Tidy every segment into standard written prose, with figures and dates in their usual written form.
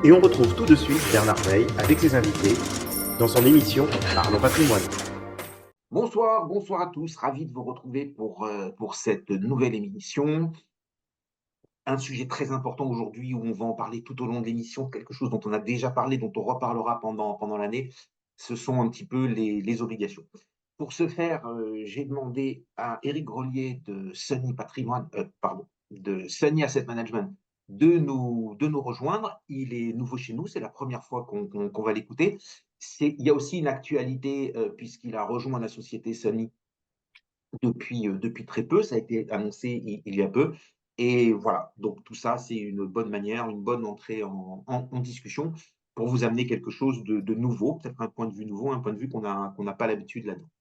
Et on retrouve tout de suite Bernard Veil avec ses invités dans son émission Parlons Patrimoine. Bonsoir à tous. Ravi de vous retrouver pour cette nouvelle émission. Un sujet très important aujourd'hui où on va en parler tout au long de l'émission, quelque chose dont on a déjà parlé, dont on reparlera pendant l'année. Ce sont un petit peu les obligations. Pour ce faire, j'ai demandé à Éric Grelier de Sunny Patrimoine, de Sunny Asset Management de nous rejoindre. Il est nouveau chez nous, c'est la première fois qu'on va l'écouter. Il y a aussi une actualité puisqu'il a rejoint la société Sunny depuis très peu, ça a été annoncé il y a peu. Et voilà, donc tout ça, c'est une bonne manière, une bonne entrée en discussion pour vous amener quelque chose de nouveau, peut-être un point de vue nouveau, un point de vue qu'on n'a pas l'habitude là-dedans.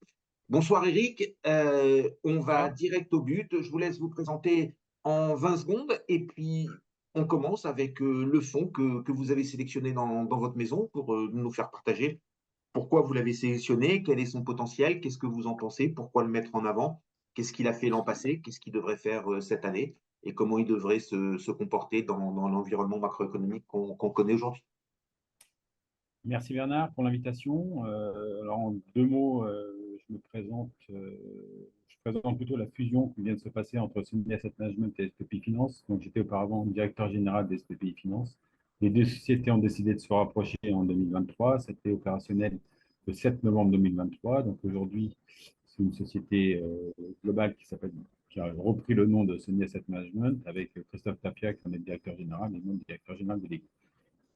Bonsoir Eric, on va Bonsoir. direct au but. Je vous laisse vous présenter en 20 secondes et puis on commence avec le fonds que vous avez sélectionné dans votre maison pour nous faire partager pourquoi vous l'avez sélectionné, quel est son potentiel, qu'est-ce que vous en pensez, pourquoi le mettre en avant, qu'est-ce qu'il a fait l'an passé, qu'est-ce qu'il devrait faire cette année et comment il devrait se comporter dans l'environnement macroéconomique qu'on connaît aujourd'hui. Merci Bernard pour l'invitation. Alors en deux mots, je présente plutôt la fusion qui vient de se passer entre Sunny Asset Management et SPPI Finance. Donc j'étais auparavant directeur général des SPPI Finance. Les deux sociétés ont décidé de se rapprocher en 2023. C'était opérationnel le 7 novembre 2023. Donc aujourd'hui, c'est une société globale qui a repris le nom de Sunny Asset Management avec Christophe Tapia qui en est directeur général et non directeur général délégué.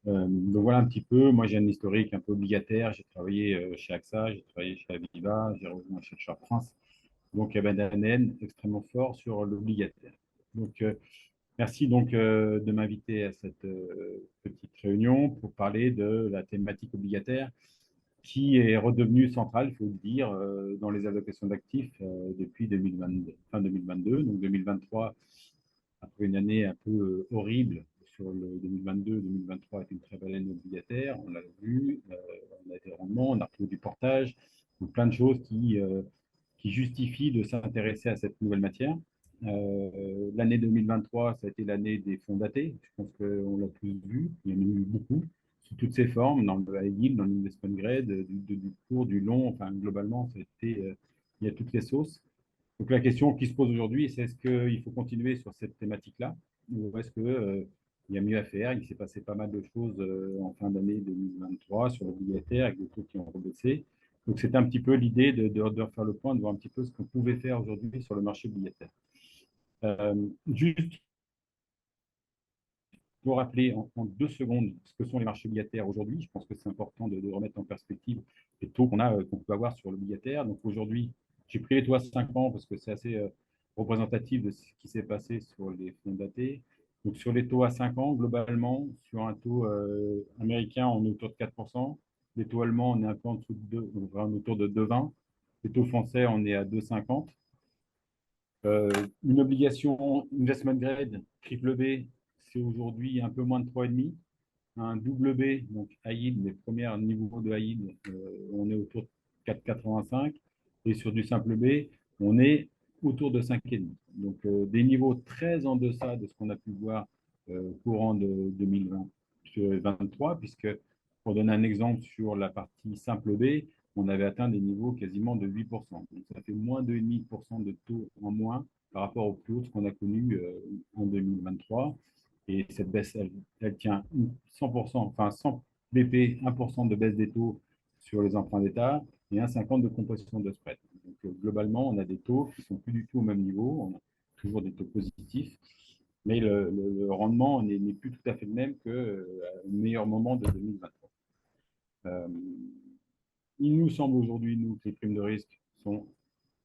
Donc voilà un petit peu. Moi, j'ai un historique un peu obligataire. J'ai travaillé chez AXA, j'ai travaillé chez Aviva, j'ai rejoint chez Charles France. Donc, il y avait un ADN extrêmement fort sur l'obligataire. Donc, merci donc de m'inviter à cette petite réunion pour parler de la thématique obligataire qui est redevenue centrale, il faut le dire, dans les allocations d'actifs depuis 2022, fin 2022. Donc, 2023 après une année un peu horrible sur le 2022-2023 est une très belle année obligataire, on l'a vu, on a des rendements, on a retrouvé du portage, donc plein de choses qui justifient de s'intéresser à cette nouvelle matière. L'année 2023, ça a été l'année des fonds datés, je pense qu'on l'a tous vu, il y en a eu beaucoup, sous toutes ses formes, dans le high yield, dans l'investment grade, du court, du long, enfin globalement, ça a été, il y a toutes les sauces. Donc la question qui se pose aujourd'hui, c'est est-ce qu'il faut continuer sur cette thématique-là ou est-ce qu'il y a mieux à faire? Il s'est passé pas mal de choses en fin d'année 2023 sur l'obligataire avec des taux qui ont rebaissé. Donc c'était un petit peu l'idée de refaire le point, de voir un petit peu ce qu'on pouvait faire aujourd'hui sur le marché obligataire. Juste pour rappeler en 2 secondes ce que sont les marchés obligataires aujourd'hui, je pense que c'est important de remettre en perspective les taux qu'on peut avoir sur l'obligataire. Donc aujourd'hui, j'ai pris les taux à 5 ans parce que c'est assez représentatif de ce qui s'est passé sur les fonds datés. Donc sur les taux à 5 ans, globalement, sur un taux américain, on est autour de 4%. Les taux allemands, on est un peu en dessous de 2, on est autour de 2,20. Les taux français, on est à 2,50. Une obligation investment grade triple B, c'est aujourd'hui un peu moins de 3,5. Un double B, donc high yield, les premiers niveaux de high yield, on est autour de 4,85. Et sur du simple B, on est autour de 5,5. Donc des niveaux très en deçà de ce qu'on a pu voir courant de 2023, puisque pour donner un exemple sur la partie simple B, on avait atteint des niveaux quasiment de 8%. Donc ça fait moins de 1,5% de taux en moins par rapport au plus haut qu'on a connu en 2023. Et cette baisse, elle tient 100%, enfin 100 BP, 1% de baisse des taux sur les emprunts d'État et 1,50 de composition de spread. Donc globalement, on a des taux qui sont plus du tout au même niveau, on a toujours des taux positifs, mais le rendement n'est plus tout à fait le même qu'au meilleur moment de 2023. Il nous semble aujourd'hui, nous, que les primes de risque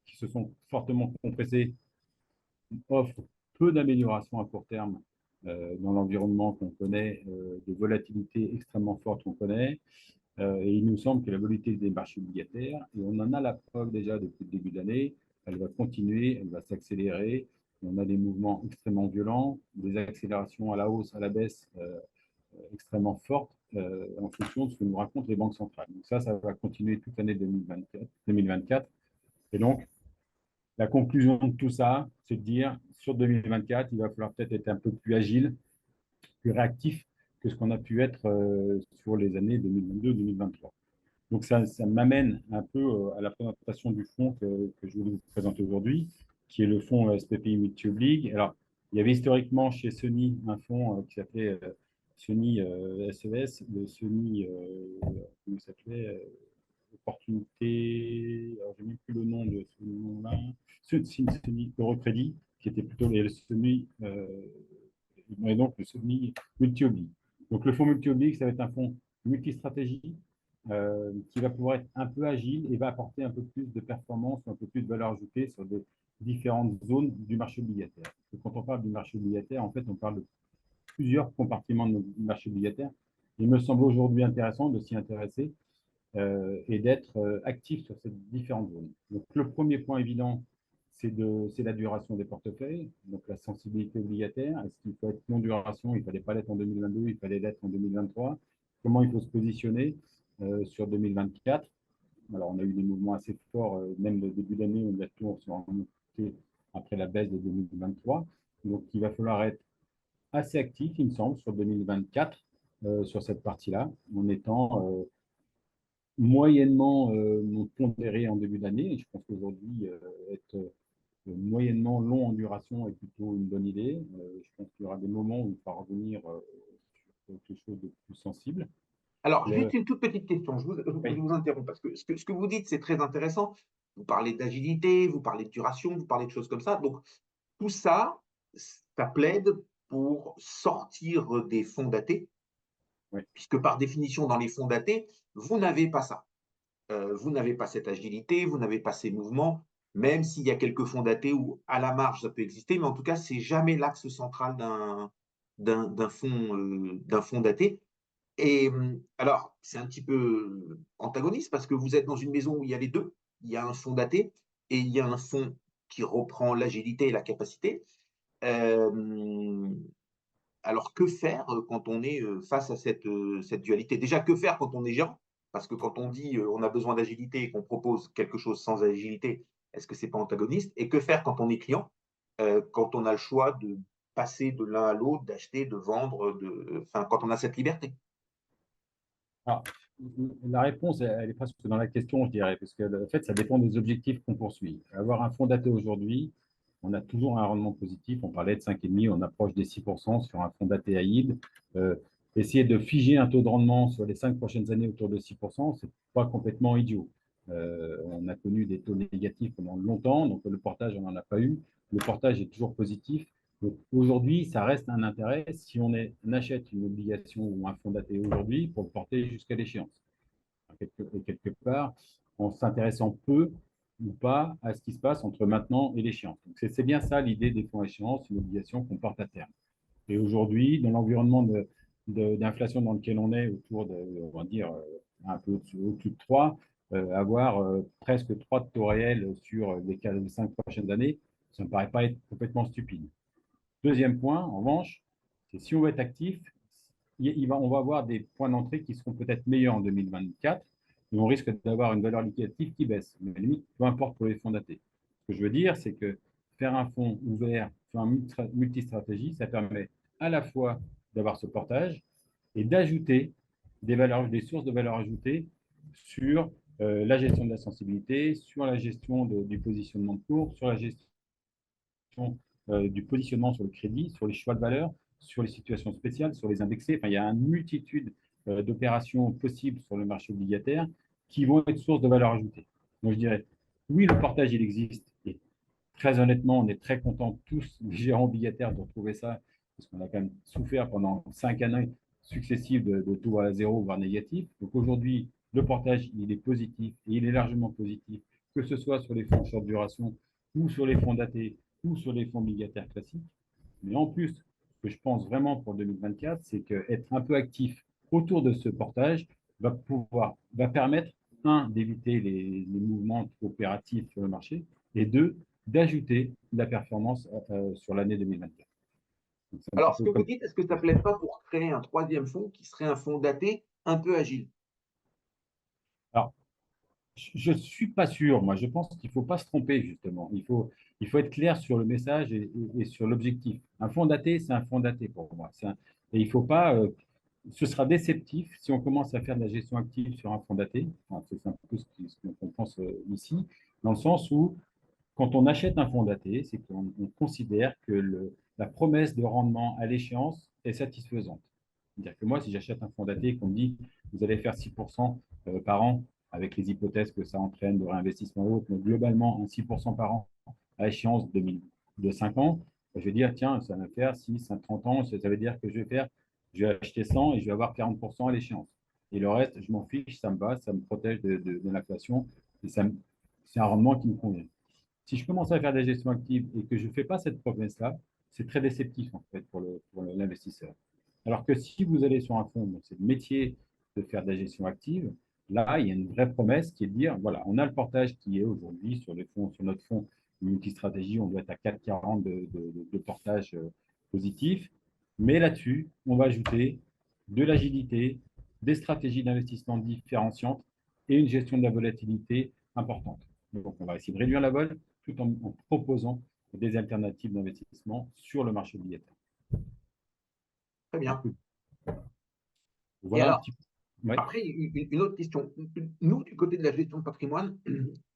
qui se sont fortement compressées offrent peu d'amélioration à court terme dans l'environnement qu'on connaît, de volatilité extrêmement forte qu'on connaît. Et il nous semble que la volatilité des marchés obligataires, et on en a la preuve déjà depuis le début de l'année, elle va continuer, elle va s'accélérer. On a des mouvements extrêmement violents, des accélérations à la hausse, à la baisse extrêmement fortes en fonction de ce que nous racontent les banques centrales. Donc ça va continuer toute l'année 2024. Et donc, la conclusion de tout ça, c'est de dire, sur 2024, il va falloir peut-être être un peu plus agile, plus réactif que ce qu'on a pu être sur les années 2022-2023. Donc, ça m'amène un peu à la présentation du fonds que je voulais vous présenter aujourd'hui, qui est le fonds SPPI Multi-Oblig. Alors, il y avait historiquement chez Sony un fonds qui s'appelait Sony SES, le Sony, comment ça s'appelait Opportunité, alors je n'ai même plus le nom de ce nom-là, Sony Eurocrédit, qui était plutôt le Sony, et donc le Sony Multi-Oblig. Donc, le fonds Multi-Oblig, ça va être un fonds multistratégie qui va pouvoir être un peu agile et va apporter un peu plus de performance, un peu plus de valeur ajoutée sur des différentes zones du marché obligataire. Parce que quand on parle du marché obligataire, en fait, on parle de plusieurs compartiments du marché obligataire. Il me semble aujourd'hui intéressant de s'y intéresser et d'être actif sur ces différentes zones. Donc, le premier point évident, c'est la duration des portefeuilles, donc la sensibilité obligataire. Est-ce qu'il faut être long duration? Il ne fallait pas l'être en 2022, il fallait l'être en 2023. Comment il faut se positionner sur 2024? Alors, on a eu des mouvements assez forts, même le début d'année, on a toujours remonté après la baisse de 2023. Donc, il va falloir être assez actif, il me semble, sur 2024, sur cette partie-là, en étant moyennement pondéré en début d'année. Et je pense qu'aujourd'hui, être moyennement long en duration est plutôt une bonne idée. Je pense qu'il y aura des moments où il faudra revenir sur quelque chose de plus sensible. Alors, juste une toute petite question, Oui. je vous interromps, parce que ce que vous dites, c'est très intéressant. Vous parlez d'agilité, vous parlez de duration, vous parlez de choses comme ça. Donc, tout ça, ça plaide pour sortir des fonds datés, Oui. puisque par définition, dans les fonds datés, vous n'avez pas ça. Vous n'avez pas cette agilité, vous n'avez pas ces mouvements, même s'il y a quelques fonds datés où, à la marge, ça peut exister, mais en tout cas, c'est jamais l'axe central d'un fonds daté. Et alors, c'est un petit peu antagoniste parce que vous êtes dans une maison où il y a les deux. Il y a un fonds daté et il y a un fonds qui reprend l'agilité et la capacité. Euh, alors, que faire quand on est face à cette dualité? Déjà, que faire quand on est gérant? Parce que quand on dit on a besoin d'agilité et qu'on propose quelque chose sans agilité, est-ce que c'est pas antagoniste? Et que faire quand on est client, quand on a le choix de passer de l'un à l'autre, d'acheter, de vendre, enfin, quand on a cette liberté? Alors, la réponse, elle est presque dans la question, je dirais, parce que en fait, ça dépend des objectifs qu'on poursuit. Avoir un fonds daté aujourd'hui, on a toujours un rendement positif. On parlait de 5,5, on approche des 6% sur un fonds daté AID. Essayer de figer un taux de rendement sur les 5 prochaines années autour de 6%, ce n'est pas complètement idiot. On a connu des taux négatifs pendant longtemps, donc le portage, on n'en a pas eu. Le portage est toujours positif. Donc aujourd'hui, ça reste un intérêt si on achète une obligation ou un fonds daté aujourd'hui pour le porter jusqu'à l'échéance. Quelque part, en s'intéressant peu ou pas à ce qui se passe entre maintenant et l'échéance. Donc c'est bien ça l'idée des fonds à échéance, une obligation qu'on porte à terme. Et aujourd'hui, dans l'environnement d'inflation dans lequel on est, autour de, on va dire, un peu au-dessus de 3, avoir presque 3 de taux réels sur les 5 prochaines années, ça ne me paraît pas être complètement stupide. Deuxième point, en revanche, c'est si on veut être actif, on va avoir des points d'entrée qui seront peut-être meilleurs en 2024, mais on risque d'avoir une valeur liquidative qui baisse. Mais limite, peu importe pour les fonds datés. Ce que je veux dire, c'est que faire un fonds ouvert sur un multistratégie, ça permet à la fois d'avoir ce portage et d'ajouter des sources de valeur ajoutée sur la gestion de la sensibilité, sur la gestion du positionnement de cours, sur la gestion du positionnement sur le crédit, sur les choix de valeur, sur les situations spéciales, sur les indexés. Enfin, il y a une multitude d'opérations possibles sur le marché obligataire qui vont être source de valeur ajoutée. Donc, je dirais, oui, le portage, il existe. Et très honnêtement, on est très contents tous, les gérants obligataires, de retrouver ça, parce qu'on a quand même souffert pendant 5 années successives de taux à zéro, voire négatif. Donc aujourd'hui, le portage, il est positif et il est largement positif, que ce soit sur les fonds short duration ou sur les fonds datés ou sur les fonds obligataires classiques. Mais en plus, ce que je pense vraiment pour 2024, c'est qu'être un peu actif autour de ce portage va permettre, un, d'éviter les mouvements opératifs sur le marché, et deux, d'ajouter de la performance sur l'année 2024. Alors, ce que vous dites, est-ce que ça ne plaide pas pour créer un troisième fonds qui serait un fonds daté un peu agile? Alors, je ne suis pas sûr. Moi, je pense qu'il ne faut pas se tromper, justement. Il faut être clair sur le message et sur l'objectif. Un fonds daté, c'est un fonds daté pour moi. Et il ne faut pas ce sera déceptif si on commence à faire de la gestion active sur un fonds daté. Enfin, c'est un peu ce qu'on pense ici, dans le sens où, quand on achète un fonds daté, c'est qu'on considère que la promesse de rendement à l'échéance est satisfaisante. C'est-à-dire que moi, si j'achète un fonds daté et qu'on me dit vous allez faire 6% par an, avec les hypothèses que ça entraîne de réinvestissement et autres, mais globalement, un 6% par an à échéance de 5 ans, je vais dire, tiens, ça va faire 6, 30 ans, ça veut dire que je vais acheter 100 et je vais avoir 40% à l'échéance. Et le reste, je m'en fiche, ça me va, ça me protège de l'inflation et c'est un rendement qui me convient. Si je commence à faire des gestions actives et que je ne fais pas cette promesse-là, c'est très déceptif en fait pour l'investisseur. Alors que si vous allez sur un fonds, donc c'est le métier de faire de la gestion active, là, il y a une vraie promesse qui est de dire, voilà, on a le portage qui est aujourd'hui sur les fonds, sur notre fonds multi-stratégie, on doit être à 4,40 de portage positif. Mais là-dessus, on va ajouter de l'agilité, des stratégies d'investissement différenciantes et une gestion de la volatilité importante. Donc, on va essayer de réduire la vol tout en proposant des alternatives d'investissement sur le marché obligataire. Très bien. Et Voilà un alors, petit peu. Ouais. après, une autre question. Nous, du côté de la gestion de patrimoine,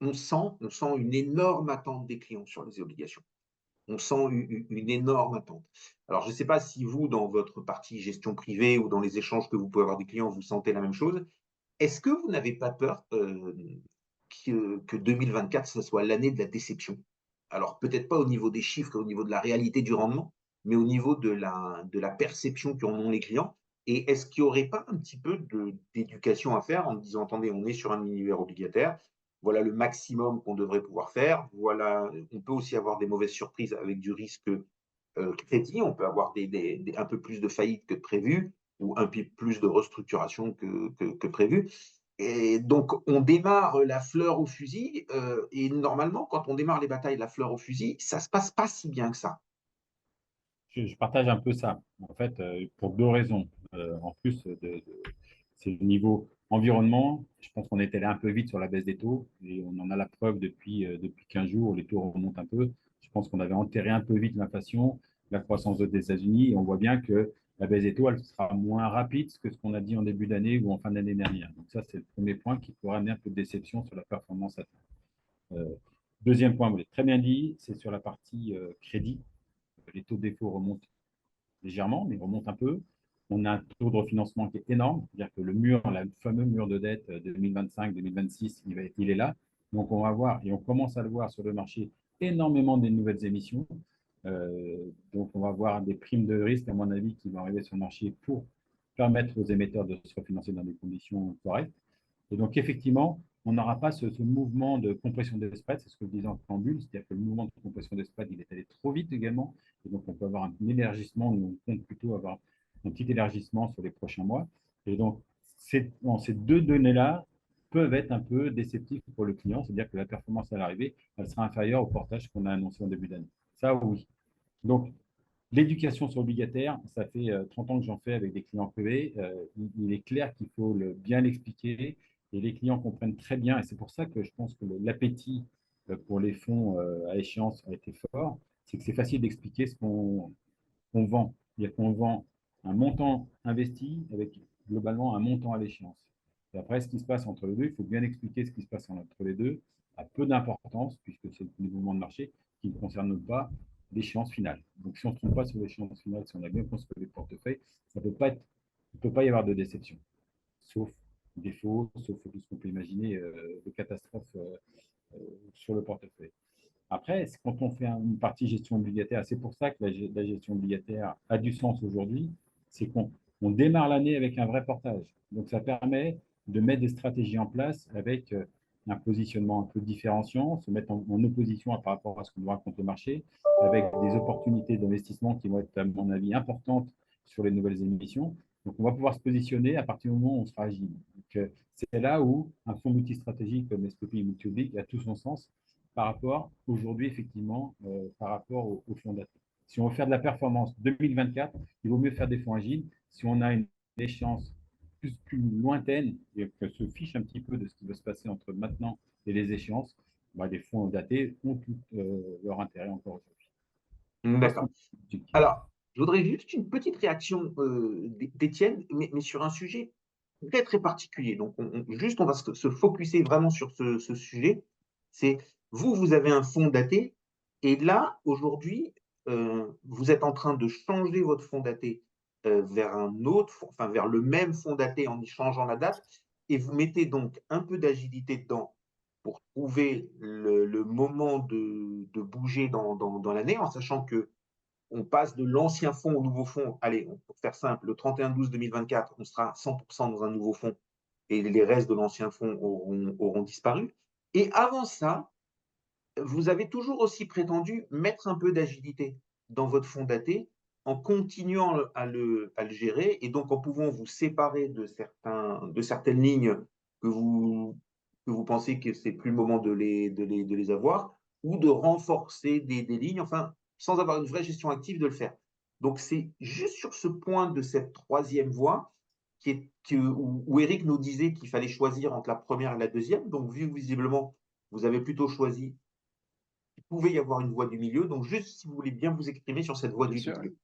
on sent une énorme attente des clients sur les obligations. On sent une énorme attente. Alors, je ne sais pas si vous, dans votre partie gestion privée ou dans les échanges que vous pouvez avoir des clients, vous sentez la même chose. Est-ce que vous n'avez pas peur que 2024, ce soit l'année de la déception? Alors, peut-être pas au niveau des chiffres et au niveau de la réalité du rendement, mais au niveau de la perception qu'en ont les clients. Et est-ce qu'il n'y aurait pas un petit peu d'éducation à faire en disant, attendez, on est sur un univers obligataire, voilà le maximum qu'on devrait pouvoir faire, voilà, on peut aussi avoir des mauvaises surprises avec du risque crédit, on peut avoir un peu plus de faillites que prévu, ou un peu plus de restructuration que prévu. Et donc, on démarre la fleur au fusil, et normalement, quand on démarre les batailles, la fleur au fusil, ça se passe pas si bien que ça. Je partage un peu ça, en fait, pour deux raisons. En plus, c'est le niveau environnement. Je pense qu'on est allé un peu vite sur la baisse des taux et on en a la preuve depuis 15 jours. Les taux remontent un peu. Je pense qu'on avait enterré un peu vite l'inflation, la croissance des États-Unis et on voit bien que la baisse des taux, elle sera moins rapide que ce qu'on a dit en début d'année ou en fin d'année dernière. Donc ça, c'est le premier point qui pourrait amener un peu de déception sur la performance à terme. Deuxième point, vous l'avez très bien dit, c'est sur la partie crédit. Les taux de défaut remontent légèrement, mais remontent un peu. On a un taux de refinancement qui est énorme, c'est-à-dire que le mur, le fameux mur de dette 2025-2026, il est là. Donc on va voir, et on commence à le voir sur le marché, énormément des nouvelles émissions. Donc on va voir des primes de risque, à mon avis, qui vont arriver sur le marché pour permettre aux émetteurs de se refinancer dans des conditions correctes. Et donc, effectivement, on n'aura pas ce mouvement de compression des spreads, c'est ce que je disais en préambule, c'est-à-dire que le mouvement de compression des spreads, il est allé trop vite également, et donc on peut avoir un élargissement, nous on compte plutôt avoir un petit élargissement sur les prochains mois. Et donc, ces deux données-là peuvent être un peu déceptives pour le client, c'est-à-dire que la performance à l'arrivée, elle sera inférieure au portage qu'on a annoncé en début d'année. Ça, oui. Donc, l'éducation sur obligataire, ça fait 30 ans que j'en fais avec des clients privés. Il est clair qu'il faut bien l'expliquer et les clients comprennent très bien. Et c'est pour ça que je pense que l'appétit pour les fonds à échéance a été fort. C'est que c'est facile d'expliquer ce qu'on vend. C'est-à-dire qu'on vend un montant investi avec globalement un montant à l'échéance. Et après, ce qui se passe entre les deux, il faut bien expliquer ce qui se passe entre les deux, a peu d'importance, puisque c'est des mouvements de marché qui ne concernent pas l'échéance finale. Donc, si on ne se trompe pas sur l'échéance finale, si on a bien construit les portefeuilles, ça peut pas être, il ne peut pas y avoir de déception, sauf défaut, sauf tout ce qu'on peut imaginer de catastrophes sur le portefeuille. Après, quand on fait une partie gestion obligataire, c'est pour ça que la gestion obligataire a du sens aujourd'hui, c'est qu'on démarre l'année avec un vrai portage. Donc, ça permet de mettre des stratégies en place avec un positionnement un peu différenciant, se mettre en opposition par rapport à ce qu'on nous raconte le marché, avec des opportunités d'investissement qui vont être, à mon avis, importantes sur les nouvelles émissions. Donc, on va pouvoir se positionner à partir du moment où on sera agile. C'est là où un fonds multistratégique comme SPPI Multi a tout son sens par rapport aujourd'hui, effectivement, par rapport au fonds data. Si on veut faire de la performance 2024, il vaut mieux faire des fonds agiles. Si on a une échéance plus lointaine et que se fiche un petit peu de ce qui va se passer entre maintenant et les échéances, bah, les fonds datés ont tout leur intérêt encore aujourd'hui. D'accord. Alors, Je voudrais juste une petite réaction d'Étienne, mais sur un sujet très très particulier. Donc, juste, on va se focuser vraiment sur ce sujet. C'est vous, vous avez un fonds daté, et là, aujourd'hui, vous êtes en train de changer votre fonds daté vers un autre, enfin vers le même fonds daté en y changeant la date, et vous mettez donc un peu d'agilité dedans pour trouver le moment de bouger dans l'année, en sachant que on passe de l'ancien fonds au nouveau fonds. Allez, pour faire simple, le 31-12-2024, on sera 100% dans un nouveau fonds et les restes de l'ancien fonds auront disparu. Et avant ça, vous avez toujours aussi prétendu mettre un peu d'agilité dans votre fonds daté en continuant à le gérer et donc en pouvant vous séparer de certaines lignes que vous pensez que c'est plus le moment de les avoir ou de renforcer des lignes, enfin, sans avoir une vraie gestion active de le faire. Donc, c'est juste sur ce point de cette troisième voie où Eric nous disait qu'il fallait choisir entre la première et la deuxième. Donc, vu que visiblement, vous avez plutôt choisi il pouvait y avoir une voie du milieu. Donc, juste si vous voulez bien vous exprimer sur cette voie Bien du sûr. milieu.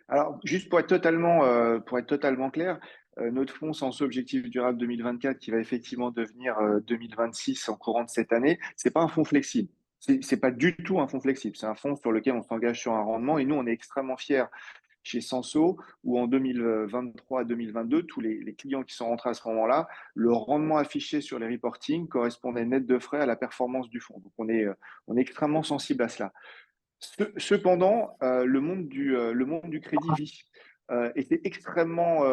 Alors, juste pour être totalement clair, notre fonds Sens Objectif Durable 2024, qui va effectivement devenir 2026 en courant de cette année, c'est pas un fonds flexible. C'est pas du tout un fonds flexible. C'est un fonds sur lequel on s'engage sur un rendement et nous, on est extrêmement fiers chez Senso, où en 2023 à 2022, tous les clients qui sont rentrés à ce moment-là, le rendement affiché sur les reportings correspondait net de frais à la performance du fonds. Donc, on est extrêmement sensible à cela. Cependant, le monde du crédit vit. Et c'est extrêmement,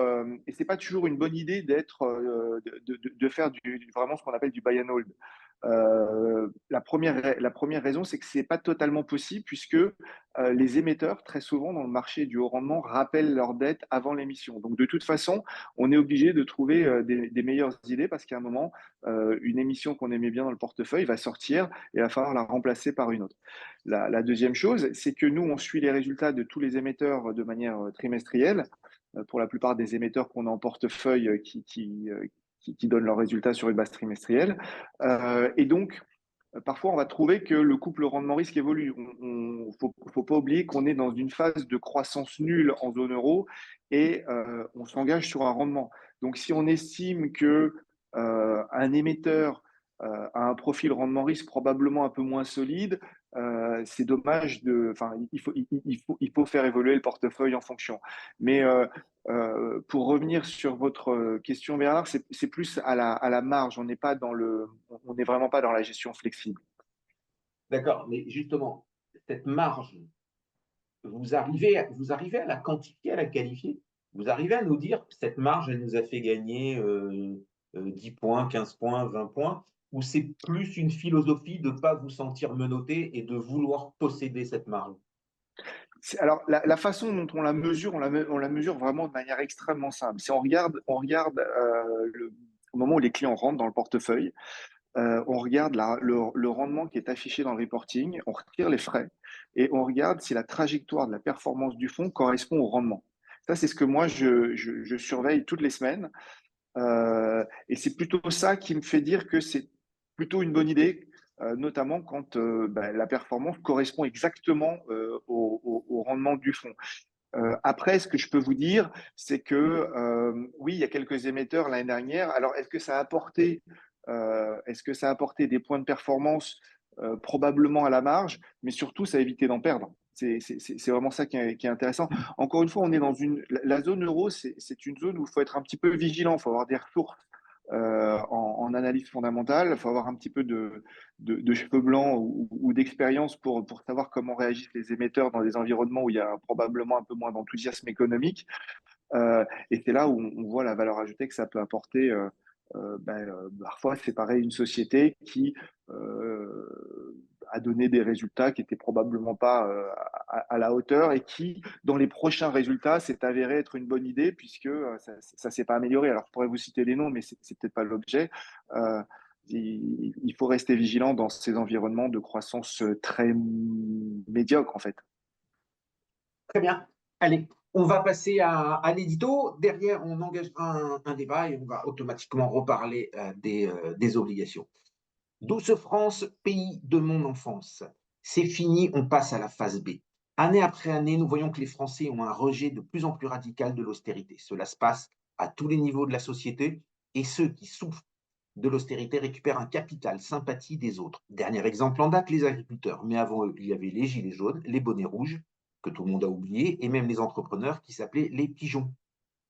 et c'est pas toujours une bonne idée de faire vraiment ce qu'on appelle du buy and hold. La première raison, c'est que c'est pas totalement possible puisque les émetteurs, très souvent dans le marché du haut rendement, rappellent leurs dettes avant l'émission. Donc de toute façon, on est obligé de trouver des meilleures idées parce qu'à un moment, une émission qu'on aimait bien dans le portefeuille va sortir et il va falloir la remplacer par une autre. La deuxième chose, c'est que nous, on suit les résultats de tous les émetteurs de manière trimestrielle. Pour la plupart des émetteurs qu'on a en portefeuille qui donnent leurs résultats sur une base trimestrielle. Et donc, parfois, on va trouver que le couple rendement-risque évolue. Il ne faut pas oublier qu'on est dans une phase de croissance nulle en zone euro et on s'engage sur un rendement. Donc, si on estime que un émetteur a un profil rendement-risque probablement un peu moins solide, c'est dommage enfin, il faut faire évoluer le portefeuille en fonction. Mais pour revenir sur votre question, Bernard, c'est plus à la marge. On n'est vraiment pas dans la gestion flexible. D'accord, mais justement, cette marge, vous arrivez à la quantifier, à la qualifier. Vous arrivez à nous dire que cette marge, elle nous a fait gagner 10 points, 15 points, 20 points, ou c'est plus une philosophie de ne pas vous sentir menotté et de vouloir posséder cette marge? Alors, la façon dont on la mesure, on la mesure vraiment de manière extrêmement simple. Si on regarde au moment où les clients rentrent dans le portefeuille, on regarde le rendement qui est affiché dans le reporting, on retire les frais et on regarde si la trajectoire de la performance du fonds correspond au rendement. Ça, c'est ce que moi, je surveille toutes les semaines. Et c'est plutôt ça qui me fait dire que c'est plutôt une bonne idée, notamment quand la performance correspond exactement au rendement du fonds. Après, ce que je peux vous dire, c'est que oui, il y a quelques émetteurs l'année dernière. Alors, est-ce que ça a apporté des points de performance probablement à la marge, mais surtout, ça a évité d'en perdre. C'est vraiment ça qui est intéressant. Encore une fois, on est dans la zone euro, c'est une zone où il faut être un petit peu vigilant, il faut avoir des ressources en analyse fondamentale, il faut avoir un petit peu de cheveux blancs ou d'expérience pour savoir comment réagissent les émetteurs dans des environnements où il y a probablement un peu moins d'enthousiasme économique. Et c'est là où on voit la valeur ajoutée que ça peut apporter. Parfois séparer une société qui a donné des résultats qui n'étaient probablement pas à la hauteur et qui, dans les prochains résultats, s'est avéré être une bonne idée puisque ça s'est pas amélioré. Alors, je pourrais vous citer des noms, mais c'est peut-être pas l'objet. Il faut rester vigilant dans ces environnements de croissance très médiocre, en fait. Très bien. Allez, on va passer à l'édito. Derrière, on engagera un débat et on va automatiquement reparler des obligations. Douce France, pays de mon enfance. C'est fini, on passe à la phase B. Année après année, nous voyons que les Français ont un rejet de plus en plus radical de l'austérité. Cela se passe à tous les niveaux de la société et ceux qui souffrent de l'austérité récupèrent un capital sympathie des autres. Dernier exemple en date, les agriculteurs. Mais avant eux, il y avait les gilets jaunes, les bonnets rouges, que tout le monde a oublié, et même les entrepreneurs qui s'appelaient les pigeons.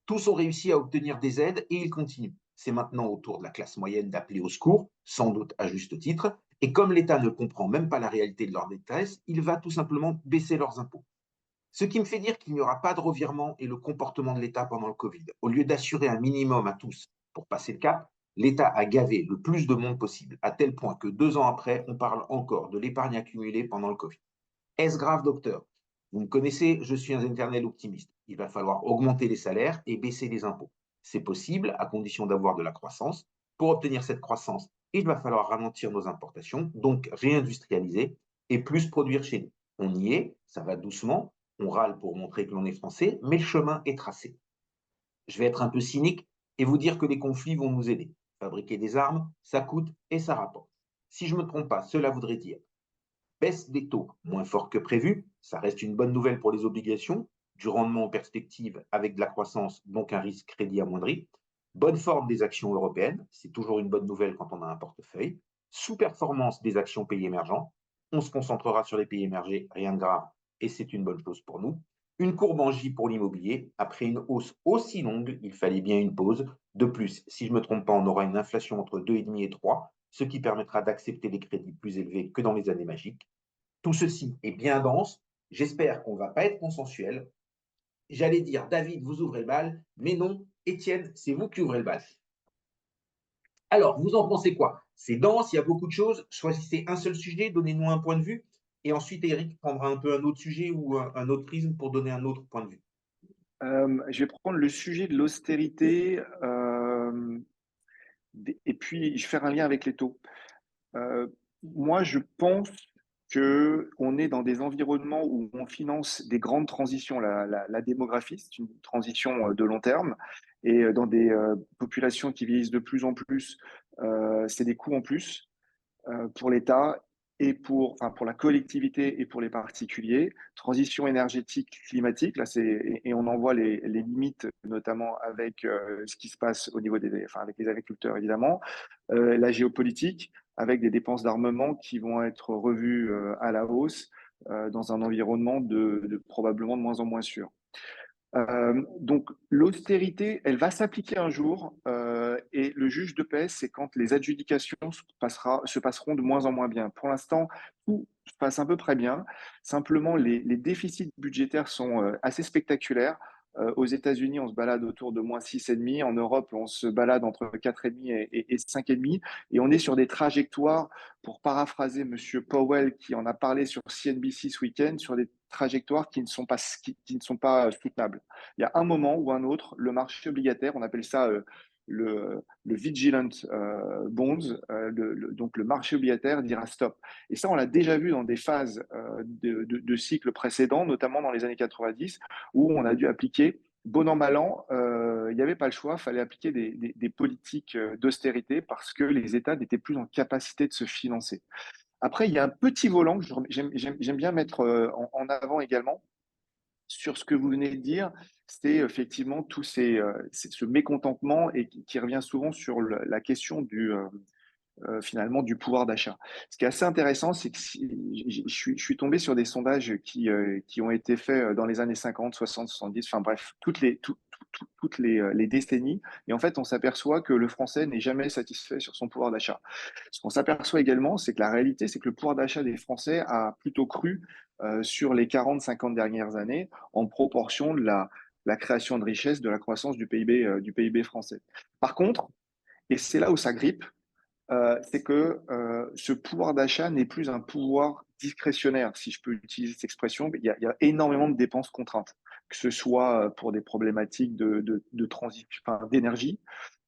Tous ont réussi à obtenir des aides et ils continuent. C'est maintenant au tour de la classe moyenne d'appeler au secours, sans doute à juste titre, et comme l'État ne comprend même pas la réalité de leur détresse, il va tout simplement baisser leurs impôts. Ce qui me fait dire qu'il n'y aura pas de revirement et le comportement de l'État pendant le Covid. Au lieu d'assurer un minimum à tous pour passer le cap, l'État a gavé le plus de monde possible, à tel point que 2 ans après, on parle encore de l'épargne accumulée pendant le Covid. Est-ce grave, docteur? Vous me connaissez, je suis un éternel optimiste. Il va falloir augmenter les salaires et baisser les impôts. C'est possible à condition d'avoir de la croissance. Pour obtenir cette croissance, il va falloir ralentir nos importations, donc réindustrialiser et plus produire chez nous. On y est, ça va doucement, on râle pour montrer que l'on est français, mais le chemin est tracé. Je vais être un peu cynique et vous dire que les conflits vont nous aider. Fabriquer des armes, ça coûte et ça rapporte. Si je ne me trompe pas, cela voudrait dire baisse des taux moins fort que prévu, ça reste une bonne nouvelle pour les obligations, du rendement en perspective avec de la croissance, donc un risque crédit amoindri. Bonne forme des actions européennes, c'est toujours une bonne nouvelle quand on a un portefeuille. Sous-performance des actions pays émergents, on se concentrera sur les pays émergés, rien de grave, et c'est une bonne chose pour nous. Une courbe en J pour l'immobilier, après une hausse aussi longue, il fallait bien une pause. De plus, si je ne me trompe pas, on aura une inflation entre 2,5 et 3, ce qui permettra d'accepter les crédits plus élevés que dans les années magiques. Tout ceci est bien dense. J'espère qu'on ne va pas être consensuel. J'allais dire, David, vous ouvrez le bal, mais non, Étienne, c'est vous qui ouvrez le bal. Alors, vous en pensez quoi? C'est dense, il y a beaucoup de choses. Choisissez un seul sujet, donnez-nous un point de vue. Et ensuite, Eric prendra un peu un autre sujet ou un autre prisme pour donner un autre point de vue. Je vais prendre le sujet de l'austérité et puis je vais faire un lien avec les taux. Moi, je pense qu'on est dans des environnements où on finance des grandes transitions. La démographie, c'est une transition de long terme. Et dans des populations qui vieillissent de plus en plus, c'est des coûts en plus pour l'État et pour la collectivité et pour les particuliers. Transition énergétique, climatique, là, et on en voit les limites, notamment avec ce qui se passe au niveau avec les agriculteurs, évidemment. La géopolitique, avec des dépenses d'armement qui vont être revues à la hausse dans un environnement probablement de moins en moins sûr. Donc l'austérité, elle va s'appliquer un jour et le juge de paix, c'est quand les adjudications se passeront de moins en moins bien. Pour l'instant, tout se passe à peu près bien. Simplement, les déficits budgétaires sont assez spectaculaires. Aux États-Unis, on se balade autour de moins 6,5. En Europe, on se balade entre 4,5 et 5,5. Et on est sur des trajectoires, pour paraphraser M. Powell qui en a parlé sur CNBC ce week-end, sur des trajectoires qui ne sont pas soutenables. Il y a un moment ou un autre, le marché obligataire, on appelle ça le vigilant bonds, donc le marché obligataire dira stop. Et ça, on l'a déjà vu dans des phases de cycles précédents, notamment dans les années 90, où on a dû appliquer, bon an, mal an, il n'y avait pas le choix, il fallait appliquer des politiques d'austérité parce que les États n'étaient plus en capacité de se financer. Après, il y a un petit volant que j'aime bien mettre en avant également sur ce que vous venez de dire, c'est effectivement ce mécontentement et qui revient souvent sur la question finalement du pouvoir d'achat. Ce qui est assez intéressant, c'est que je suis tombé sur des sondages qui ont été faits dans les années 50, 60, 70, enfin bref, toutes les décennies. Et en fait, on s'aperçoit que le Français n'est jamais satisfait sur son pouvoir d'achat. Ce qu'on s'aperçoit également, c'est que la réalité, c'est que le pouvoir d'achat des Français a plutôt cru sur les 40, 50 dernières années en proportion de la création de richesse, de la croissance du PIB français. Par contre, et c'est là où ça grippe, c'est que ce pouvoir d'achat n'est plus un pouvoir discrétionnaire, si je peux utiliser cette expression. Il y a énormément de dépenses contraintes, que ce soit pour des problématiques de transition, enfin, d'énergie,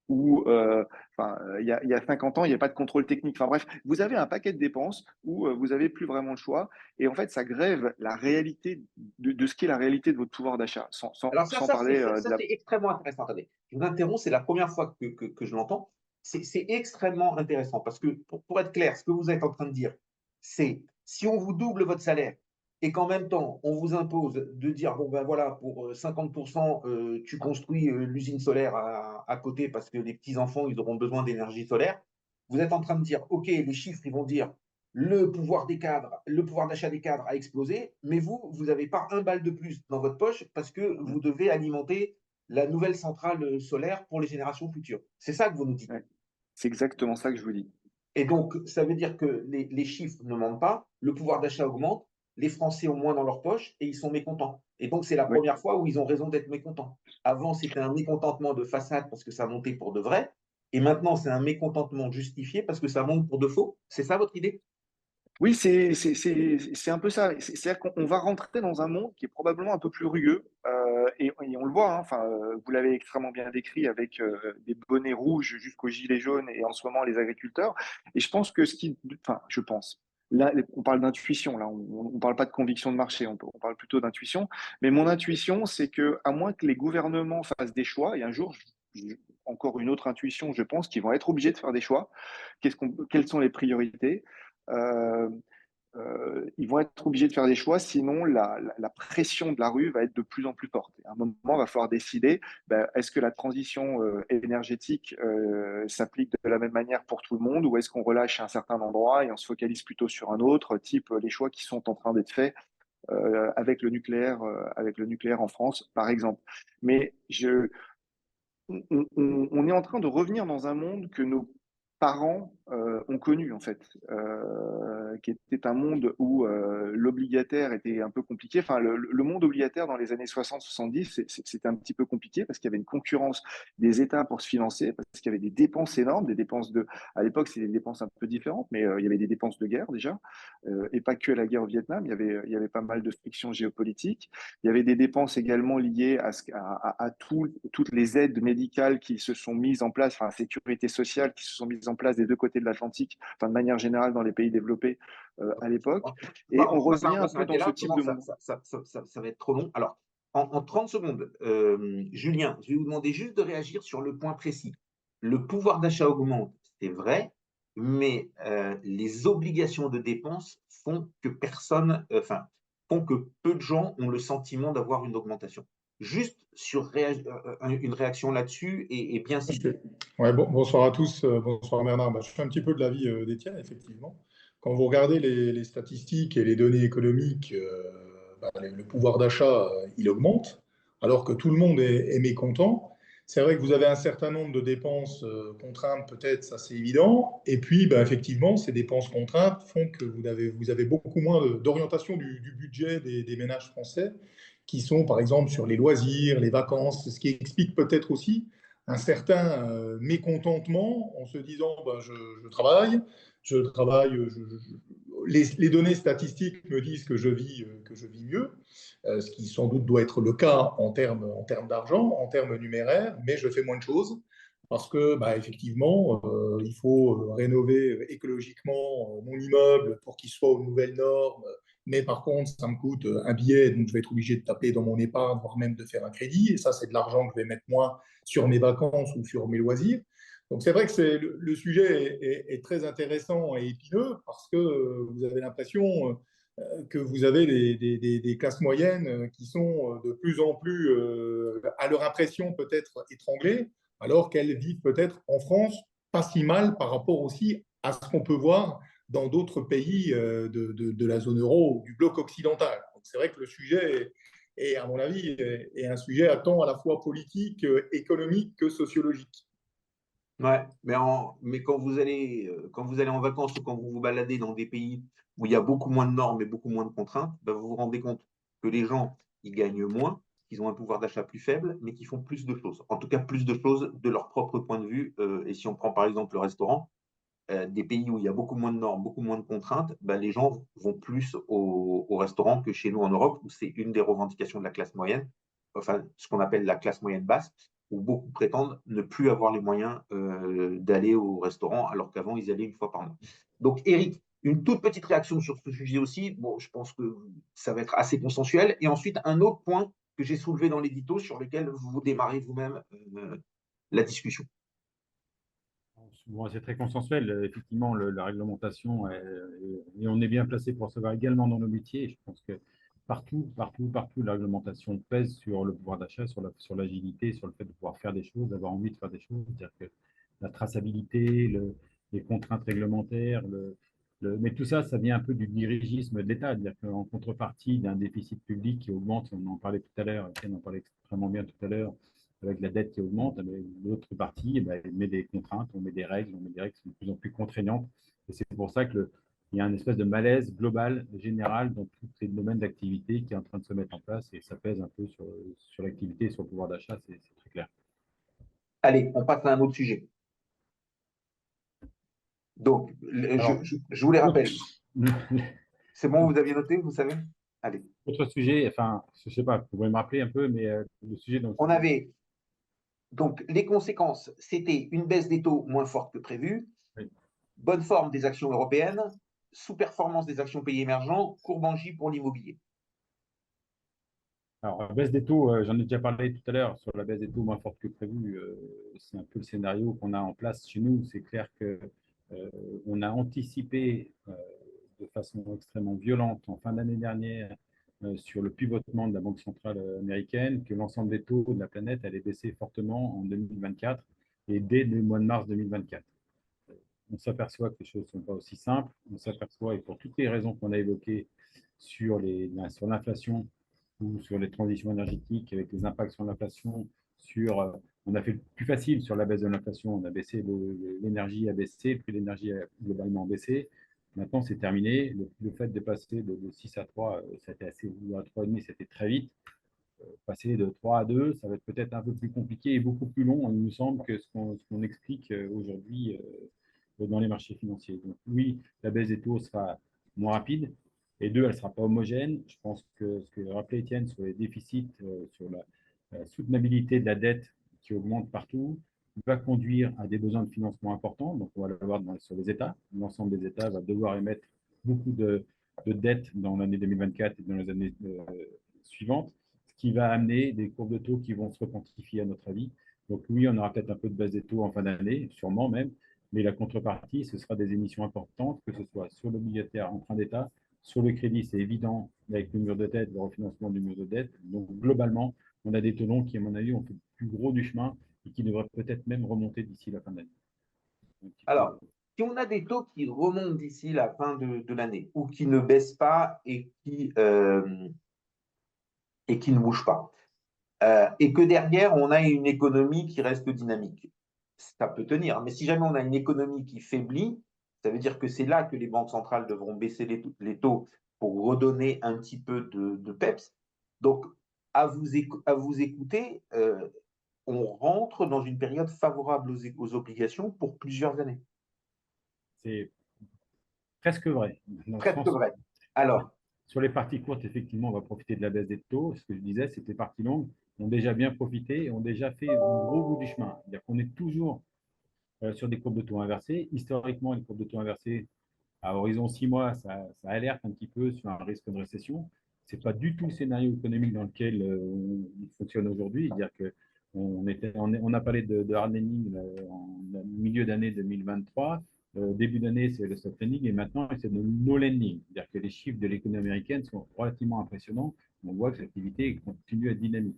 ou il y a 50 ans, il n'y a pas de contrôle technique. Enfin bref, vous avez un paquet de dépenses où vous n'avez plus vraiment le choix. Et en fait, ça grève la réalité de ce qu'est la réalité de votre pouvoir d'achat, Alors sans parler de la... c'est extrêmement intéressant. Attendez, je vous interromps, c'est la première fois que je l'entends. C'est extrêmement intéressant parce que, pour être clair, ce que vous êtes en train de dire, c'est si on vous double votre salaire, et qu'en même temps, on vous impose de dire, bon ben voilà, pour 50%, tu construis l'usine solaire à côté parce que les petits-enfants, ils auront besoin d'énergie solaire, vous êtes en train de dire, OK, les chiffres, ils vont dire, le pouvoir des cadres, le pouvoir d'achat des cadres a explosé, mais vous n'avez pas un bal de plus dans votre poche parce que vous devez alimenter la nouvelle centrale solaire pour les générations futures. C'est ça que vous nous dites. Ouais. C'est exactement ça que je vous dis. Et donc, ça veut dire que les chiffres ne mentent pas, le pouvoir d'achat augmente, les Français ont moins dans leur poche et ils sont mécontents. Et donc, c'est la Oui, première fois où ils ont raison d'être mécontents. Avant, c'était un mécontentement de façade parce que ça montait pour de vrai. Et maintenant, c'est un mécontentement justifié parce que ça monte pour de faux. C'est ça votre idée? oui, c'est un peu ça. C'est-à-dire qu'on va rentrer dans un monde qui est probablement un peu plus rugueux, et on le voit, hein, enfin, vous l'avez extrêmement bien décrit avec des bonnets rouges jusqu'aux gilets jaunes et en ce moment les agriculteurs. Et je pense que enfin, je pense. Là, on parle d'intuition, là, on ne parle pas de conviction de marché, on parle plutôt d'intuition. Mais mon intuition, c'est que, à moins que les gouvernements fassent des choix, et un jour, encore une autre intuition, je pense qu'ils vont être obligés de faire des choix. Quelles sont les priorités? Euh, ils vont être obligés de faire des choix, sinon la pression de la rue va être de plus en plus forte. À un moment, il va falloir décider, ben, est-ce que la transition énergétique s'applique de la même manière pour tout le monde, ou est-ce qu'on relâche un certain endroit et on se focalise plutôt sur un autre, type les choix qui sont en train d'être faits avec le nucléaire en France, par exemple. Mais on est en train de revenir dans un monde que nos parents ont connu, en fait, qui était un monde où l'obligataire était un peu compliqué. Enfin, le monde obligataire dans les années 60-70, c'était un petit peu compliqué parce qu'il y avait une concurrence des États pour se financer, parce qu'il y avait des dépenses énormes, à l'époque, c'était des dépenses un peu différentes, mais il y avait des dépenses de guerre déjà, et pas que la guerre au Vietnam, il y avait pas mal de frictions géopolitiques. Il y avait des dépenses également liées à toutes les aides médicales qui se sont mises en place, enfin, la sécurité sociale qui se sont mises en place des deux côtés de l'Atlantique, enfin, de manière générale dans les pays développés à l'époque. Et on revient On va un peu dans s'arrêter ce là. type Comment de monde. ça va être trop long. Alors, en 30 secondes, Julien, je vais vous demander juste de réagir sur le point précis. Le pouvoir d'achat augmente, c'est vrai, mais les obligations de dépenses font que font que peu de gens ont le sentiment d'avoir une augmentation. Juste sur une réaction là-dessus et bien Ok. située. Ouais, bonsoir à tous, bonsoir Bernard. Je suis un petit peu de l'avis d'Étienne, effectivement. Quand vous regardez les statistiques et les données économiques, le pouvoir d'achat, il augmente, alors que tout le monde est mécontent. C'est vrai que vous avez un certain nombre de dépenses contraintes, peut-être, ça c'est évident. Et puis, effectivement, ces dépenses contraintes font que vous avez beaucoup moins d'orientation du budget des ménages français, qui sont, par exemple, sur les loisirs, les vacances, ce qui explique peut-être aussi un certain mécontentement en se disant je travaille, les données statistiques me disent que je vis mieux, ce qui sans doute doit être le cas en termes d'argent, en termes numéraires, mais je fais moins de choses parce que effectivement, il faut rénover écologiquement mon immeuble pour qu'il soit aux nouvelles normes. Mais par contre, ça me coûte un billet, donc je vais être obligé de taper dans mon épargne, voire même de faire un crédit. Et ça, c'est de l'argent que je vais mettre moins sur mes vacances ou sur mes loisirs. Donc c'est vrai que le sujet est très intéressant et épineux parce que vous avez l'impression que vous avez des classes moyennes qui sont de plus en plus, à leur impression, peut-être étranglées, alors qu'elles vivent peut-être en France pas si mal par rapport aussi à ce qu'on peut voir dans d'autres pays de la zone euro ou du bloc occidental. Donc c'est vrai que le sujet est, à mon avis, est un sujet à tant à la fois politique, économique que sociologique. Ouais, mais quand vous allez en vacances ou quand vous vous baladez dans des pays où il y a beaucoup moins de normes et beaucoup moins de contraintes, vous vous rendez compte que les gens, ils gagnent moins, qu'ils ont un pouvoir d'achat plus faible, mais qu'ils font plus de choses. En tout cas, plus de choses de leur propre point de vue. Et si on prend par exemple le restaurant, des pays où il y a beaucoup moins de normes, beaucoup moins de contraintes, les gens vont plus au restaurant que chez nous en Europe, où c'est une des revendications de la classe moyenne, enfin ce qu'on appelle la classe moyenne basse, où beaucoup prétendent ne plus avoir les moyens d'aller au restaurant, alors qu'avant ils allaient une fois par mois. Donc Eric, une toute petite réaction sur ce sujet aussi. Bon, je pense que ça va être assez consensuel. Et ensuite, un autre point que j'ai soulevé dans l'édito sur lequel vous démarrez vous-même la discussion. Bon, c'est très consensuel. Effectivement, la réglementation, et on est bien placé pour recevoir également dans nos métiers. Je pense que partout, la réglementation pèse sur le pouvoir d'achat, sur l'agilité, sur le fait de pouvoir faire des choses, d'avoir envie de faire des choses. C'est-à-dire que la traçabilité, les contraintes réglementaires, mais tout ça, ça vient un peu du dirigisme de l'État. C'est-à-dire qu'en contrepartie d'un déficit public qui augmente, on en parlait tout à l'heure, Étienne en parlait extrêmement bien tout à l'heure, avec la dette qui augmente, l'autre partie, elle met des contraintes, on met des règles qui sont de plus en plus contraignantes. Et c'est pour ça qu'il y a une espèce de malaise global, général, dans tous ces domaines d'activité qui est en train de se mettre en place et ça pèse un peu sur l'activité et sur le pouvoir d'achat, c'est très clair. Allez, on passe à un autre sujet. Donc, Alors, je vous les rappelle. C'est bon, vous aviez noté, vous savez? Allez. Autre sujet, enfin, je ne sais pas, vous pouvez me rappeler un peu, mais le sujet dont On avait donc les conséquences, c'était une baisse des taux moins forte que prévu, oui. Bonne forme des actions européennes, sous-performance des actions pays émergents, courbe en J pour l'immobilier. Alors, la baisse des taux, j'en ai déjà parlé tout à l'heure sur la baisse des taux moins forte que prévu. C'est un peu le scénario qu'on a en place chez nous. C'est clair que on a anticipé de façon extrêmement violente en fin d'année dernière sur le pivotement de la Banque centrale américaine que l'ensemble des taux de la planète allait baisser fortement en 2024 et dès le mois de mars 2024. On s'aperçoit que les choses ne sont pas aussi simples. On s'aperçoit, et pour toutes les raisons qu'on a évoquées sur l'inflation ou sur les transitions énergétiques, avec les impacts sur l'inflation, on a fait le plus facile sur la baisse de l'inflation. On a baissé l'énergie a baissé, le prix de l'énergie a globalement baissé. Maintenant, c'est terminé. Le fait de passer de 6 à 3, ça a été assez, ou à 3,5, c'était très vite. Passer de 3 à 2, ça va être peut-être un peu plus compliqué et beaucoup plus long, il nous semble, que ce qu'on explique aujourd'hui dans les marchés financiers. Donc oui, la baisse des taux sera moins rapide. Et deux, elle ne sera pas homogène. Je pense que ce que rappelait Étienne sur les déficits, sur la soutenabilité de la dette qui augmente partout, va conduire à des besoins de financement importants. Donc on va l'avoir sur les États. L'ensemble des États va devoir émettre beaucoup de dettes dans l'année 2024 et dans les années suivantes, ce qui va amener des courbes de taux qui vont se requantifier à notre avis. Donc oui, on aura peut-être un peu de baisse des taux en fin d'année, sûrement même, mais la contrepartie, ce sera des émissions importantes, que ce soit sur l'obligataire emprunt d'État, sur le crédit, c'est évident, avec le mur de dette, le refinancement du mur de dette. Donc globalement, on a des taux longs qui, à mon avis, ont fait le plus gros du chemin et qui devraient peut-être même remonter d'ici la fin de l'année. Alors, si on a des taux qui remontent d'ici la fin de l'année ou qui ne baissent pas et qui ne bougent pas, et que derrière, on a une économie qui reste dynamique, ça peut tenir. Mais si jamais on a une économie qui faiblit, ça veut dire que c'est là que les banques centrales devront baisser les taux pour redonner un petit peu de peps. Donc, à vous écouter, on rentre dans une période favorable aux obligations pour plusieurs années. C'est presque vrai. Presque vrai. Alors, sur les parties courtes, effectivement, on va profiter de la baisse des taux. Ce que je disais, c'est que les parties longues ont déjà bien profité et ont déjà fait un gros bout du chemin. C'est-à-dire qu'on est toujours sur des courbes de taux inversées. Historiquement, les courbes de taux inversées, à horizon 6 mois, ça alerte un petit peu sur un risque de récession. Ce n'est pas du tout le scénario économique dans lequel on fonctionne aujourd'hui. C'est-à-dire qu'on a parlé de hard landing en milieu d'année 2023. Début d'année, c'est le soft landing et maintenant, c'est le no landing. C'est-à-dire que les chiffres de l'économie américaine sont relativement impressionnants. On voit que l'activité continue à être dynamique.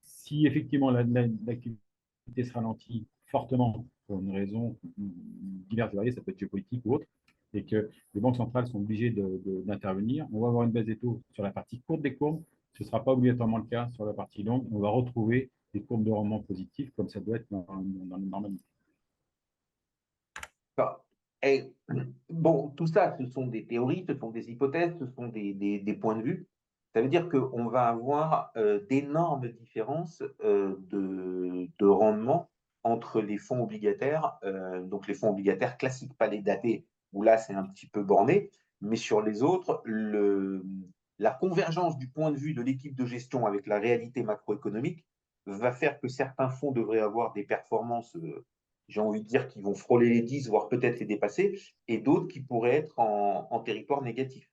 Si effectivement l'activité se ralentit fortement pour une raison diverse et variée, ça peut être géopolitique ou autre, et que les banques centrales sont obligées d'intervenir, on va avoir une baisse des taux sur la partie courte des courbes. Ce ne sera pas obligatoirement le cas sur la partie longue. On va retrouver des courbes de rendement positives comme ça doit être dans le normalité. et, bon, tout ça, ce sont des théories, ce sont des hypothèses, ce sont des points de vue. Ça veut dire qu'on va avoir d'énormes différences de rendement entre les fonds obligataires, donc les fonds obligataires classiques, pas les datés, où là c'est un petit peu borné, mais sur les autres, la convergence du point de vue de l'équipe de gestion avec la réalité macroéconomique va faire que certains fonds devraient avoir des performances, j'ai envie de dire, qui vont frôler les 10, voire peut-être les dépasser, et d'autres qui pourraient être en territoire négatif.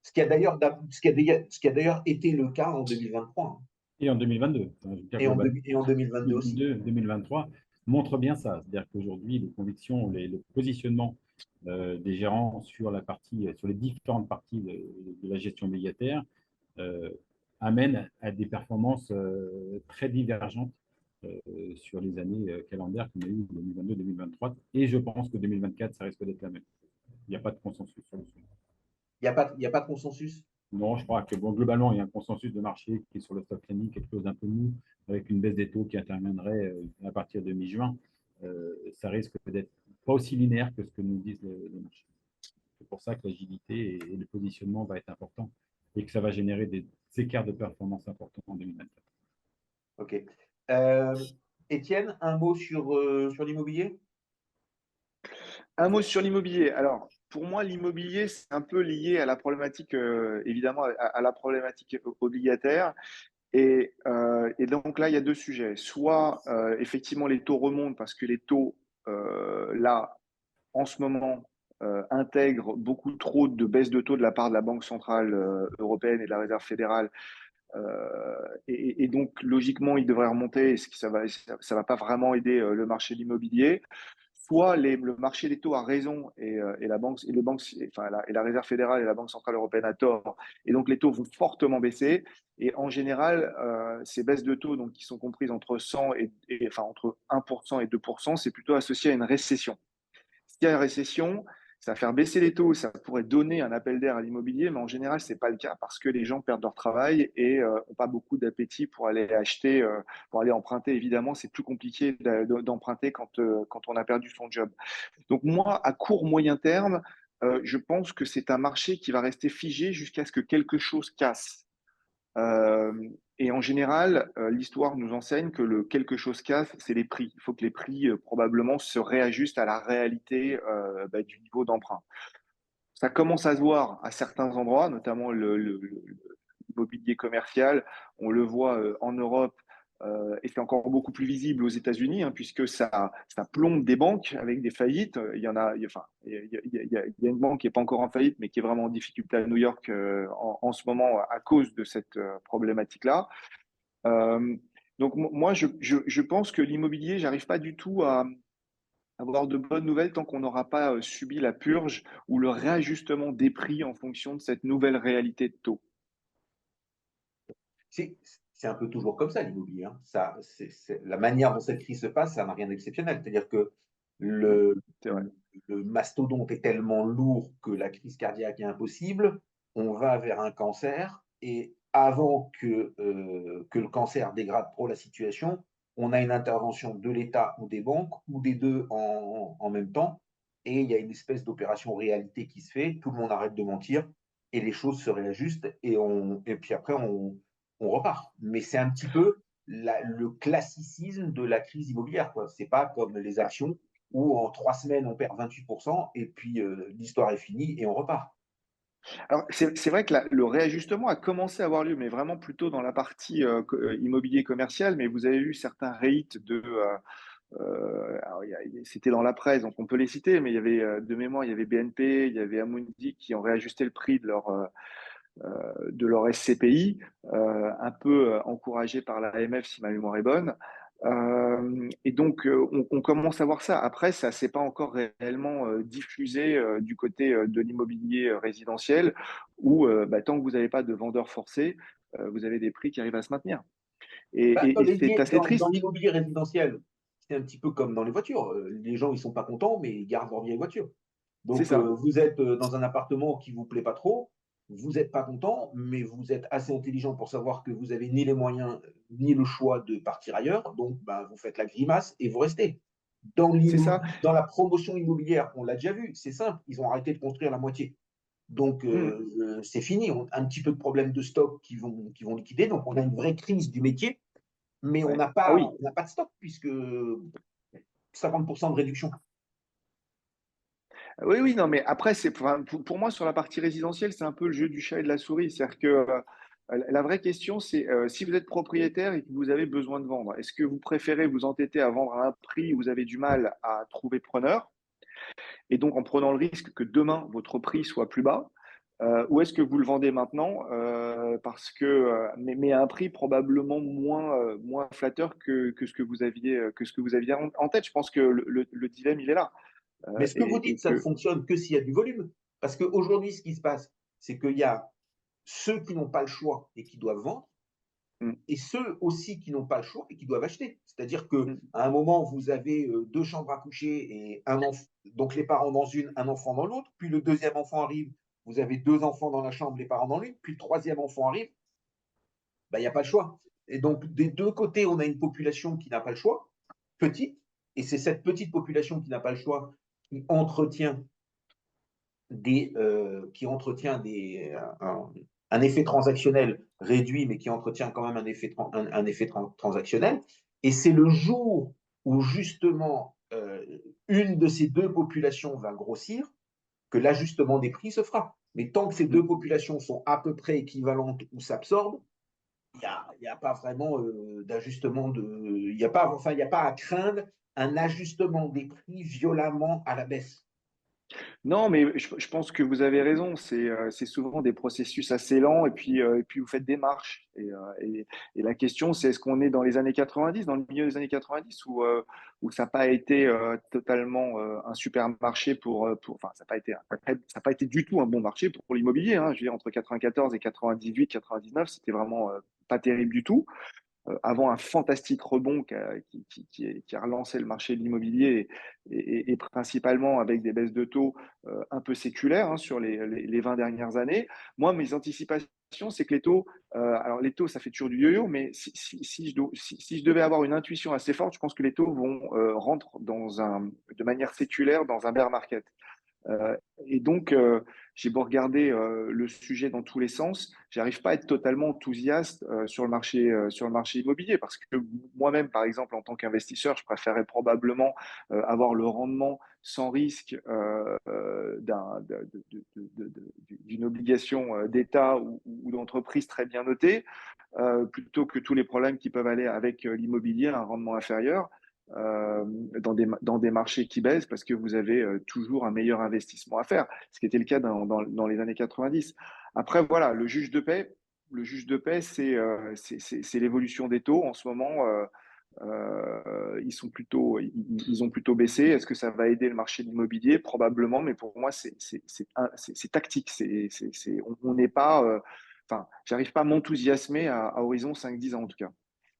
Ce qui a d'ailleurs été le cas en 2023. Et en 2022. Et en 2022 aussi. 2023. montre bien ça. C'est-à-dire qu'aujourd'hui, les convictions, le positionnement des gérants sur sur les différentes parties de la gestion obligataire euh, amène à des performances très divergentes sur les années calendaires qu'on a eues 2022-2023. Et je pense que 2024, ça risque d'être la même. Il n'y a pas de consensus sur le sujet. Il y a pas de consensus. Non, je crois que bon, globalement, il y a un consensus de marché qui est sur le stock planning, quelque chose d'un peu mou, avec une baisse des taux qui interviendrait à partir de mi-juin. Ça risque d'être pas aussi linéaire que ce que nous disent les marchés. C'est pour ça que l'agilité et le positionnement va être important et que ça va générer des écarts de performance importants en 2024. Ok. Étienne, un mot sur l'immobilier? Un mot sur l'immobilier. Alors, pour moi, l'immobilier, c'est un peu lié à la problématique, évidemment, à la problématique obligataire. Et donc là, il y a deux sujets. Soit, effectivement, les taux remontent parce que les taux, là, en ce moment, intègrent beaucoup trop de baisse de taux de la part de la Banque centrale européenne et de la Réserve fédérale. Et donc, logiquement, ils devraient remonter, et ça va pas vraiment aider le marché de l'immobilier. Soit le marché des taux a raison et la banque, et les banques, enfin, et la Réserve fédérale et la Banque centrale européenne a tort, et donc les taux vont fortement baisser. Et en général, ces baisses de taux, donc, qui sont comprises entre 100 enfin, entre 1% et 2%, c'est plutôt associé à une récession. S'il y a une récession, ça va faire baisser les taux, ça pourrait donner un appel d'air à l'immobilier, mais en général, ce n'est pas le cas parce que les gens perdent leur travail et n'ont pas beaucoup d'appétit pour aller acheter, pour aller emprunter. Évidemment, c'est plus compliqué d'emprunter quand on a perdu son job. Donc moi, à court, moyen terme, je pense que c'est un marché qui va rester figé jusqu'à ce que quelque chose casse. Euh, et en général, l'histoire nous enseigne que le quelque chose casse, c'est les prix. Il faut que les prix probablement se réajustent à la réalité du niveau d'emprunt. Ça commence à se voir à certains endroits, notamment l'immobilier commercial. On le voit en Europe et c'est encore beaucoup plus visible aux États-Unis, hein, puisque ça plombe des banques avec des faillites. Il y en a, enfin, il y a une banque qui n'est pas encore en faillite, mais qui est vraiment en difficulté à New York en ce moment à cause de cette problématique-là. Euh, donc moi, je pense que l'immobilier, j'arrive pas du tout à avoir de bonnes nouvelles tant qu'on n'aura pas subi la purge ou le réajustement des prix en fonction de cette nouvelle réalité de taux. C'est c'est un peu toujours comme ça, l'immobilier, hein. La manière dont cette crise se passe, ça n'a rien d'exceptionnel. C'est-à-dire que Mm, le, c'est vrai. le mastodonte est tellement lourd que la crise cardiaque est impossible. On va vers un cancer et avant que le cancer dégrade trop la situation, on a une intervention de l'État ou des banques ou des deux en même temps. Et il y a une espèce d'opération réalité qui se fait. Tout le monde arrête de mentir et les choses se réajustent et puis après on repart. Mais c'est un petit peu le classicisme de la crise immobilière, quoi. C'est pas comme les Ah, actions où en 3 semaines on perd 28% et puis l'histoire est finie et on repart. alors, c'est vrai que le réajustement a commencé à avoir lieu, mais vraiment plutôt dans la partie immobilier commercial. Mais vous avez eu certains REIT alors, c'était dans la presse, donc on peut les citer, mais il y avait de mémoire, il y avait BNP, il y avait Amundi qui ont réajusté le prix de leur SCPI, un peu encouragé par l'AMF si ma mémoire est bonne. Et donc, on commence à voir ça. Après, ça ne s'est pas encore réellement diffusé du côté de l'immobilier résidentiel, où tant que vous n'avez pas de vendeurs forcés, vous avez des prix qui arrivent à se maintenir. Bah, Et c'est assez dans triste. l'immobilier résidentiel, c'est un petit peu comme dans les voitures. Les gens, ils sont pas contents, mais ils gardent leur vieille voiture. C'est Donc, ça. vous êtes dans un appartement qui vous plaît pas trop, vous n'êtes pas content, mais vous êtes assez intelligent pour savoir que vous avez ni les moyens, ni le choix de partir ailleurs. Donc, bah, vous faites la grimace et vous restez. C'est ça. Dans la promotion immobilière, on l'a déjà vu, c'est simple, ils ont arrêté de construire la moitié. Donc, Hmm. c'est fini. On a un petit peu de problèmes de stock qui vont liquider. Donc, on a une vraie crise du métier, mais Ouais. Ah oui. on n'a pas de stock puisque 50% de réduction. Oui, oui, non, mais après, enfin, pour moi, sur la partie résidentielle, c'est un peu le jeu du chat et de la souris. C'est-à-dire que la vraie question, c'est si vous êtes propriétaire et que vous avez besoin de vendre, est-ce que vous préférez vous entêter à vendre à un prix où vous avez du mal à trouver preneur, et donc en prenant le risque que demain, votre prix soit plus bas, Ou est-ce que vous le vendez maintenant parce que, mais à un prix probablement moins flatteur que ce que vous aviez en tête? Je pense que le dilemme, il est là. Mais ce que vous Et dites, ça ne que fonctionne que s'il y a du volume. Parce qu'aujourd'hui, ce qui se passe, c'est qu'il y a ceux qui n'ont pas le choix et qui doivent vendre, mmh, et ceux aussi qui n'ont pas le choix et qui doivent acheter. C'est-à-dire qu'à mmh, un moment, vous avez deux chambres à coucher et un enfant, donc les parents dans une, un enfant dans l'autre, puis le deuxième enfant arrive, vous avez deux enfants dans la chambre, les parents dans l'une, puis le troisième enfant arrive, ben, il n'y a pas le choix. Et donc, des deux côtés, on a une population qui n'a pas le choix, petite, et c'est cette petite population qui n'a pas le choix qui entretient un effet transactionnel réduit, mais qui entretient quand même un effet transactionnel. Et c'est le jour où justement une de ces deux populations va grossir que l'ajustement des prix se fera. Mais tant que ces mmh. deux populations sont à peu près équivalentes ou s'absorbent, il y a pas vraiment d'ajustement il n'y a pas, enfin, il n'y a pas à craindre un ajustement des prix violemment à la baisse. Non, mais je pense que vous avez raison. C'est souvent des processus assez lents et puis vous faites des marches. Et la question, c'est est-ce qu'on est dans les années 90, dans le milieu des années 90, où ça n'a pas été totalement un super marché enfin, ça n'a pas été du tout un bon marché pour l'immobilier, hein. Je veux dire, entre 94 et 98, 99, c'était vraiment pas terrible du tout avant un fantastique rebond qui a relancé le marché de l'immobilier et principalement avec des baisses de taux un peu séculaires hein, sur les 20 dernières années. Moi, mes anticipations, c'est que les taux, alors les taux, ça fait toujours du yo-yo, mais si je devais avoir une intuition assez forte, je pense que les taux vont rentrer de manière séculaire dans un bear market. Et donc, j'ai beau regarder le sujet dans tous les sens, j'arrive pas à être totalement enthousiaste sur le marché immobilier parce que moi-même, par exemple, en tant qu'investisseur, je préférerais probablement avoir le rendement sans risque d'une obligation d'État ou d'entreprise très bien notée, plutôt que tous les problèmes qui peuvent aller avec l'immobilier, un rendement inférieur dans des marchés qui baissent parce que vous avez toujours un meilleur investissement à faire, ce qui était le cas dans les années 90. Après, voilà, le juge de paix, c'est l'évolution des taux. En ce moment, ils ont plutôt baissé. Est-ce que ça va aider le marché de l'immobilier? Probablement, mais pour moi, c'est tactique. On n'est pas, enfin, j'arrive pas à m'enthousiasmer à horizon 5-10 ans en tout cas.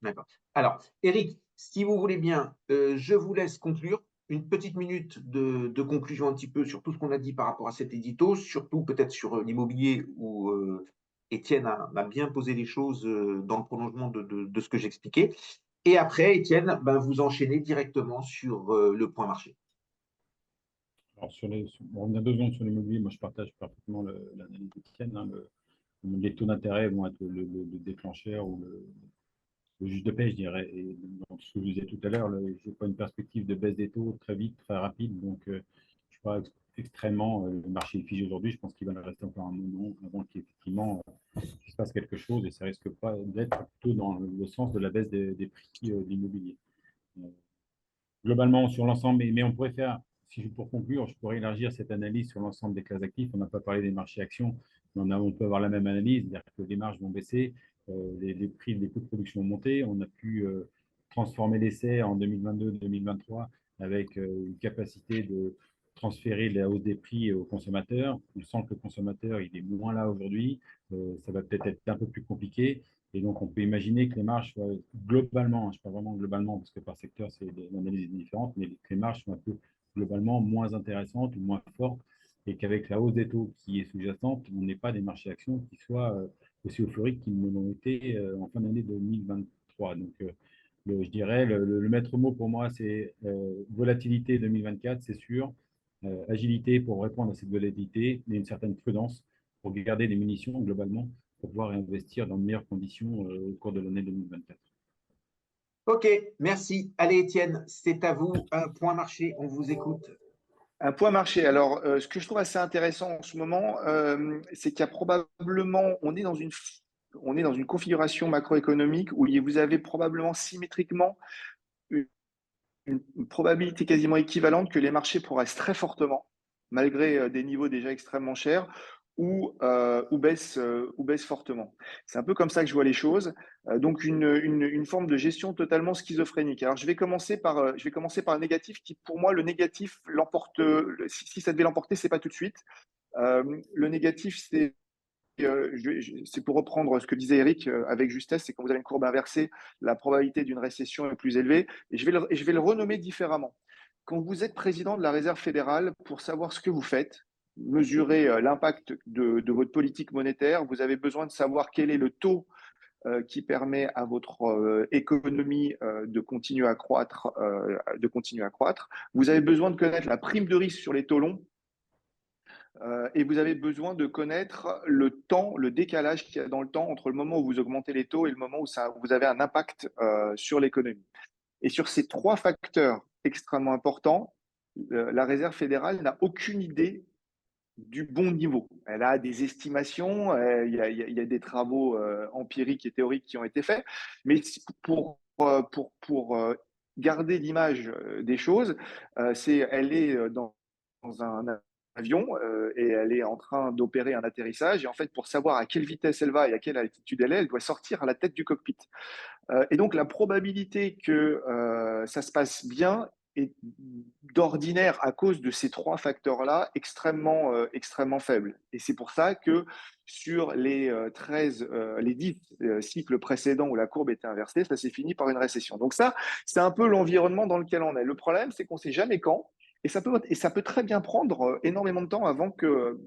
D'accord. Alors, Eric, si vous voulez bien, je vous laisse conclure. Une petite minute de conclusion un petit peu sur tout ce qu'on a dit par rapport à cet édito, surtout peut-être sur l'immobilier où Étienne a bien posé les choses dans le prolongement de ce que j'expliquais. Et après, Étienne, ben, vous enchaînez directement sur le point marché. Alors, bon, on a 2 secondes sur l'immobilier. Moi, je partage parfaitement l'analyse d'Étienne, hein. Les taux d'intérêt vont être le déclencheur ou le juge de paix, je dirais. Et dans ce que je disais tout à l'heure, je n'ai pas une perspective de baisse des taux très vite, très rapide. Donc, je ne suis pas extrêmement. Le marché est figé aujourd'hui. Je pense qu'il va le rester encore un moment avant qu'effectivement il se passe quelque chose. Et ça risque pas d'être plutôt dans le sens de la baisse des prix de l'immobilier. Globalement, sur l'ensemble, mais on pourrait faire, pour conclure, je pourrais élargir cette analyse sur l'ensemble des classes actifs. On n'a pas parlé des marchés actions, mais on peut avoir la même analyse, c'est-à-dire que les marges vont baisser, les prix, les coûts de production vont monter. On a pu transformer l'essai en 2022-2023 avec une capacité de transférer la hausse des prix aux consommateurs. On sent que le consommateur, il est moins là aujourd'hui. Ça va peut-être être un peu plus compliqué. Et donc, on peut imaginer que les marges soient globalement, je ne parle vraiment globalement parce que par secteur, c'est l'analyse différente, mais que les marges sont un peu globalement moins intéressantes ou moins fortes et qu'avec la hausse des taux qui est sous-jacente, on n'ait pas des marchés actions qui soient aussi euphoriques qu'ils ne l'ont été en fin d'année 2023. Donc, je dirais, le maître mot pour moi, c'est volatilité 2024, c'est sûr, agilité pour répondre à cette volatilité, mais une certaine prudence pour garder des munitions globalement pour pouvoir investir dans de meilleures conditions au cours de l'année 2024. Ok, merci. Allez, Étienne, c'est à vous. Un point marché, on vous écoute. Un point marché. Alors, ce que je trouve assez intéressant en ce moment, c'est qu'il y a probablement, on est dans une configuration macroéconomique où vous avez probablement symétriquement une, une probabilité quasiment équivalente que les marchés progressent très fortement, malgré des niveaux déjà extrêmement chers, ou baisse fortement. C'est un peu comme ça que je vois les choses. Donc une forme de gestion totalement schizophrénique. Alors je vais commencer par le négatif qui, pour moi, le négatif l'emporte. Si ça devait l'emporter, c'est pas tout de suite. Le négatif, c'est pour reprendre ce que disait Eric avec justesse, c'est quand vous avez une courbe inversée, la probabilité d'une récession est plus élevée. Et je vais le renommer différemment. Quand vous êtes président de la Réserve fédérale, pour savoir ce que vous faites, mesurer l'impact de votre politique monétaire, vous avez besoin de savoir quel est le taux qui permet à votre économie de continuer à croître, Vous avez besoin de connaître la prime de risque sur les taux longs et vous avez besoin de connaître le temps, le décalage qu'il y a dans le temps entre le moment où vous augmentez les taux et le moment où vous avez un impact sur l'économie. Et sur ces trois facteurs extrêmement importants, la Réserve fédérale n'a aucune idée du bon niveau. Elle a des estimations, il y a des travaux empiriques et théoriques qui ont été faits, mais pour garder l'image des choses, elle est dans un avion et elle est en train d'opérer un atterrissage. Et en fait, pour savoir à quelle vitesse elle va et à quelle altitude elle doit sortir à la tête du cockpit. Et donc, la probabilité que ça se passe bien est d'ordinaire, à cause de ces trois facteurs-là, extrêmement faible. Et c'est pour ça que sur les 10 cycles précédents où la courbe était inversée, ça s'est fini par une récession. Donc ça, c'est un peu l'environnement dans lequel on est. Le problème, c'est qu'on ne sait jamais quand. Et ça peut très bien prendre énormément de temps avant que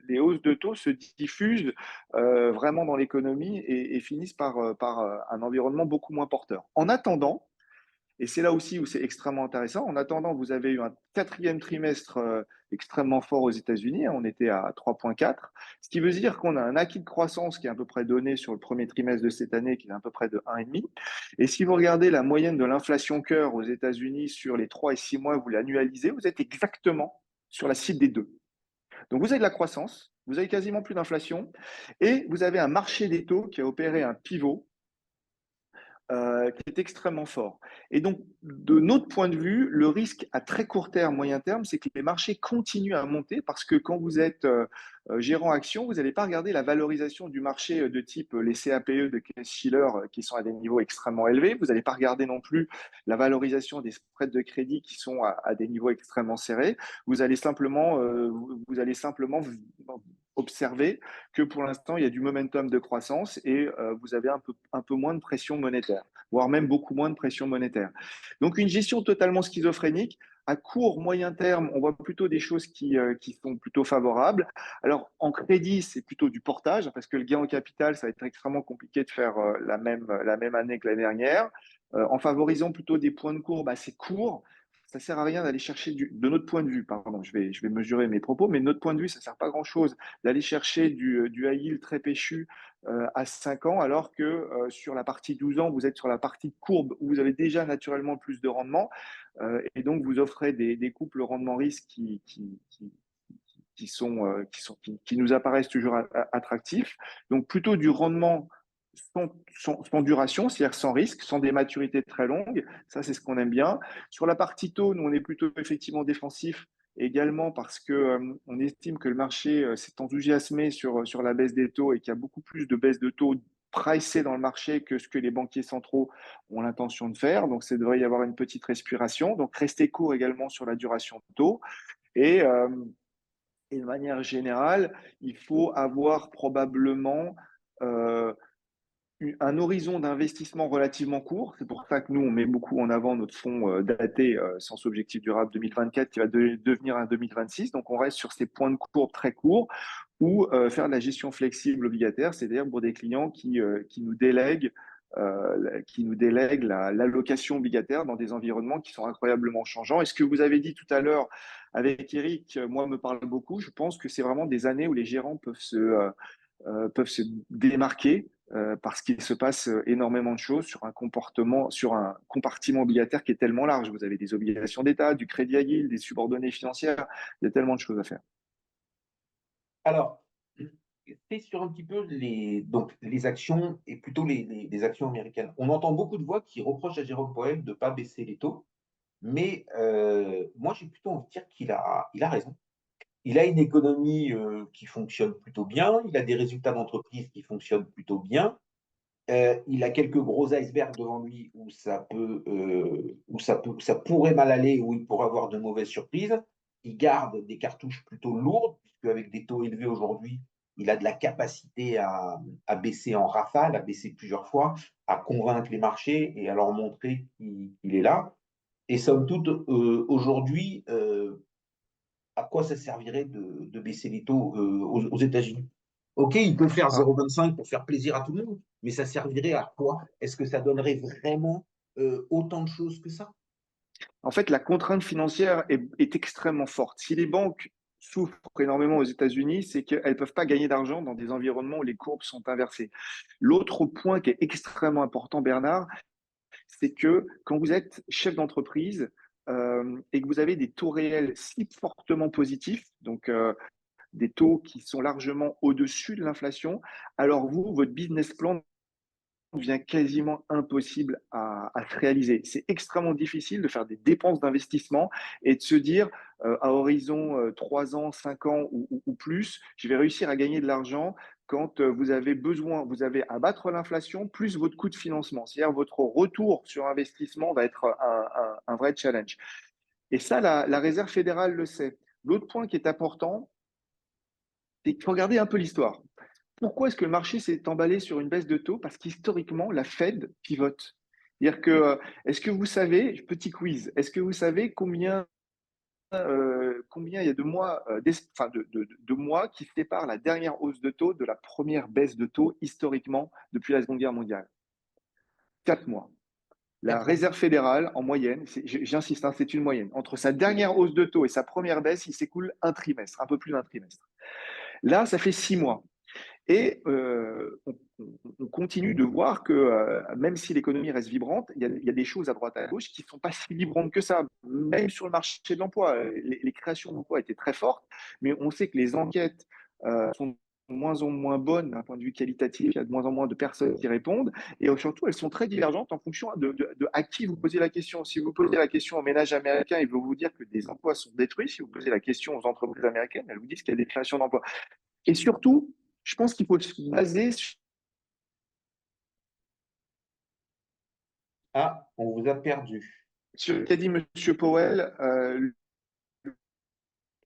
les hausses de taux se diffusent vraiment dans l'économie et finissent par un environnement beaucoup moins porteur. En attendant, et c'est là aussi où c'est extrêmement intéressant, en attendant, vous avez eu un quatrième trimestre extrêmement fort aux États-Unis, on était à 3,4, ce qui veut dire qu'on a un acquis de croissance qui est à peu près donné sur le premier trimestre de cette année, qui est à peu près de 1,5. Et si vous regardez la moyenne de l'inflation cœur aux États-Unis sur les 3 et 6 mois, vous l'annualisez, vous êtes exactement sur la cible des deux. Donc vous avez de la croissance, vous avez quasiment plus d'inflation, et vous avez un marché des taux qui a opéré un pivot qui est extrêmement fort. Et donc, de notre point de vue, le risque à très court terme, moyen terme, c'est que les marchés continuent à monter parce que quand vous êtes gérant action, vous n'allez pas regarder la valorisation du marché de type les CAPE de Case-Shiller qui sont à des niveaux extrêmement élevés. Vous n'allez pas regarder non plus la valorisation des spreads de crédit qui sont à des niveaux extrêmement serrés. Vous allez simplement observer que pour l'instant, il y a du momentum de croissance et vous avez un peu moins de pression monétaire, voire même beaucoup moins de pression monétaire. Donc, une gestion totalement schizophrénique. À court, moyen terme, on voit plutôt des choses qui sont plutôt favorables. Alors, en crédit, c'est plutôt du portage, parce que le gain en capital, ça va être extrêmement compliqué de faire la même année que l'année dernière. En favorisant plutôt des points de courbe assez courts, ça ne sert à rien d'aller chercher, de notre point de vue, pardon, je vais mesurer mes propos, mais de notre point de vue, ça ne sert pas grand-chose d'aller chercher du high yield très péchu à 5 ans, alors que sur la partie 12 ans, vous êtes sur la partie courbe où vous avez déjà naturellement plus de rendement, et donc vous offrez des couples rendement-risque qui nous apparaissent toujours attractifs. Donc plutôt du rendement sans duration, c'est-à-dire sans risque, sans des maturités très longues. Ça, c'est ce qu'on aime bien. Sur la partie taux, nous, on est plutôt effectivement défensif également parce que on estime que le marché s'est enthousiasmé sur la baisse des taux et qu'il y a beaucoup plus de baisse de taux pricées dans le marché que ce que les banquiers centraux ont l'intention de faire. Donc, ça devrait y avoir une petite respiration. Donc, rester court également sur la duration de taux. Et, euh, et de manière générale, il faut avoir probablement euh, un horizon d'investissement relativement court. C'est pour ça que nous, on met beaucoup en avant notre fonds daté Sens Objectif Durable 2024 qui va devenir un 2026. Donc, on reste sur ces points de courbe très courts ou faire de la gestion flexible obligataire, c'est-à-dire pour des clients qui nous délèguent l'allocation obligataire dans des environnements qui sont incroyablement changeants. Et ce que vous avez dit tout à l'heure avec Eric, moi, me parle beaucoup. Je pense que c'est vraiment des années où les gérants peuvent se démarquer parce qu'il se passe énormément de choses sur sur un compartiment obligataire qui est tellement large. Vous avez des obligations d'État, du crédit à yield, des subordonnées financières, il y a tellement de choses à faire. Alors, c'est sur un petit peu donc, les actions et plutôt les actions américaines. On entend beaucoup de voix qui reprochent à Jérôme Powell de ne pas baisser les taux, mais moi j'ai plutôt envie de dire il a raison. il a une économie qui fonctionne plutôt bien, il a des résultats d'entreprise qui fonctionnent plutôt bien. Il a quelques gros icebergs devant lui où ça pourrait mal aller, où il pourrait avoir de mauvaises surprises. Il garde des cartouches plutôt lourdes, puisque avec des taux élevés aujourd'hui, il a de la capacité à baisser en rafale, à baisser plusieurs fois, à convaincre les marchés et à leur montrer qu'il est là. Et somme toute, aujourd'hui, à quoi ça servirait de baisser les taux aux États-Unis? Ok, il peut faire Ah, 0,25 pour faire plaisir à tout le monde, mais ça servirait à quoi? Est-ce que ça donnerait vraiment autant de choses que ça? en fait, la contrainte financière est extrêmement forte. Si les banques souffrent énormément aux États-Unis, c'est qu'elles ne peuvent pas gagner d'argent dans des environnements où les courbes sont inversées. L'autre point qui est extrêmement important, Bernard, c'est que quand vous êtes chef d'entreprise et que vous avez des taux réels si fortement positifs, donc des taux qui sont largement au-dessus de l'inflation, alors vous, votre business plan devient quasiment impossible à se réaliser. C'est extrêmement difficile de faire des dépenses d'investissement et de se dire à horizon 3 ans, 5 ans ou plus, je vais réussir à gagner de l'argent quand vous avez besoin, vous avez à battre l'inflation plus votre coût de financement. C'est-à-dire votre retour sur investissement va être un vrai challenge. Et ça, la Réserve fédérale le sait. L'autre point qui est important, c'est qu'il faut regarder un peu l'histoire. Pourquoi est-ce que le marché s'est emballé sur une baisse de taux? Parce qu'historiquement, la Fed pivote. C'est-à-dire que, est-ce que vous savez, petit quiz, est-ce que vous savez combien il y a de mois, enfin de mois qui séparent la dernière hausse de taux de la première baisse de taux historiquement depuis la Seconde Guerre mondiale? 4 mois. La 4 mois. Réserve fédérale, en moyenne, j'insiste, hein, c'est une moyenne, entre sa dernière hausse de taux et sa première baisse, il s'écoule un trimestre, un peu plus d'un trimestre. Là, ça fait 6 mois. Et on continue de voir que même si l'économie reste vibrante, il y a des choses à droite à gauche qui ne sont pas si vibrantes que ça. Même sur le marché de l'emploi, les créations d'emplois étaient très fortes, mais on sait que les enquêtes sont de moins en moins bonnes d'un point de vue qualitatif. Il y a de moins en moins de personnes qui répondent. Et surtout, elles sont très divergentes en fonction de à qui vous posez la question. Si vous posez la question aux ménages américains, ils vont vous dire que des emplois sont détruits. Si vous posez la question aux entreprises américaines, elles vous disent qu'il y a des créations d'emplois. Et surtout, je pense qu'il faut se baser Ah, on vous a perdu. sur ce qu'a dit M. Powell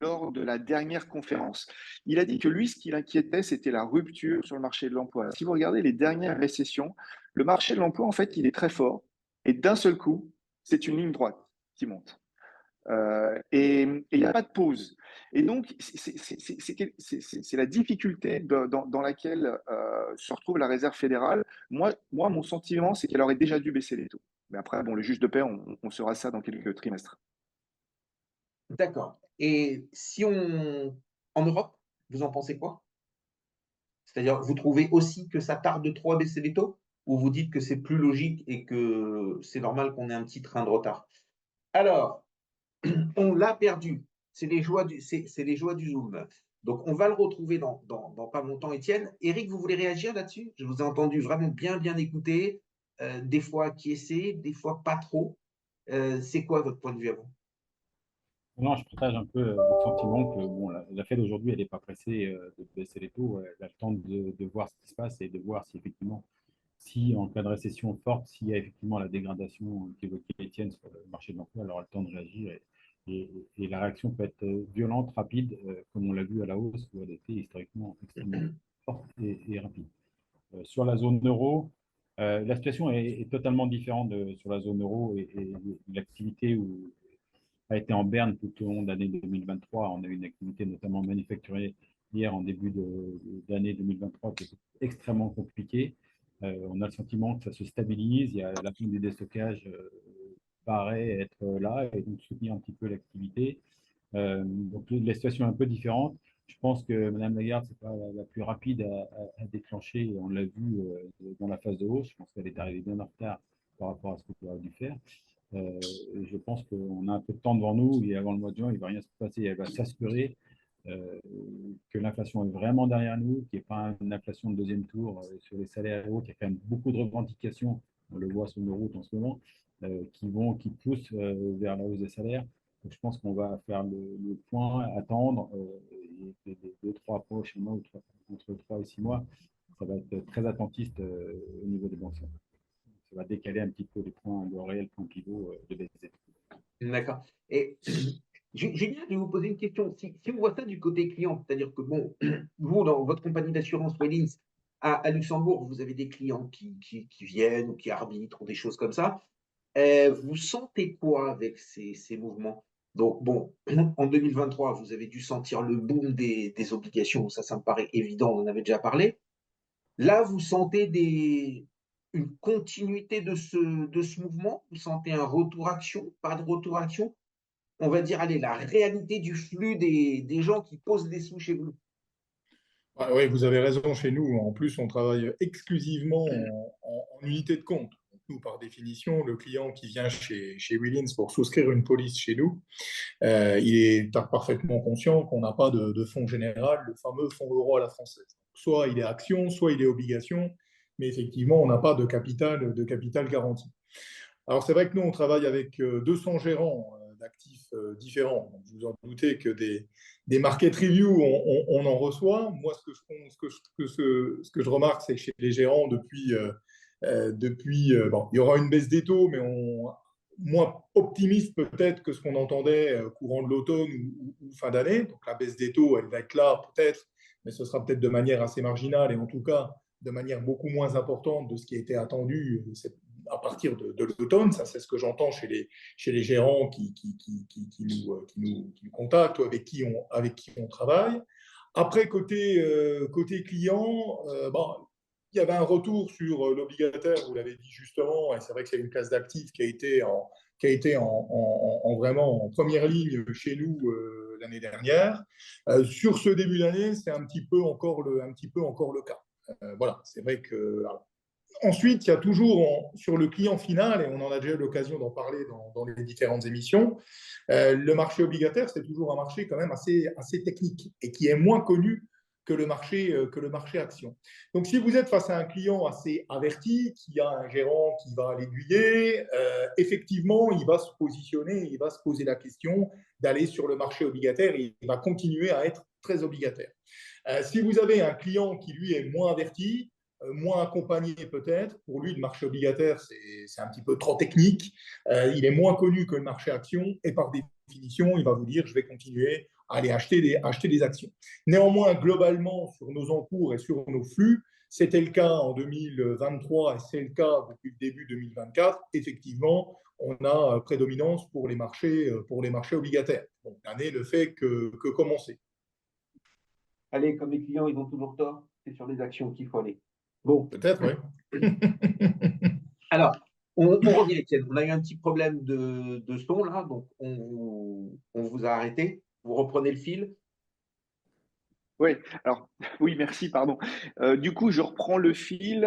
lors de la dernière conférence. Il a dit que lui, ce qui l'inquiétait, c'était la rupture sur le marché de l'emploi. Si vous regardez les dernières récessions, le marché de l'emploi, en fait, il est très fort. Et d'un seul coup, c'est une ligne droite qui monte. Et il n'y a pas de pause. Et donc, c'est la difficulté dans laquelle se retrouve la Réserve fédérale. Moi mon sentiment, c'est qu'elle aurait déjà dû baisser les taux. Mais après, bon, le juge de paix, on saura ça dans quelques trimestres. D'accord. Et si on... En Europe, vous en pensez quoi? C'est-à-dire, vous trouvez aussi que ça tarde trop à baisser les taux? Ou vous dites que c'est plus logique et que c'est normal qu'on ait un petit train de retard? Alors, on l'a perdu. C'est les joies du Zoom. Donc, on va le retrouver dans pas longtemps, Étienne. Eric, vous voulez réagir là-dessus? Je vous ai entendu vraiment bien écouter, des fois acquiescer, des fois pas trop. C'est quoi votre point de vue à vous? Non, je partage un peu le sentiment que bon, la Fed aujourd'hui, elle n'est pas pressée de baisser les taux. Elle a le temps de voir ce qui se passe et de voir si effectivement, si en cas de récession forte, s'il y a effectivement la dégradation qu'évoquait Étienne sur le marché de l'emploi, elle aura le temps de réagir et la réaction peut être violente, rapide, comme on l'a vu à la hausse, où elle était historiquement extrêmement forte et rapide. Sur la zone euro, la situation est totalement différente sur la zone euro et l'activité a été en berne tout au long de l'année 2023. On a eu une activité notamment manufacturière hier en début d'année 2023 qui est extrêmement compliquée. On a le sentiment que ça se stabilise. Il y a la fin du déstockage paraît être là et donc soutenir un petit peu l'activité. Donc la situation est un peu différente. Je pense que Mme Lagarde, ce n'est pas la plus rapide à déclencher. On l'a vu dans la phase de hausse. Je pense qu'elle est arrivée bien en retard par rapport à ce qu'elle aurait dû faire. Je pense qu'on a un peu de temps devant nous et avant le mois de juin, il ne va rien se passer. Elle va s'assurer que l'inflation est vraiment derrière nous, qu'il n'y ait pas une inflation de deuxième tour sur les salaires hauts, qu'il y a quand même beaucoup de revendications, on le voit sur nos routes en ce moment, qui poussent vers la hausse des salaires. Donc, je pense qu'on va faire le point, attendre, et les 2-3 prochains mois, entre 3 et 6 mois, ça va être très attentiste au niveau des banques centrales. Ça va décaler un petit peu le réel point pivot de BCE. D'accord. Et Julien, je vais vous poser une question. Si on voit ça du côté client, c'est-à-dire que, bon, vous, dans votre compagnie d'assurance Wellins, à Luxembourg, vous avez des clients qui viennent ou qui arbitrent ou des choses comme ça. Vous sentez quoi avec ces mouvements? Donc, bon, en 2023, vous avez dû sentir le boom des obligations. Ça me paraît évident, on en avait déjà parlé. Là, vous sentez une continuité de ce mouvement? Vous sentez un retour-action? Pas de retour-action? On va dire, allez, la réalité du flux des gens qui posent des sous chez vous. Ah oui, vous avez raison, chez nous, en plus, on travaille exclusivement en unité de compte. Donc, nous, par définition, le client qui vient chez Willins pour souscrire une police chez nous, il est parfaitement conscient qu'on n'a pas de fonds général, le fameux fonds euro à la française. Soit il est action, soit il est obligation, mais effectivement, on n'a pas de capital garanti. Alors, c'est vrai que nous, on travaille avec 200 gérants d'actifs différents. Donc, vous en doutez que des market reviews, on en reçoit. Moi, ce que je remarque, c'est que chez les gérants, bon, il y aura une baisse des taux, mais moins optimiste peut-être que ce qu'on entendait courant de l'automne ou fin d'année. Donc, la baisse des taux, elle va être là peut-être, mais ce sera peut-être de manière assez marginale et en tout cas de manière beaucoup moins importante de ce qui a été attendu à partir de l'automne. Ça, c'est ce que j'entends chez les gérants qui nous contactent ou avec qui on travaille. Après, côté client, bon, il y avait un retour sur l'obligataire, vous l'avez dit justement, et c'est vrai que c'est une classe d'actifs qui a été vraiment en première ligne chez nous l'année dernière. Sur ce début d'année, c'est un petit peu encore le cas. Voilà, c'est vrai que. Ensuite, il y a toujours sur le client final, et on en a déjà eu l'occasion d'en parler dans les différentes émissions, le marché obligataire, c'est toujours un marché quand même assez technique et qui est moins connu que le marché action. Donc, si vous êtes face à un client assez averti, qui a un gérant qui va l'aiguiller, effectivement, il va se positionner, il va se poser la question d'aller sur le marché obligataire et il va continuer à être très obligataire. Si vous avez un client qui, lui, est moins averti, moins accompagné peut-être, pour lui, le marché obligataire, c'est un petit peu trop technique, il est moins connu que le marché action, et par définition, il va vous dire, je vais continuer à aller acheter des actions. Néanmoins, globalement, sur nos encours et sur nos flux, c'était le cas en 2023 et c'est le cas depuis le début 2024. Effectivement, on a prédominance pour les marchés obligataires. Donc, l'année ne fait que commencer. Allez, comme les clients, ils ont toujours tort, c'est sur les actions qu'il faut aller. Bon, Peut-être, oui. alors, on revient, Étienne. On a eu un petit problème de son là, donc on vous a arrêté. Vous reprenez le fil. Oui, alors, oui, merci, pardon. Du coup, je reprends le fil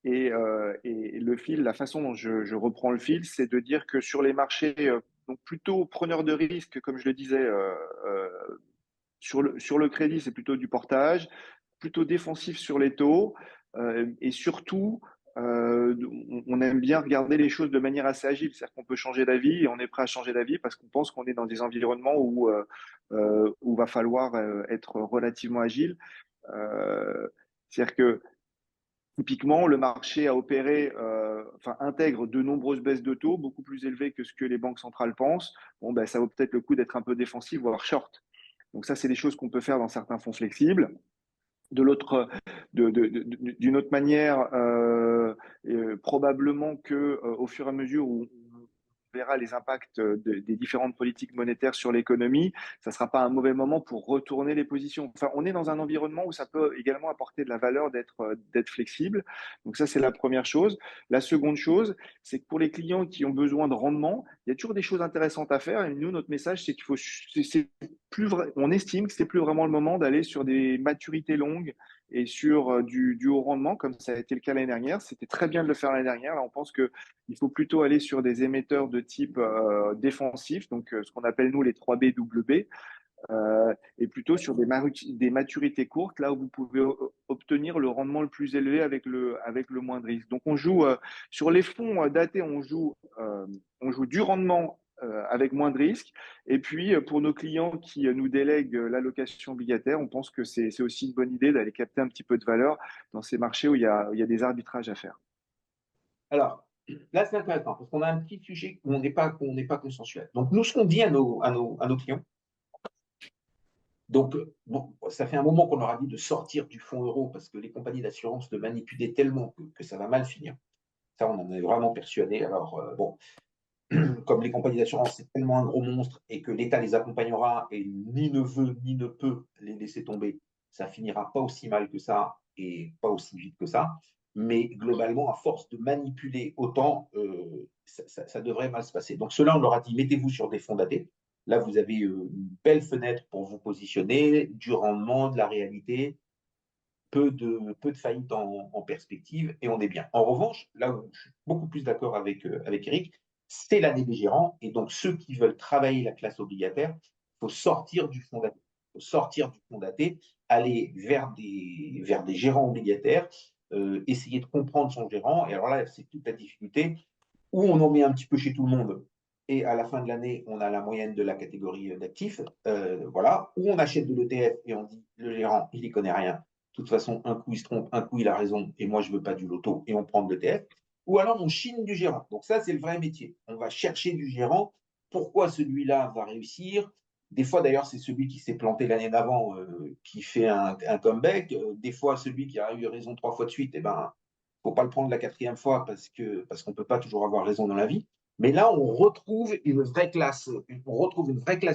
et le fil, la façon dont je reprends le fil, c'est de dire que sur les marchés, donc plutôt preneurs de risques, comme je le disais, sur le crédit, c'est plutôt du portage, plutôt défensif sur les taux, et surtout, on aime bien regarder les choses de manière assez agile, c'est-à-dire qu'on peut changer d'avis et on est prêt à changer d'avis parce qu'on pense qu'on est dans des environnements où va falloir être relativement agile. C'est-à-dire que typiquement, le marché a opéré, intègre de nombreuses baisses de taux, beaucoup plus élevées que ce que les banques centrales pensent. Bon, ben, ça vaut peut-être le coup d'être un peu défensif, voire short. Donc ça, c'est des choses qu'on peut faire dans certains fonds flexibles. D'une autre manière, probablement que au fur et à mesure où on verra les impacts des différentes politiques monétaires sur l'économie, ça ne sera pas un mauvais moment pour retourner les positions. Enfin, on est dans un environnement où ça peut également apporter de la valeur d'être flexible. Donc ça, c'est la première chose. La seconde chose, c'est que pour les clients qui ont besoin de rendement, il y a toujours des choses intéressantes à faire. Et nous, notre message, c'est qu'il faut, on estime que c'est plus vraiment le moment d'aller sur des maturités longues et sur du haut rendement, comme ça a été le cas l'année dernière. C'était très bien de le faire l'année dernière. Là, on pense qu'il faut plutôt aller sur des émetteurs de type défensif, donc ce qu'on appelle nous les 3BWB, et plutôt sur des maturités courtes, là où vous pouvez obtenir le rendement le plus élevé avec le moins de risque. Donc on joue sur les fonds datés, on joue du rendement avec moins de risques. Et puis, pour nos clients qui nous délèguent l'allocation obligataire, on pense que c'est aussi une bonne idée d'aller capter un petit peu de valeur dans ces marchés où il y a des arbitrages à faire. Alors, là, c'est intéressant parce qu'on a un petit sujet où on n'est pas consensuel. Donc, nous, ce qu'on dit à nos clients, donc, bon, ça fait un moment qu'on leur a dit de sortir du fonds euro parce que les compagnies d'assurance le manipulaient tellement que ça va mal finir. Ça, on en est vraiment persuadé. Alors, bon, comme les compagnies d'assurance, c'est tellement un gros monstre et que l'État les accompagnera et ni ne veut ni ne peut les laisser tomber, ça finira pas aussi mal que ça et pas aussi vite que ça. Mais globalement, à force de manipuler autant, ça devrait mal se passer. Donc, cela, on leur a dit, mettez-vous sur des fonds datés. Là, vous avez une belle fenêtre pour vous positionner, du rendement, de la réalité, peu de faillites en perspective et on est bien. En revanche, là où je suis beaucoup plus d'accord avec Eric, c'est l'année des gérants et donc ceux qui veulent travailler la classe obligataire, il faut sortir du fonds daté. Il faut sortir du fonds daté, aller vers des gérants obligataires, essayer de comprendre son gérant. Et alors là, c'est toute la difficulté où on en met un petit peu chez tout le monde. Et à la fin de l'année, on a la moyenne de la catégorie d'actifs, voilà, où on achète de l'ETF et on dit le gérant, il n'y connaît rien. De toute façon, un coup il se trompe, un coup il a raison, et moi je ne veux pas du loto, et on prend de l'ETF. Ou alors on chine du gérant. Donc ça, c'est le vrai métier. On va chercher du gérant. Pourquoi celui-là va réussir? Des fois, d'ailleurs, c'est celui qui s'est planté l'année d'avant qui fait un comeback. Des fois, celui qui a eu raison 3 fois de suite, eh ben, faut pas le prendre la 4e fois parce qu'on peut pas toujours avoir raison dans la vie. Mais là, on retrouve une vraie classe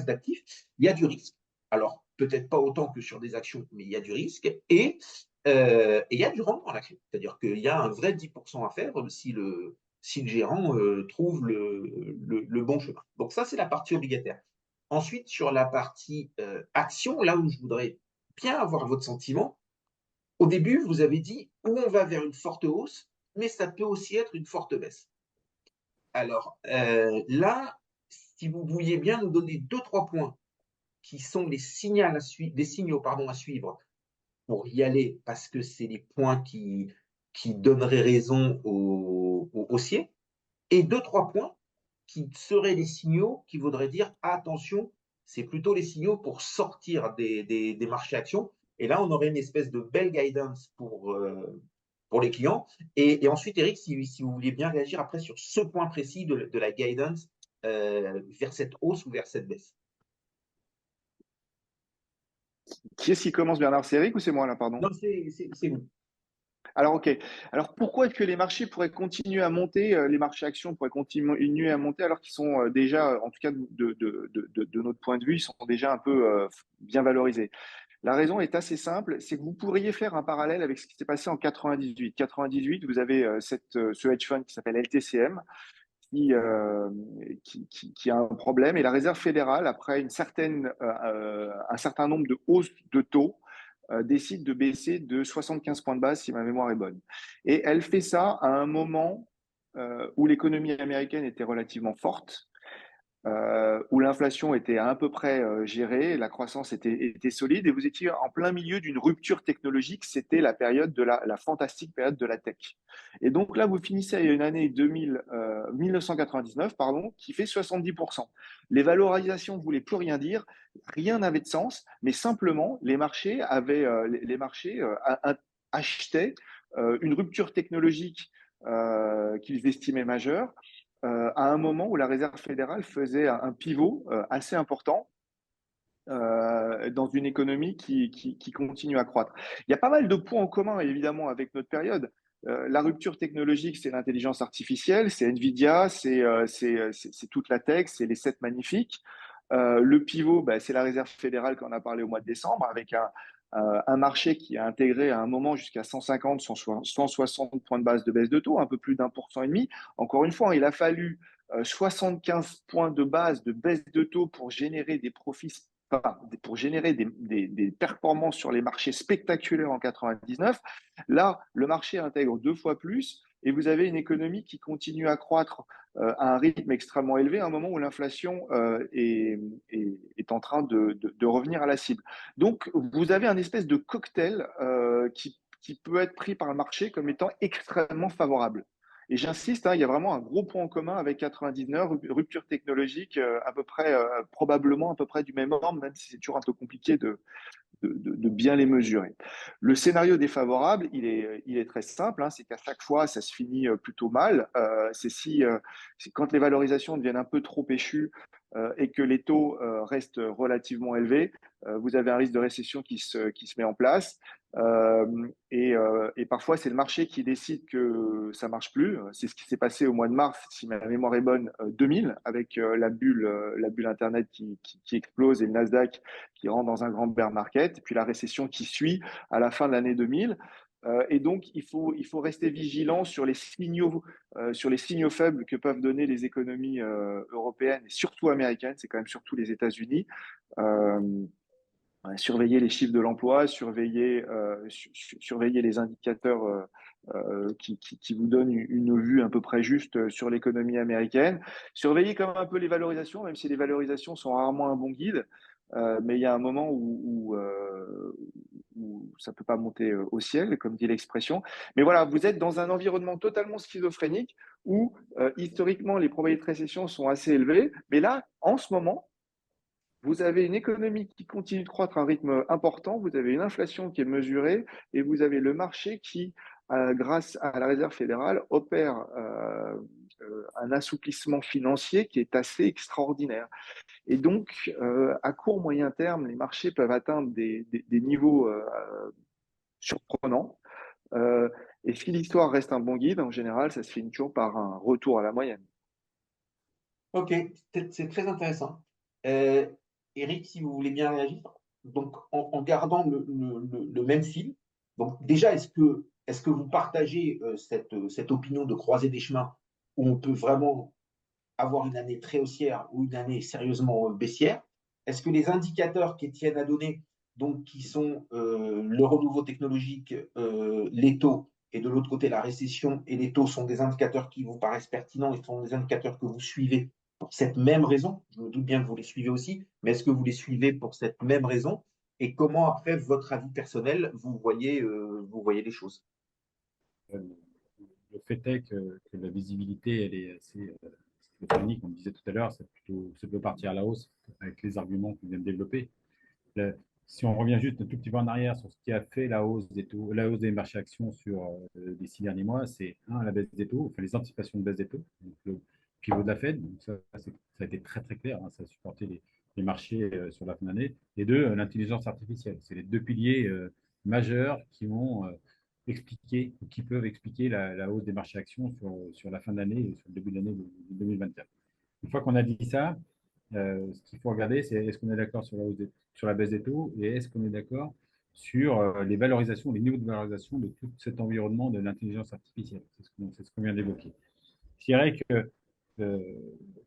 d'actifs. Il y a du risque. Alors, peut-être pas autant que sur des actions, mais il y a du risque. Et il y a du rendement à la clé. C'est-à-dire qu'il y a un vrai 10% à faire si le gérant trouve le bon chemin. Donc ça, c'est la partie obligataire. Ensuite, sur la partie action, là où je voudrais bien avoir votre sentiment, au début, vous avez dit où on va vers une forte hausse, mais ça peut aussi être une forte baisse. Alors là, si vous vouliez bien nous donner 2-3 points qui sont les signaux à suivre pour y aller, parce que c'est les points qui donneraient raison aux haussiers, et 2-3 points qui seraient les signaux qui voudraient dire attention, c'est plutôt les signaux pour sortir des marchés actions. Et là, on aurait une espèce de belle guidance pour les clients. Et ensuite, Eric, si vous vouliez bien réagir après sur ce point précis de la guidance vers cette hausse ou vers cette baisse. Qui est-ce qui commence, Bernard? C'est Eric ou c'est moi là, pardon? Non, c'est vous. Alors, ok. Alors, pourquoi est-ce que les marchés pourraient continuer à monter, les marchés actions pourraient continuer à monter alors qu'ils sont déjà, en tout cas de notre point de vue, ils sont déjà un peu bien valorisés? La raison est assez simple, c'est que vous pourriez faire un parallèle avec ce qui s'est passé en 98. 98, vous avez ce hedge fund qui s'appelle LTCM, qui a un problème. Et la Réserve fédérale, après un certain nombre de hausses de taux, décide de baisser de 75 points de base, si ma mémoire est bonne. Et elle fait ça à un moment où l'économie américaine était relativement forte, où l'inflation était à peu près gérée, la croissance était solide, et vous étiez en plein milieu d'une rupture technologique. C'était la période la fantastique période de la tech. Et donc là, vous finissez à une année 1999, pardon, qui fait 70%. Les valorisations ne voulaient plus rien dire, rien n'avait de sens, mais simplement les marchés achetaient une rupture technologique qu'ils estimaient majeure, à un moment où la Réserve fédérale faisait un pivot assez important dans une économie qui continue à croître. Il y a pas mal de points en commun, évidemment, avec notre période. La rupture technologique, c'est l'intelligence artificielle, c'est Nvidia, c'est toute la tech, c'est les 7 magnifiques. Le pivot, c'est la Réserve fédérale qu'on a parlé au mois de décembre, avec un marché qui a intégré à un moment jusqu'à 150, 160 points de base de baisse de taux, un peu plus d'1,5%. Encore une fois, il a fallu 75 points de base de baisse de taux pour générer des profits, pour générer des performances sur les marchés spectaculaires en 99. Là, le marché intègre 2 fois plus et vous avez une économie qui continue à croître à un rythme extrêmement élevé à un moment où l'inflation est en train de revenir à la cible. Donc, vous avez un espèce de cocktail qui peut être pris par le marché comme étant extrêmement favorable. Et j'insiste, hein, il y a vraiment un gros point en commun avec 99, rupture technologique à peu près, probablement à peu près du même ordre, même si c'est toujours un peu compliqué de bien les mesurer. Le scénario défavorable, il est très simple, hein, c'est qu'à chaque fois, ça se finit plutôt mal. C'est quand les valorisations deviennent un peu trop échues et que les taux restent relativement élevés, vous avez un risque de récession qui se met en place. Et parfois, c'est le marché qui décide que ça marche plus. C'est ce qui s'est passé au mois de mars, si ma mémoire est bonne, 2000, avec la bulle Internet qui explose et le Nasdaq qui rentre dans un grand bear market, et puis la récession qui suit à la fin de l'année 2000. Et donc, il faut rester vigilant sur les signaux faibles que peuvent donner les économies européennes et surtout américaines, c'est quand même surtout les États-Unis. Euh, Surveiller les chiffres de l'emploi, surveiller les indicateurs qui vous donnent une vue à peu près juste sur l'économie américaine. Surveiller quand même un peu les valorisations, même si les valorisations sont rarement un bon guide. Mais il y a un moment où ça ne peut pas monter au ciel, comme dit l'expression. Mais voilà, vous êtes dans un environnement totalement schizophrénique où historiquement les probabilités de récession sont assez élevées. Mais là, en ce moment, vous avez une économie qui continue de croître à un rythme important, vous avez une inflation qui est mesurée et vous avez le marché qui, grâce à la Réserve fédérale, opère un assouplissement financier qui est assez extraordinaire. Et donc, à court moyen terme, les marchés peuvent atteindre des niveaux surprenants. Euh, et si l'histoire reste un bon guide, en général, ça se finit toujours par un retour à la moyenne. Ok, c'est très intéressant. Euh, Eric, si vous voulez bien réagir, donc en gardant le même fil, donc déjà, est-ce que vous partagez cette opinion de croiser des chemins où on peut vraiment avoir une année très haussière ou une année sérieusement baissière? Est-ce que les indicateurs qu'Étienne a donnés, donc qui sont le renouveau technologique, les taux, et de l'autre côté la récession et les taux, sont des indicateurs qui vous paraissent pertinents et sont des indicateurs que vous suivez pour cette même raison? Je me doute bien que vous les suivez aussi, mais est-ce que vous les suivez pour cette même raison? Et comment, après, votre avis personnel, vous voyez les choses? Euh, Le fait est que la visibilité, elle est assez schizophrénique, comme on disait tout à l'heure, ça peut partir à la hausse avec les arguments qu'on vient de développer. Le- Si on revient juste un tout petit peu en arrière sur ce qui a fait la hausse des taux, la hausse des marchés actions sur les 6 derniers mois, c'est la baisse des taux, enfin les anticipations de baisse des taux, donc le pivot de la Fed, donc ça a été très très clair, hein, ça a supporté les marchés sur la fin d'année, et deux, l'intelligence artificielle. C'est les deux piliers majeurs qui vont expliquer, ou qui peuvent expliquer la hausse des marchés actions sur la fin d'année et sur le début de l'année 2024. Une fois qu'on a dit ça, ce qu'il faut regarder, c'est est-ce qu'on est d'accord sur la baisse des taux et est-ce qu'on est d'accord sur les valorisations, les niveaux de valorisation de tout cet environnement de l'intelligence artificielle. C'est ce qu'on vient d'évoquer. Je dirais que euh,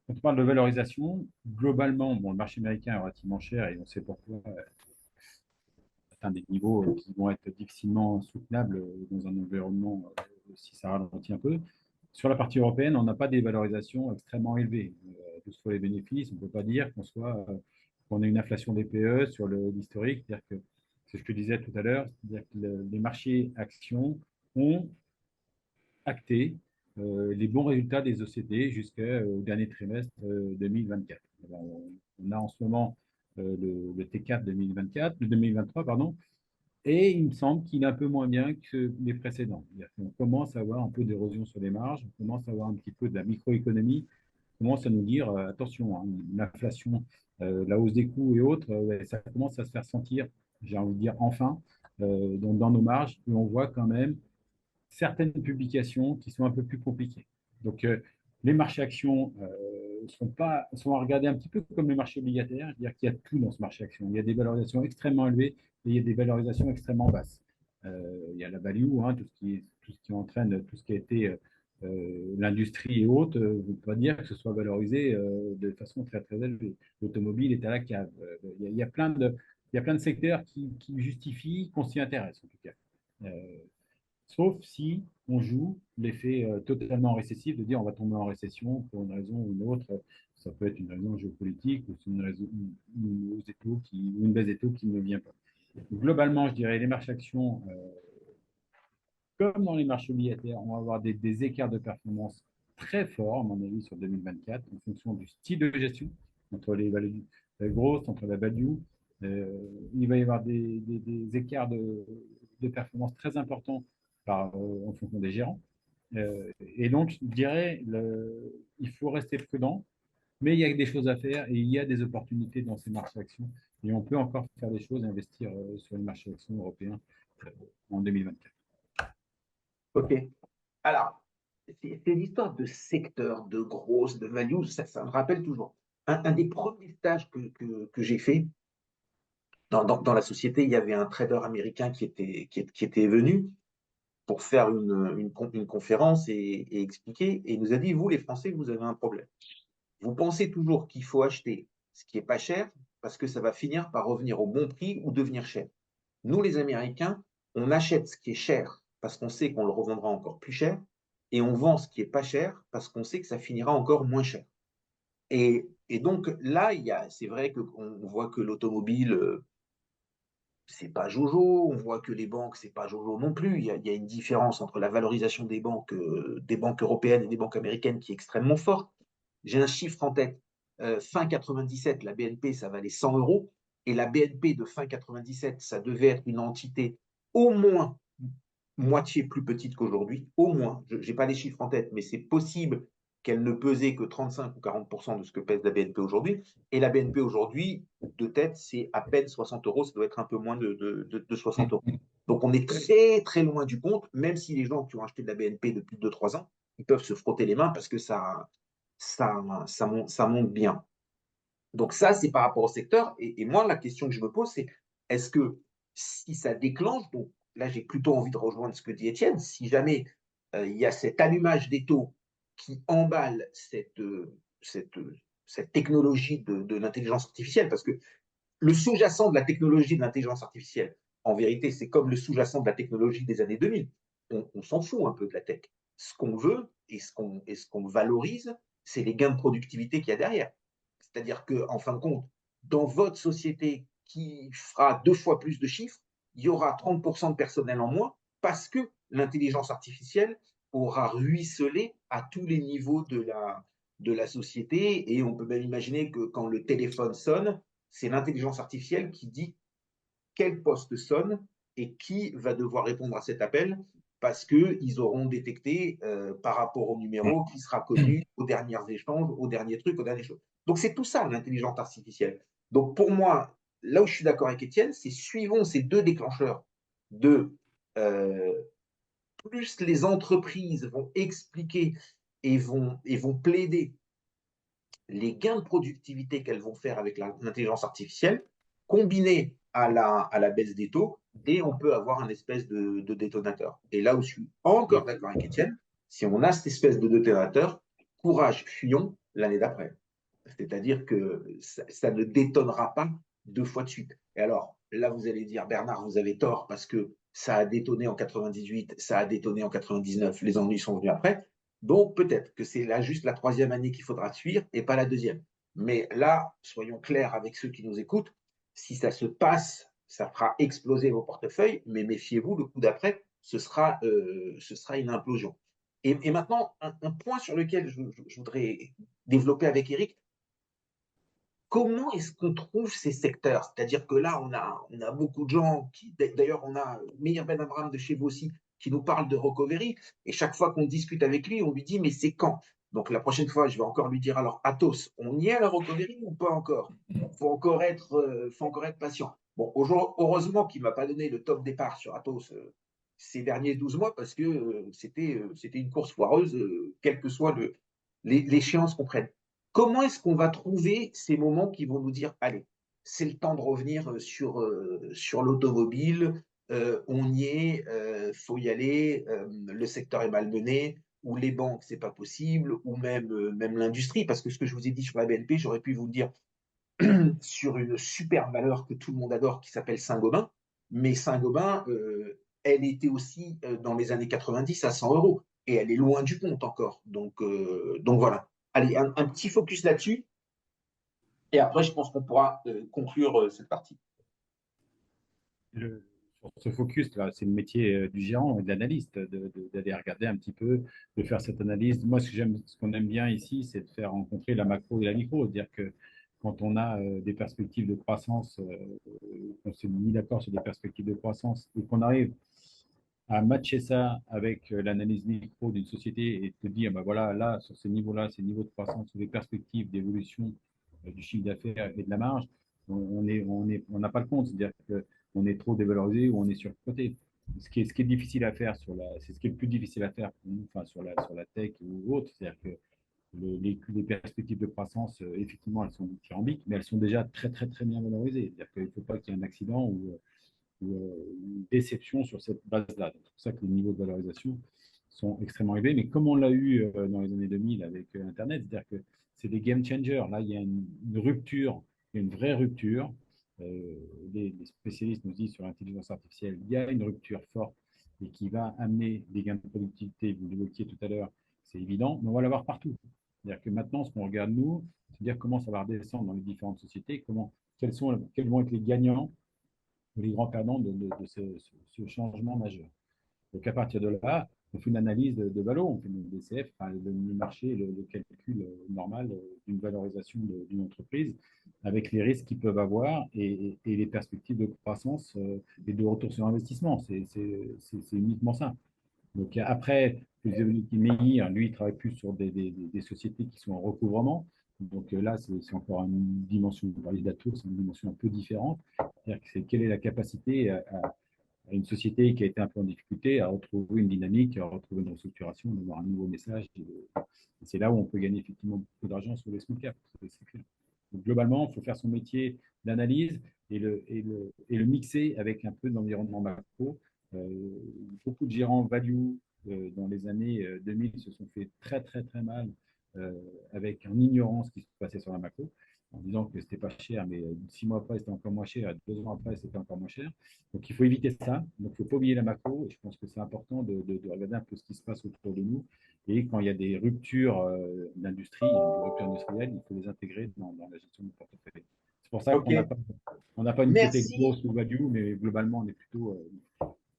quand on parle de valorisation, globalement, bon, le marché américain est relativement cher et on sait pourquoi atteint des niveaux qui vont être difficilement soutenables dans un environnement si ça ralentit un peu. Sur la partie européenne, on n'a pas des valorisations extrêmement élevées. Sur les bénéfices, on ne peut pas dire qu'on ait une inflation des PE sur l'historique. C'est-à-dire que c'est ce que je disais tout à l'heure, c'est-à-dire que les marchés actions ont acté les bons résultats des OCDE jusqu'au dernier trimestre 2024. On a en ce moment le T4 2024, le 2023, pardon, et il me semble qu'il est un peu moins bien que les précédents. On commence à avoir un peu d'érosion sur les marges, on commence à avoir un petit peu de la microéconomie, on commence à nous dire attention, hein, l'inflation, la hausse des coûts et autres, ça commence à se faire sentir, j'ai envie de dire enfin, dans nos marges, et on voit quand même certaines publications qui sont un peu plus compliquées. Donc, les marchés actions sont à regarder un petit peu comme les marchés obligataires, c'est-à-dire qu'il y a tout dans ce marché action. Il y a des valorisations extrêmement élevées et il y a des valorisations extrêmement basses. Il y a la value, hein, tout ce qui entraîne, tout ce qui a été l'industrie et autres, on ne peut pas dire que ce soit valorisé de façon très très élevée. L'automobile est à la cave. Il y a il y a plein de secteurs qui justifient qu'on s'y intéresse, en tout cas. Sauf si on joue l'effet totalement récessif de dire on va tomber en récession pour une raison ou une autre. Ça peut être une raison géopolitique ou une baisse des taux qui ne vient pas. Globalement, je dirais les marchés actions comme dans les marchés obligataires, on va avoir des écarts de performance très forts, à mon avis, sur 2024, en fonction du style de gestion, entre les valeurs grosses, entre la value. Il va y avoir des écarts de performance très importants en fonction des gérants. Et donc, je dirais, il faut rester prudent, mais il y a des choses à faire et il y a des opportunités dans ces marchés actions. Et on peut encore faire des choses et investir sur les marchés actions européens en 2024. OK. Alors, c'est l'histoire de secteur, de grosses, de value, ça me rappelle toujours. Un des premiers stages que j'ai fait dans la société, il y avait un trader américain qui était venu pour faire une conférence et expliquer, et il nous a dit, vous les Français, vous avez un problème. Vous pensez toujours qu'il faut acheter ce qui est pas cher parce que ça va finir par revenir au bon prix ou devenir cher. Nous, les Américains, on achète ce qui est cher parce qu'on sait qu'on le revendra encore plus cher et on vend ce qui est pas cher parce qu'on sait que ça finira encore moins cher. Et donc là, c'est vrai qu'on voit que l'automobile, c'est pas Jojo, on voit que les banques, c'est pas Jojo non plus. Il y a une différence entre la valorisation des banques européennes et des banques américaines qui est extrêmement forte. J'ai un chiffre en tête. Fin 97, la BNP, ça valait 100 euros. Et la BNP de fin 97, ça devait être une entité au moins moitié plus petite qu'aujourd'hui. Au moins. Je n'ai pas les chiffres en tête, mais c'est possible qu'elle ne pesait que 35 ou 40% de ce que pèse la BNP aujourd'hui. Et la BNP aujourd'hui, de tête, c'est à peine 60 euros. Ça doit être un peu moins de 60 euros. Donc on est très, très loin du compte, même si les gens qui ont acheté de la BNP depuis 2-3 ans, ils peuvent se frotter les mains parce que ça monte bien. Donc ça, c'est par rapport au secteur. Et moi, la question que je me pose, c'est est-ce que si ça déclenche, donc là, j'ai plutôt envie de rejoindre ce que dit Étienne, si jamais il y a cet allumage des taux qui emballe cette technologie de l'intelligence artificielle, parce que le sous-jacent de la technologie de l'intelligence artificielle, en vérité, c'est comme le sous-jacent de la technologie des années 2000. On s'en fout un peu de la tech. Ce qu'on veut et ce qu'on valorise, c'est les gains de productivité qu'il y a derrière. C'est-à-dire qu'en fin de compte, dans votre société qui fera 2 fois plus de chiffres, il y aura 30% de personnel en moins parce que l'intelligence artificielle aura ruisselé à tous les niveaux de la société. Et on peut même imaginer que quand le téléphone sonne, c'est l'intelligence artificielle qui dit quel poste sonne et qui va devoir répondre à cet appel parce qu'ils auront détecté par rapport au numéro qui sera connu aux derniers échanges, aux derniers trucs, aux dernières choses. Donc c'est tout ça l'intelligence artificielle. Donc pour moi, là où je suis d'accord avec Étienne, c'est suivons ces deux déclencheurs de euh, plus les entreprises vont expliquer et vont plaider les gains de productivité qu'elles vont faire avec l'intelligence artificielle, combinés à la baisse des taux, et on peut avoir un espèce de détonateur. Et là où je suis encore d'accord avec Étienne, si on a cette espèce de détonateur, courage, fuyons l'année d'après. C'est-à-dire que ça ne détonnera pas 2 fois de suite. Et alors, là, vous allez dire, Bernard, vous avez tort parce que ça a détonné en 98, ça a détonné en 99, les ennuis sont venus après. Donc, peut-être que c'est là juste la troisième année qu'il faudra suivre et pas la deuxième. Mais là, soyons clairs avec ceux qui nous écoutent, si ça se passe, ça fera exploser vos portefeuilles, mais méfiez-vous, le coup d'après, ce sera une implosion. Et maintenant, un point sur lequel je voudrais développer avec Eric, comment est-ce qu'on trouve ces secteurs? C'est-à-dire que là, on a beaucoup de gens qui, d'ailleurs, on a Meir Ben Abraham de chez vous aussi, qui nous parle de recovery, et chaque fois qu'on discute avec lui, on lui dit, mais c'est quand? Donc la prochaine fois, je vais encore lui dire, alors Athos, on y est à la recovery ou pas encore? Faut encore être patient. Bon, heureusement qu'il ne m'a pas donné le top départ sur Athos ces derniers 12 mois, parce que c'était une course foireuse, quelle que soit l'échéance qu'on prenne. Comment est-ce qu'on va trouver ces moments qui vont nous dire, allez, c'est le temps de revenir sur l'automobile, on y est, faut y aller, le secteur est malmené, ou les banques, c'est pas possible, ou même l'industrie, parce que ce que je vous ai dit sur la BNP, j'aurais pu vous le dire sur une super valeur que tout le monde adore qui s'appelle Saint-Gobain, mais Saint-Gobain, elle était aussi dans les années 90 à 100 euros, et elle est loin du compte encore. Donc voilà. Allez, un petit focus là-dessus. Et après, je pense qu'on pourra conclure cette partie. sur ce focus, là, c'est le métier du gérant et de l'analyste, d'aller regarder un petit peu, de faire cette analyse. Moi, ce qu'on aime bien ici, c'est de faire rencontrer la macro et la micro. C'est-à-dire que quand on a des perspectives de croissance, on s'est mis d'accord sur des perspectives de croissance et qu'on arrive à matcher ça avec l'analyse micro d'une société et te dire, ben voilà, là, sur ces niveaux-là, ces niveaux de croissance, sur les perspectives d'évolution du chiffre d'affaires et de la marge, on n'a pas le compte. C'est-à-dire qu'on est trop dévalorisé ou on est surcoté. Ce qui est difficile à faire c'est ce qui est le plus difficile à faire pour nous, enfin, sur la tech ou autre. C'est-à-dire que les perspectives de croissance, effectivement, elles sont dithyrambiques, mais elles sont déjà très, très, très bien valorisées. C'est-à-dire qu'il ne faut pas qu'il y ait un accident ou une déception sur cette base-là. C'est pour ça que les niveaux de valorisation sont extrêmement élevés. Mais comme on l'a eu dans les années 2000 avec Internet, c'est-à-dire que c'est des game changers. Là, il y a une rupture, une vraie rupture. Les spécialistes nous disent sur l'intelligence artificielle, il y a une rupture forte et qui va amener des gains de productivité. Vous l'évoquiez tout à l'heure, c'est évident, mais on va l'avoir partout. C'est-à-dire que maintenant, ce qu'on regarde, nous, c'est dire comment ça va redescendre dans les différentes sociétés, quels vont être les gagnants les grands perdants de ce changement majeur. Donc, à partir de là, on fait une analyse de valo, on fait une DCF, enfin, le marché, le calcul normal d'une valorisation d'une entreprise avec les risques qu'ils peuvent avoir et les perspectives de croissance et de retour sur investissement. C'est uniquement ça. Donc, après, Meir, lui, il travaille plus sur des sociétés qui sont en recouvrement. Donc là, c'est encore une dimension, vous parliez d'Atour, c'est une dimension un peu différente. C'est-à-dire que c'est quelle est la capacité à une société qui a été un peu en difficulté à retrouver une dynamique, à retrouver une restructuration, d'avoir un nouveau message. Et c'est là où on peut gagner effectivement beaucoup d'argent sur les small caps, c'est clair. Donc, globalement, il faut faire son métier d'analyse et le mixer avec un peu d'environnement macro. Beaucoup de gérants value dans les années 2000 se sont fait très, très, très mal avec en ignorant ce qui se passait sur la macro, en disant que c'était pas cher, mais 6 mois après, c'était encore moins cher, 2 ans après, c'était encore moins cher. Donc, il faut éviter ça. Donc, il ne faut pas oublier la macro. Et je pense que c'est important de regarder un peu ce qui se passe autour de nous. Et quand il y a des ruptures d'industrie, des ruptures industrielles, il faut les intégrer dans la gestion du portefeuille. C'est pour ça Ok, qu'on n'a pas une hypothèque merci. grosse ou value, mais globalement, on est plutôt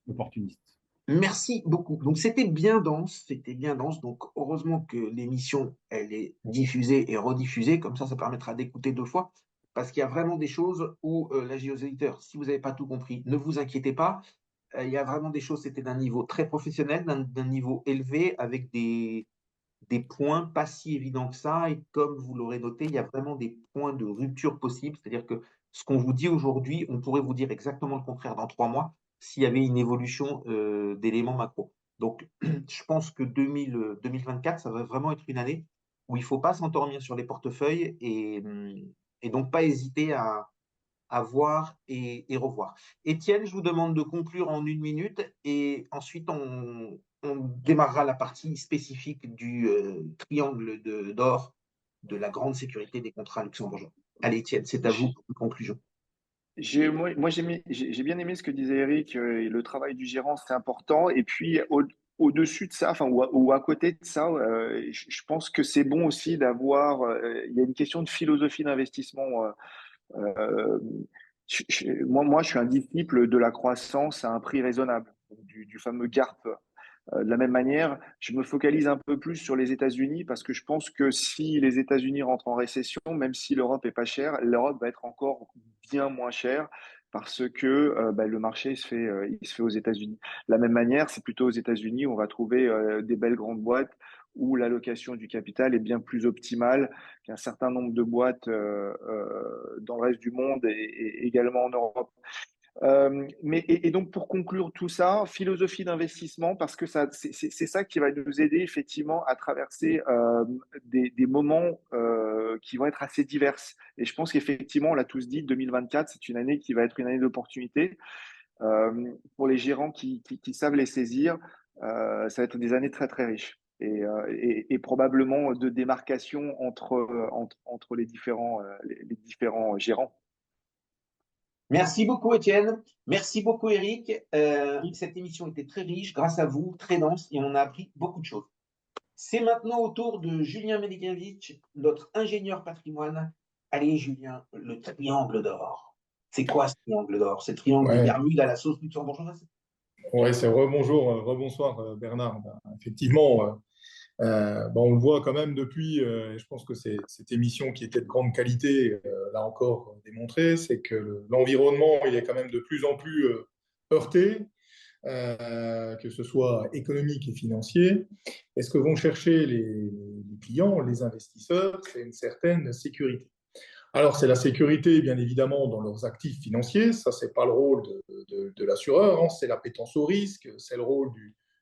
opportuniste. Merci beaucoup. Donc, c'était bien dense, c'était bien dense. Donc, heureusement que l'émission, elle est diffusée et rediffusée. Comme ça permettra d'écouter 2 fois. Parce qu'il y a vraiment des choses où, la géoséditeur, si vous n'avez pas tout compris, ne vous inquiétez pas. Il y a vraiment des choses, c'était d'un niveau très professionnel, d'un niveau élevé, avec des points pas si évidents que ça. Et comme vous l'aurez noté, il y a vraiment des points de rupture possibles. C'est-à-dire que ce qu'on vous dit aujourd'hui, on pourrait vous dire exactement le contraire dans 3 mois s'il y avait une évolution d'éléments macro. Donc, je pense que 2024, ça va vraiment être une année où il ne faut pas s'endormir sur les portefeuilles et donc pas hésiter à voir et revoir. Étienne, je vous demande de conclure en 1 minute et ensuite on démarrera la partie spécifique du triangle d'or de la grande sécurité des contrats luxembourgeois. Allez, Étienne, c'est à vous pour une conclusion. J'ai bien aimé ce que disait Eric, le travail du gérant, c'est important. Et puis, au-dessus de ça, enfin, ou à côté de ça, je pense que c'est bon aussi d'avoir, il y a une question de philosophie d'investissement. Euh, moi, je suis un disciple de la croissance à un prix raisonnable, du fameux GARP. De la même manière, je me focalise un peu plus sur les États-Unis parce que je pense que si les États-Unis rentrent en récession, même si l'Europe est pas chère, l'Europe va être encore bien moins chère parce que le marché il se fait aux États-Unis. De la même manière, c'est plutôt aux États-Unis où on va trouver des belles grandes boîtes où l'allocation du capital est bien plus optimale qu'un certain nombre de boîtes dans le reste du monde et également en Europe. Et donc, pour conclure tout ça, philosophie d'investissement, parce que c'est ça qui va nous aider effectivement à traverser des moments qui vont être assez diverses. Et je pense qu'effectivement, on l'a tous dit, 2024, c'est une année qui va être une année d'opportunité. Pour les gérants qui savent les saisir, ça va être des années très, très riches. Et probablement de démarcation entre les différents gérants. Merci beaucoup, Étienne. Merci beaucoup, Eric. Cette émission était très riche, grâce à vous, très dense, et on a appris beaucoup de choses. C'est maintenant au tour de Julien Medikiewicz, notre ingénieur patrimoine. Allez, Julien, le triangle d'or. C'est quoi ce triangle d'or? C'est le triangle des Ouais, Bermudes à la sauce luxembourgeoise? ouais, c'est rebonjour, rebonsoir Bernard. Ben, effectivement, on le voit quand même depuis, je pense que c'est cette émission qui était de grande qualité, l'a encore démontré, c'est que l'environnement, il est quand même de plus en plus heurté, que ce soit économique et financier. Et ce que vont chercher les clients, les investisseurs, c'est une certaine sécurité. Alors, c'est la sécurité, bien évidemment, dans leurs actifs financiers. Ça, c'est pas le rôle de l'assureur, hein. C'est l'appétence au risque, c'est le rôle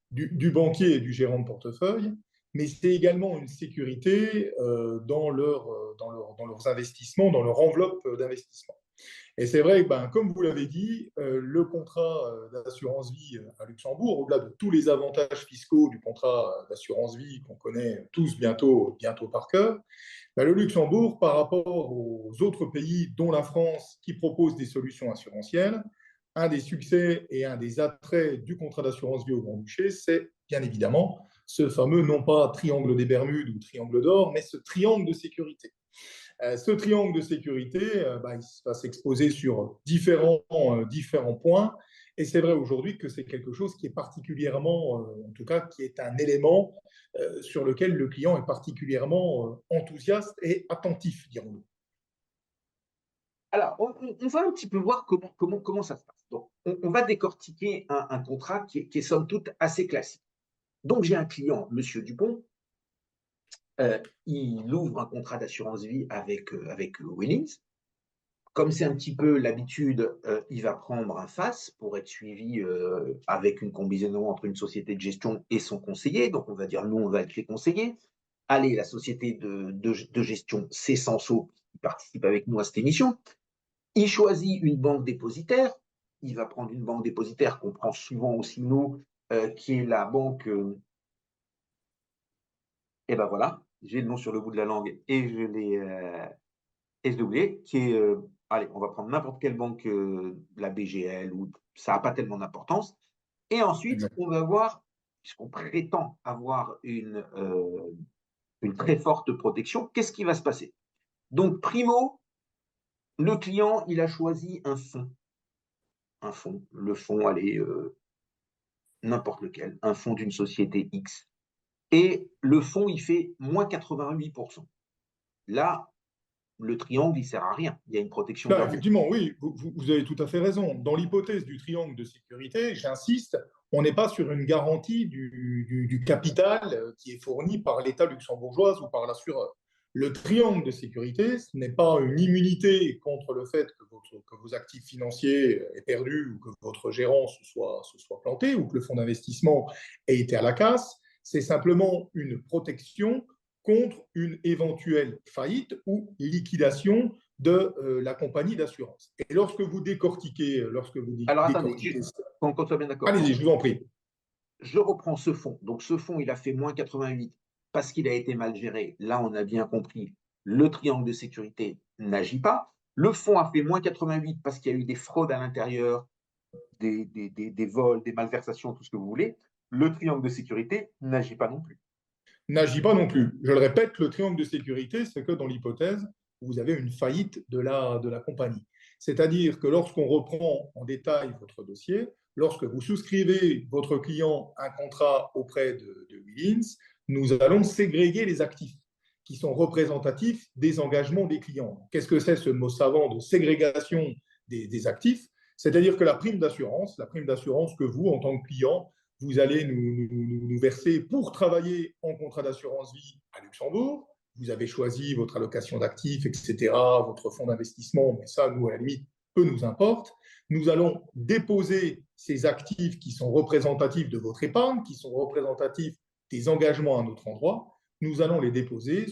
du banquier et du gérant de portefeuille. Mais c'est également une sécurité dans leurs investissements, dans leur enveloppe d'investissement. Et c'est vrai que, ben, comme vous l'avez dit, le contrat d'assurance vie à Luxembourg, au-delà de tous les avantages fiscaux du contrat d'assurance vie qu'on connaît tous bientôt par cœur, ben, le Luxembourg, par rapport aux autres pays, dont la France, qui proposent des solutions assurantielles, un des succès et un des attraits du contrat d'assurance vie au Grand-Duché, c'est bien évidemment ce fameux, non pas triangle des Bermudes ou triangle d'or, mais ce triangle de sécurité. Ce triangle de sécurité, il va s'exposer sur différents points. Et c'est vrai aujourd'hui que c'est quelque chose qui est particulièrement, en tout cas, qui est un élément sur lequel le client est particulièrement enthousiaste et attentif, dirons-nous. Alors, on va un petit peu voir comment ça se passe. Donc, on va décortiquer un contrat qui est somme toute assez classique. Donc, j'ai un client, Monsieur Dupont, il ouvre un contrat d'assurance vie avec Willings. Comme c'est un petit peu l'habitude, il va prendre un FAS pour être suivi avec une combinaison entre une société de gestion et son conseiller. Donc, on va dire, nous, on va être les conseillers. Allez, la société de gestion, c'est Senso qui participe avec nous à cette émission. Il choisit une banque dépositaire. Il va prendre une banque dépositaire qu'on prend souvent aussi nous, qui est la banque. Et ben voilà, j'ai le nom sur le bout de la langue et je l'ai oublié, qui est. Allez, on va prendre n'importe quelle banque, la BGL, ou ça n'a pas tellement d'importance. Et ensuite, on va voir, puisqu'on prétend avoir une très forte protection, qu'est-ce qui va se passer? Donc, primo, le client, il a choisi un fonds. Un fonds. Le fonds, allez, n'importe lequel. Un fonds d'une société X. Et le fonds, il fait moins 88%. Là, le triangle, il ne sert à rien. Il y a une protection Là, d'avance. effectivement, oui, vous avez tout à fait raison. Dans l'hypothèse du triangle de sécurité, j'insiste, on n'est pas sur une garantie du capital qui est fourni par l'État luxembourgeois ou par l'assureur. Le triangle de sécurité, ce n'est pas une immunité contre le fait que vos actifs financiers aient perdu ou que votre gérant se soit planté ou que le fonds d'investissement ait été à la casse. C'est simplement une protection contre une éventuelle faillite ou liquidation de la compagnie d'assurance. Et lorsque vous décortiquez, Alors attendez, qu'on soit bien d'accord. Allez-y, je vous en prie. Je reprends ce fonds. Donc ce fonds, il a fait moins 88 parce qu'il a été mal géré. Là, on a bien compris, le triangle de sécurité n'agit pas. Le fonds a fait moins 88 parce qu'il y a eu des fraudes à l'intérieur, des vols, des malversations, tout ce que vous voulez. Le triangle de sécurité n'agit pas non plus. N'agit pas non plus. Je le répète, le triangle de sécurité, c'est que dans l'hypothèse, vous avez une faillite de la compagnie. C'est-à-dire que lorsqu'on reprend en détail votre dossier, lorsque vous souscrivez votre client un contrat auprès de Willings, nous allons ségréguer les actifs qui sont représentatifs des engagements des clients. Qu'est-ce que c'est ce mot savant de ségrégation des actifs? C'est-à-dire que la prime d'assurance que vous, en tant que client, vous allez nous verser pour travailler en contrat d'assurance vie à Luxembourg. Vous avez choisi votre allocation d'actifs, etc., votre fonds d'investissement, mais ça, nous, à la limite, peu nous importe. Nous allons déposer ces actifs qui sont représentatifs de votre épargne, qui sont représentatifs des engagements à notre endroit. Nous allons les déposer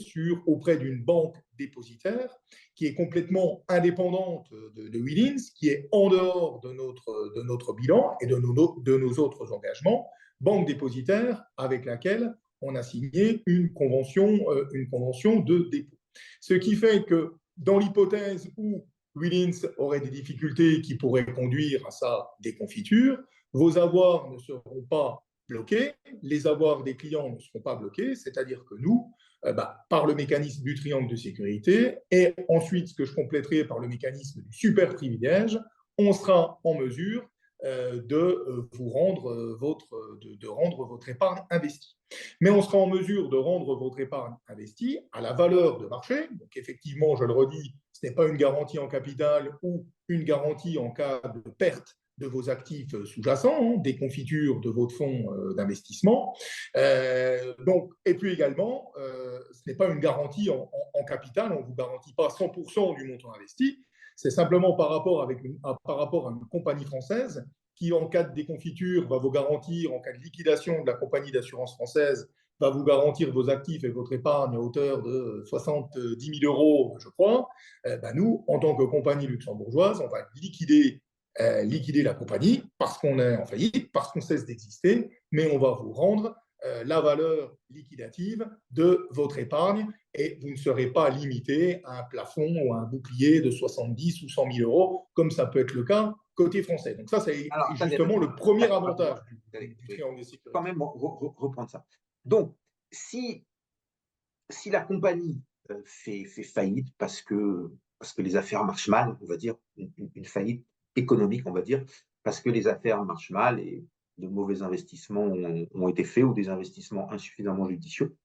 auprès d'une banque dépositaire qui est complètement indépendante de Willings, qui est en dehors de notre bilan et de nos autres engagements, banque dépositaire avec laquelle on a signé une convention de dépôt. Ce qui fait que dans l'hypothèse où Willings aurait des difficultés qui pourraient conduire à sa déconfiture, vos avoirs ne seront pas bloqués, les avoirs des clients ne seront pas bloqués, c'est-à-dire que nous, par le mécanisme du triangle de sécurité, et ensuite, ce que je compléterai par le mécanisme du super privilège, on sera en mesure de vous rendre votre épargne investie. Mais on sera en mesure de rendre votre épargne investie à la valeur de marché. Donc effectivement, je le redis, ce n'est pas une garantie en capital ou une garantie en cas de perte de vos actifs sous-jacents, des confitures de votre fonds d'investissement. Et puis également, ce n'est pas une garantie en capital, on ne vous garantit pas 100% du montant investi. C'est simplement par rapport à une compagnie française qui, en cas de déconfiture, va vous garantir, en cas de liquidation de la compagnie d'assurance française, va vous garantir vos actifs et votre épargne à hauteur de 70 000 euros, je crois. Nous, en tant que compagnie luxembourgeoise, on va liquider la compagnie parce qu'on est en faillite, parce qu'on cesse d'exister, mais on va vous rendre la valeur liquidative de votre épargne et vous ne serez pas limité à un plafond ou à un bouclier de 70 ou 100 000 euros, comme ça peut être le cas côté français. Donc ça, c'est justement le premier avantage du triangle de sécurité. Quand même reprendre ça. Donc, si la compagnie fait faillite parce que les affaires marchent mal, on va dire, une faillite économique, on va dire, parce que les affaires marchent mal et de mauvais investissements ont été faits ou des investissements insuffisamment judicieux,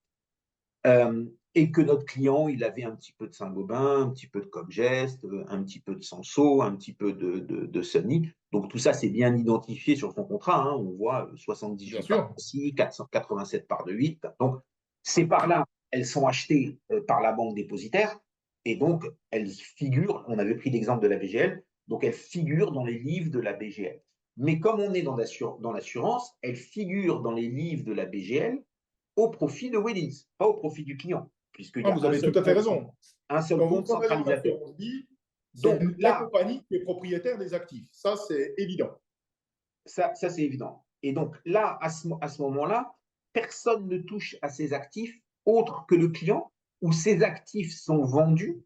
et que notre client, il avait un petit peu de Saint-Gobain, un petit peu de Copgest, un petit peu de Sanso, un petit peu de Sony. Donc tout ça, c'est bien identifié sur son contrat. On voit 78 parts de 6, 487 parts de 8. Donc ces parts-là, elles sont achetées par la banque dépositaire et donc elles figurent, on avait pris l'exemple de la BGL, donc elles figurent dans les livres de la BGL. Mais comme on est dans l'assurance, elles figurent dans les livres de la BGL au profit de Willys, pas au profit du client. Vous avez tout à fait raison. Un seul compte centralisateur. Donc, la compagnie qui est propriétaire des actifs. Ça, c'est évident. Ça c'est évident. Et donc là, à ce moment-là, personne ne touche à ces actifs autre que le client, où ces actifs sont vendus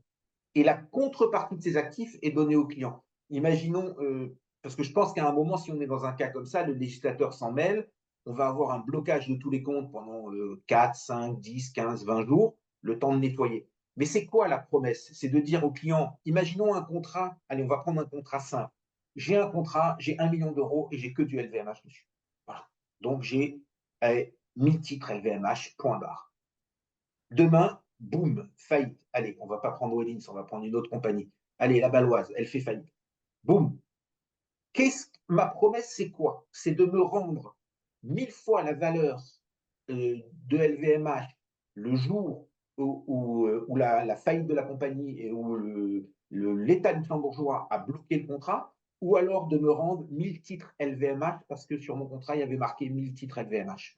et la contrepartie de ces actifs est donnée au client. Imaginons, parce que je pense qu'à un moment, si on est dans un cas comme ça, le législateur s'en mêle, on va avoir un blocage de tous les comptes pendant 4, 5, 10, 15, 20 jours, le temps de nettoyer. Mais c'est quoi la promesse? C'est de dire au client, imaginons un contrat, allez, on va prendre un contrat simple. J'ai un contrat, j'ai 1 million d'euros et j'ai que du LVMH dessus. Voilà. Donc j'ai 1000 titres LVMH, point barre. Demain, boum, faillite. Allez, on ne va pas prendre Wellins, on va prendre une autre compagnie. Allez, la Baloise, elle fait faillite. Boum. Ma promesse, c'est quoi? C'est de me rendre 1000 fois la valeur de LVMH le jour où la faillite de la compagnie et où l'État luxembourgeois a bloqué le contrat, ou alors de me rendre 1000 titres LVMH parce que sur mon contrat, il y avait marqué 1000 titres LVMH.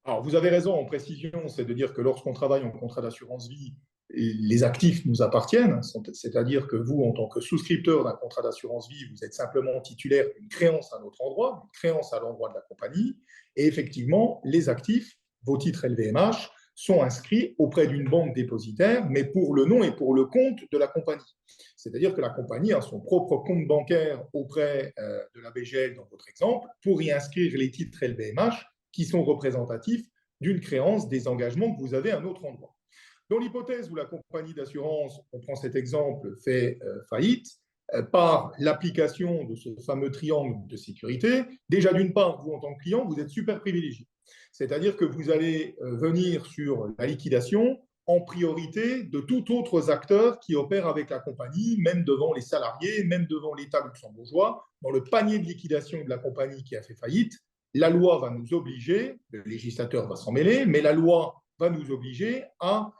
Alors, vous avez raison en précision, c'est de dire que lorsqu'on travaille en contrat d'assurance vie, les actifs nous appartiennent, c'est-à-dire que vous, en tant que souscripteur d'un contrat d'assurance vie, vous êtes simplement titulaire d'une créance à notre endroit, une créance à l'endroit de la compagnie, et effectivement, les actifs, vos titres LVMH, sont inscrits auprès d'une banque dépositaire, mais pour le nom et pour le compte de la compagnie. C'est-à-dire que la compagnie a son propre compte bancaire auprès de la BGL, dans votre exemple, pour y inscrire les titres LVMH qui sont représentatifs d'une créance des engagements que vous avez à un autre endroit. Dans l'hypothèse où la compagnie d'assurance, on prend cet exemple, fait faillite, par l'application de ce fameux triangle de sécurité, déjà d'une part, vous en tant que client, vous êtes super privilégié. C'est-à-dire que vous allez venir sur la liquidation en priorité de tout autre acteur qui opère avec la compagnie, même devant les salariés, même devant l'État luxembourgeois. Dans le panier de liquidation de la compagnie qui a fait faillite, la loi va nous obliger, le législateur va s'en mêler, mais la loi va nous obliger à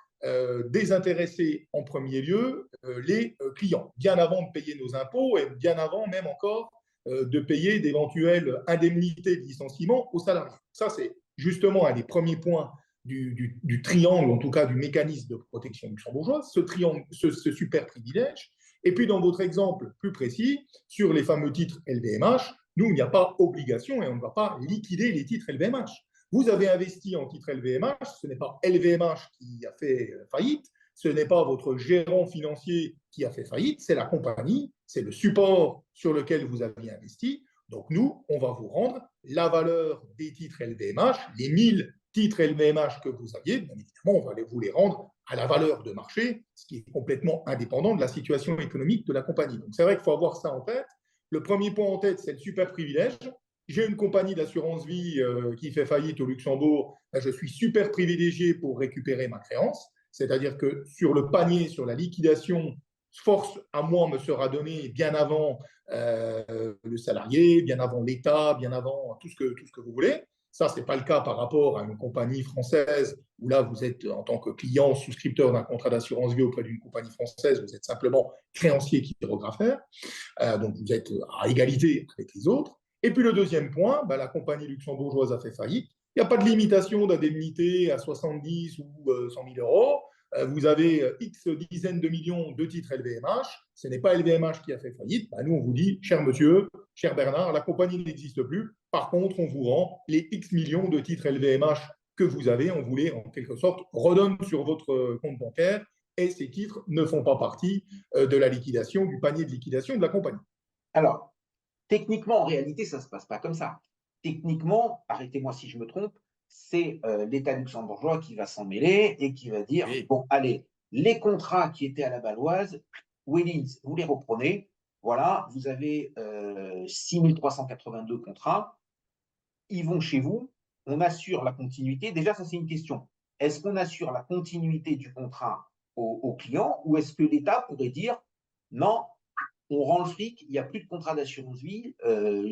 désintéresser en premier lieu les clients, bien avant de payer nos impôts et bien avant même encore de payer d'éventuelles indemnités de licenciement aux salariés. Ça, c'est justement un des premiers points du triangle, en tout cas du mécanisme de protection luxembourgeoise, ce super privilège. Et puis, dans votre exemple plus précis, sur les fameux titres LVMH, nous, il n'y a pas obligation et on ne va pas liquider les titres LVMH. Vous avez investi en titre LVMH, ce n'est pas LVMH qui a fait faillite, ce n'est pas votre gérant financier qui a fait faillite, c'est la compagnie, c'est le support sur lequel vous aviez investi. Donc nous, on va vous rendre la valeur des titres LVMH, les 1000 titres LVMH que vous aviez, bien évidemment, on va vous les rendre à la valeur de marché, ce qui est complètement indépendant de la situation économique de la compagnie. Donc c'est vrai qu'il faut avoir ça en tête. Le premier point en tête, c'est le super privilège. J'ai une compagnie d'assurance vie qui fait faillite au Luxembourg. Je suis super privilégié pour récupérer ma créance. C'est-à-dire que sur le panier, sur la liquidation, force à moi me sera donnée bien avant le salarié, bien avant l'État, bien avant tout ce que vous voulez. Ça, ce n'est pas le cas par rapport à une compagnie française où là, vous êtes en tant que client, souscripteur d'un contrat d'assurance vie auprès d'une compagnie française, vous êtes simplement créancier chirographaire. Donc, vous êtes à égalité avec les autres. Et puis, le deuxième point, la compagnie luxembourgeoise a fait faillite. Il n'y a pas de limitation d'indemnité à 70 ou 100 000 euros. Vous avez X dizaines de millions de titres LVMH. Ce n'est pas LVMH qui a fait faillite. Nous, on vous dit, cher monsieur, cher Bernard, la compagnie n'existe plus. Par contre, on vous rend les X millions de titres LVMH que vous avez. On vous les, en quelque sorte, redonne sur votre compte bancaire. Et ces titres ne font pas partie de la liquidation, du panier de liquidation de la compagnie. Alors, techniquement, en réalité, ça ne se passe pas comme ça. Techniquement, arrêtez-moi si je me trompe, c'est l'État luxembourgeois qui va s'en mêler et qui va dire, Oui. bon, allez, les contrats qui étaient à la Baloise, Willings, vous les reprenez. Voilà, vous avez 6382 contrats. Ils vont chez vous. On assure la continuité. Déjà, ça, c'est une question. Est-ce qu'on assure la continuité du contrat au client ou est-ce que l'État pourrait dire, non, on rend le fric, il n'y a plus de contrat d'assurance vie,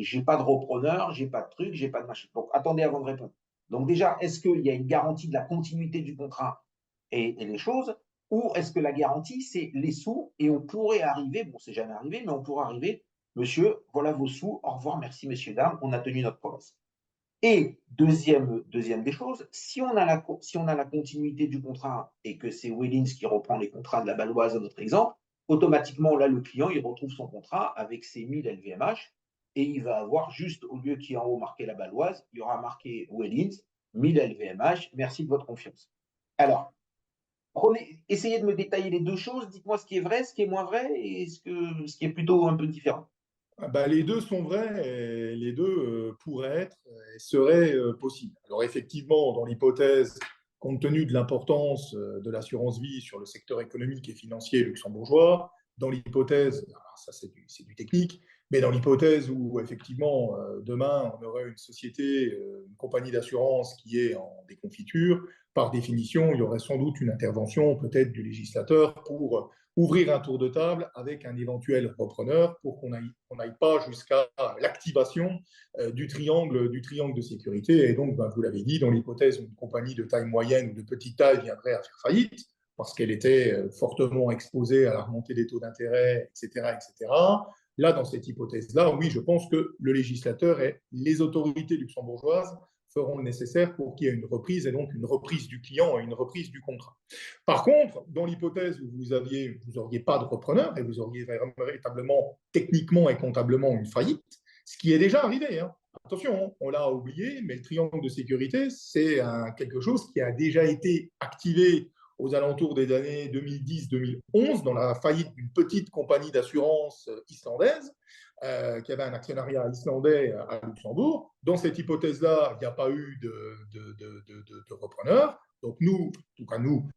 j'ai pas de repreneur, j'ai pas de truc, j'ai pas de machin. Donc, attendez avant de répondre. Donc, déjà, est-ce qu'il y a une garantie de la continuité du contrat et les choses, ou est-ce que la garantie, c'est les sous et on pourrait arriver, bon, c'est jamais arrivé, mais on pourrait arriver, monsieur, voilà vos sous, au revoir, merci, messieurs, dames, on a tenu notre promesse. Et deuxième des choses, si on a la continuité du contrat et que c'est Willings qui reprend les contrats de la Baloise à notre exemple, automatiquement, là, le client, il retrouve son contrat avec ses 1000 LVMH et il va avoir juste, au lieu qu'il y ait en haut marqué la Baloise, il y aura marqué Willings, 1000 LVMH, merci de votre confiance. Alors, essayez de me détailler les deux choses, dites-moi ce qui est vrai, ce qui est moins vrai et ce qui est plutôt un peu différent. Les deux sont vrais et les deux pourraient être et seraient possibles. Alors effectivement, dans l'hypothèse, compte tenu de l'importance de l'assurance vie sur le secteur économique et financier luxembourgeois, dans l'hypothèse, ça c'est du technique, mais dans l'hypothèse où effectivement demain on aurait une société, une compagnie d'assurance qui est en déconfiture, par définition, il y aurait sans doute une intervention peut-être du législateur pour ouvrir un tour de table avec un éventuel repreneur pour qu'on n'aille pas jusqu'à l'activation du triangle de sécurité. Et donc, vous l'avez dit, dans l'hypothèse où une compagnie de taille moyenne ou de petite taille viendrait à faire faillite, parce qu'elle était fortement exposée à la remontée des taux d'intérêt, etc., etc., là, dans cette hypothèse-là, oui, je pense que le législateur et les autorités luxembourgeoises feront le nécessaire pour qu'il y ait une reprise, et donc une reprise du client et une reprise du contrat. Par contre, dans l'hypothèse où vous n'auriez pas de repreneur et vous auriez véritablement, techniquement et comptablement une faillite, ce qui est déjà arrivé, hein. Attention, on l'a oublié, mais le triangle de sécurité, c'est quelque chose qui a déjà été activé aux alentours des années 2010-2011 dans la faillite d'une petite compagnie d'assurance islandaise qui avait un actionnariat islandais à Luxembourg. Dans cette hypothèse-là, il n'y a pas eu de repreneur. Donc nous, en tout cas nous,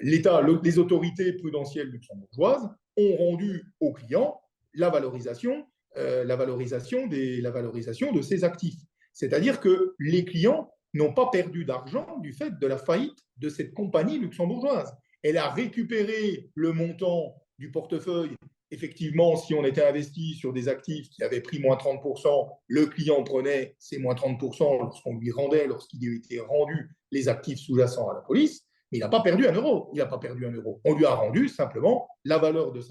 l'État, les autorités prudentielles luxembourgeoises ont rendu aux clients la valorisation de ces actifs. C'est-à-dire que les clients n'ont pas perdu d'argent du fait de la faillite de cette compagnie luxembourgeoise. Elle a récupéré le montant du portefeuille. Effectivement, si on était investi sur des actifs qui avaient pris moins 30%, le client prenait ces moins 30% lorsqu'on lui rendait, lorsqu'il lui était rendu les actifs sous-jacents à la police, mais il n'a pas perdu un euro. Il n'a pas perdu un euro. On lui a rendu simplement la valeur de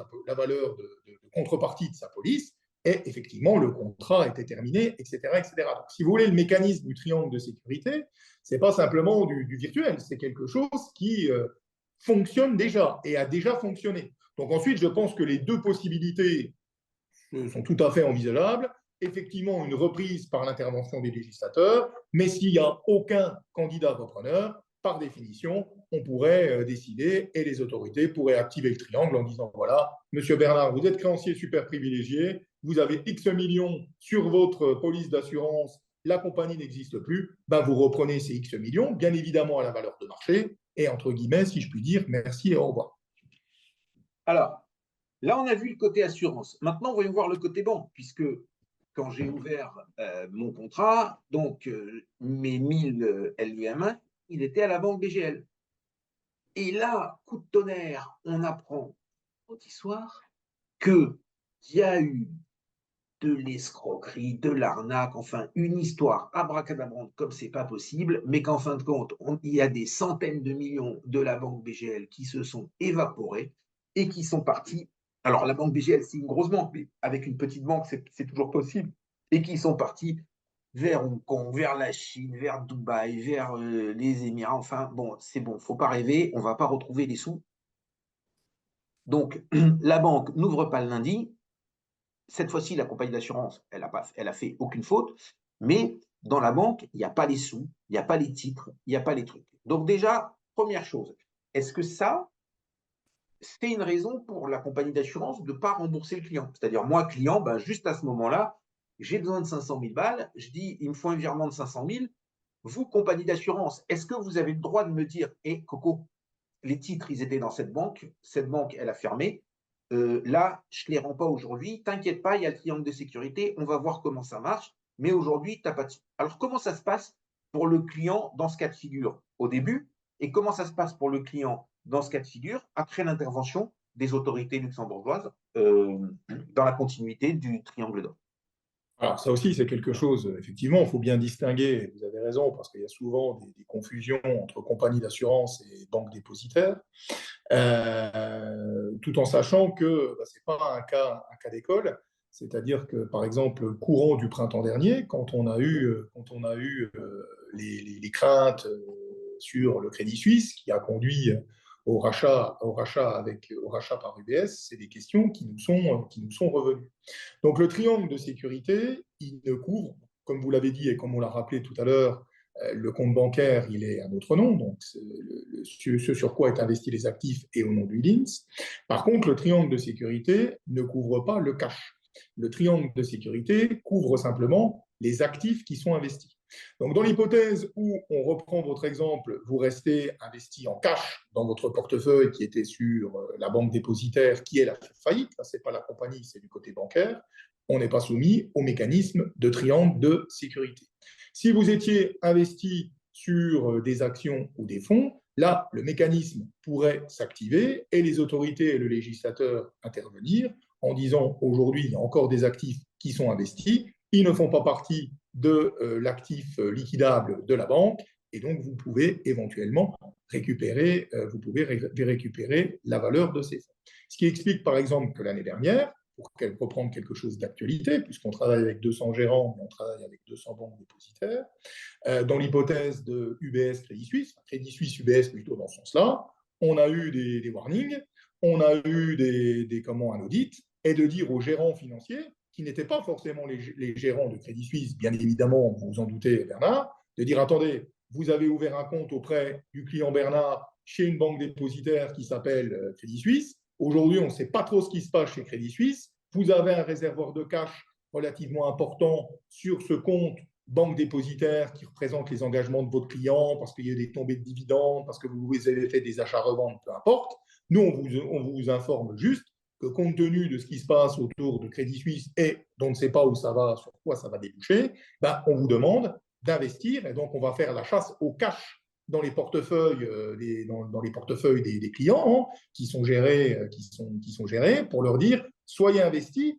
contrepartie de sa police, et effectivement, le contrat était terminé, etc., etc. Donc, si vous voulez, le mécanisme du triangle de sécurité, ce n'est pas simplement du virtuel, c'est quelque chose qui fonctionne déjà et a déjà fonctionné. Donc ensuite, je pense que les deux possibilités sont tout à fait envisageables. Effectivement, une reprise par l'intervention des législateurs, mais s'il n'y a aucun candidat repreneur, par définition, on pourrait décider et les autorités pourraient activer le triangle en disant, voilà, monsieur Bernard, vous êtes créancier super privilégié, vous avez X millions sur votre police d'assurance la compagnie n'existe plus, ben vous reprenez ces X millions, bien évidemment à la valeur de marché, et entre guillemets, si je puis dire, merci et au revoir. Alors, là, on a vu le côté assurance. Maintenant, voyons voir le côté banque, puisque quand j'ai ouvert mon contrat, donc mes 1000 LVM1, il était à la banque BGL. Et là, coup de tonnerre, on apprend petit soir qu'il y a eu de l'escroquerie, de l'arnaque, enfin une histoire abracadabrante comme c'est pas possible, mais qu'en fin de compte, il y a des centaines de millions de la banque BGL qui se sont évaporés et qui sont partis. Alors la banque BGL, c'est une grosse banque, mais avec une petite banque, c'est toujours possible, et qui sont partis vers Hong Kong, vers la Chine, vers Dubaï, vers les Émirats. Enfin, bon, c'est bon, faut pas rêver, on va pas retrouver les sous. Donc, la banque n'ouvre pas le lundi. Cette fois-ci, la compagnie d'assurance, elle a fait aucune faute, mais dans la banque, il n'y a pas les sous, il n'y a pas les titres, il n'y a pas les trucs. Donc déjà, première chose, est-ce que ça, c'est une raison pour la compagnie d'assurance de ne pas rembourser le client? C'est-à-dire, moi, client, ben, juste à ce moment-là, j'ai besoin de 500 000 balles, je dis, il me faut un virement de 500 000. Vous, compagnie d'assurance, est-ce que vous avez le droit de me dire, hé, Coco, les titres, ils étaient dans cette banque, elle a fermé, là, je ne les rends pas aujourd'hui, t'inquiète pas, il y a le triangle de sécurité, on va voir comment ça marche, mais aujourd'hui, tu n'as pas de... Alors, comment ça se passe pour le client dans ce cas de figure au début, et comment ça se passe pour le client dans ce cas de figure après l'intervention des autorités luxembourgeoises dans la continuité du triangle d'or? Alors ça aussi, c'est quelque chose, effectivement, il faut bien distinguer, vous avez raison, parce qu'il y a souvent des confusions entre compagnies d'assurance et banques dépositaires, tout en sachant que ce n'est pas un cas d'école, c'est-à-dire que, par exemple, courant du printemps dernier, quand on a eu les craintes sur le Crédit Suisse, qui a conduit au rachat par UBS, c'est des questions qui nous sont revenues. Donc le triangle de sécurité, il ne couvre, comme vous l'avez dit et comme on l'a rappelé tout à l'heure, le compte bancaire, il est à notre nom, donc ce sur quoi est investi les actifs est au nom du LINS. Par contre, le triangle de sécurité ne couvre pas le cash. Le triangle de sécurité couvre simplement les actifs qui sont investis. Donc, dans l'hypothèse où on reprend votre exemple, vous restez investi en cash dans votre portefeuille qui était sur la banque dépositaire qui elle a fait faillite, ce n'est pas la compagnie, c'est du côté bancaire, on n'est pas soumis au mécanisme de triangle de sécurité. Si vous étiez investi sur des actions ou des fonds, là, le mécanisme pourrait s'activer et les autorités et le législateur intervenir en disant aujourd'hui, il y a encore des actifs qui sont investis, ils ne font pas partie de l'actif liquidable de la banque et donc vous pouvez éventuellement récupérer la valeur de ces fonds. Ce qui explique par exemple que l'année dernière, pour reprendre quelque chose d'actualité, puisqu'on travaille avec 200 gérants, mais on travaille avec 200 banques dépositaires, dans l'hypothèse de UBS Crédit Suisse UBS plutôt dans ce sens-là, on a eu des warnings, on a eu un audit, et de dire aux gérants financiers, qui n'étaient pas forcément les gérants de Crédit Suisse, bien évidemment, vous vous en doutez, Bernard, de dire, attendez, vous avez ouvert un compte auprès du client Bernard chez une banque dépositaire qui s'appelle Crédit Suisse. Aujourd'hui, on ne sait pas trop ce qui se passe chez Crédit Suisse. Vous avez un réservoir de cash relativement important sur ce compte banque dépositaire qui représente les engagements de votre client parce qu'il y a des tombées de dividendes, parce que vous avez fait des achats-reventes, peu importe. Nous, on vous informe juste que compte tenu de ce qui se passe autour de Crédit Suisse et dont on ne sait pas où ça va, sur quoi ça va déboucher, ben, on vous demande d'investir et donc on va faire la chasse au cash dans les portefeuilles, dans les portefeuilles des clients qui sont gérés pour leur dire soyez investis,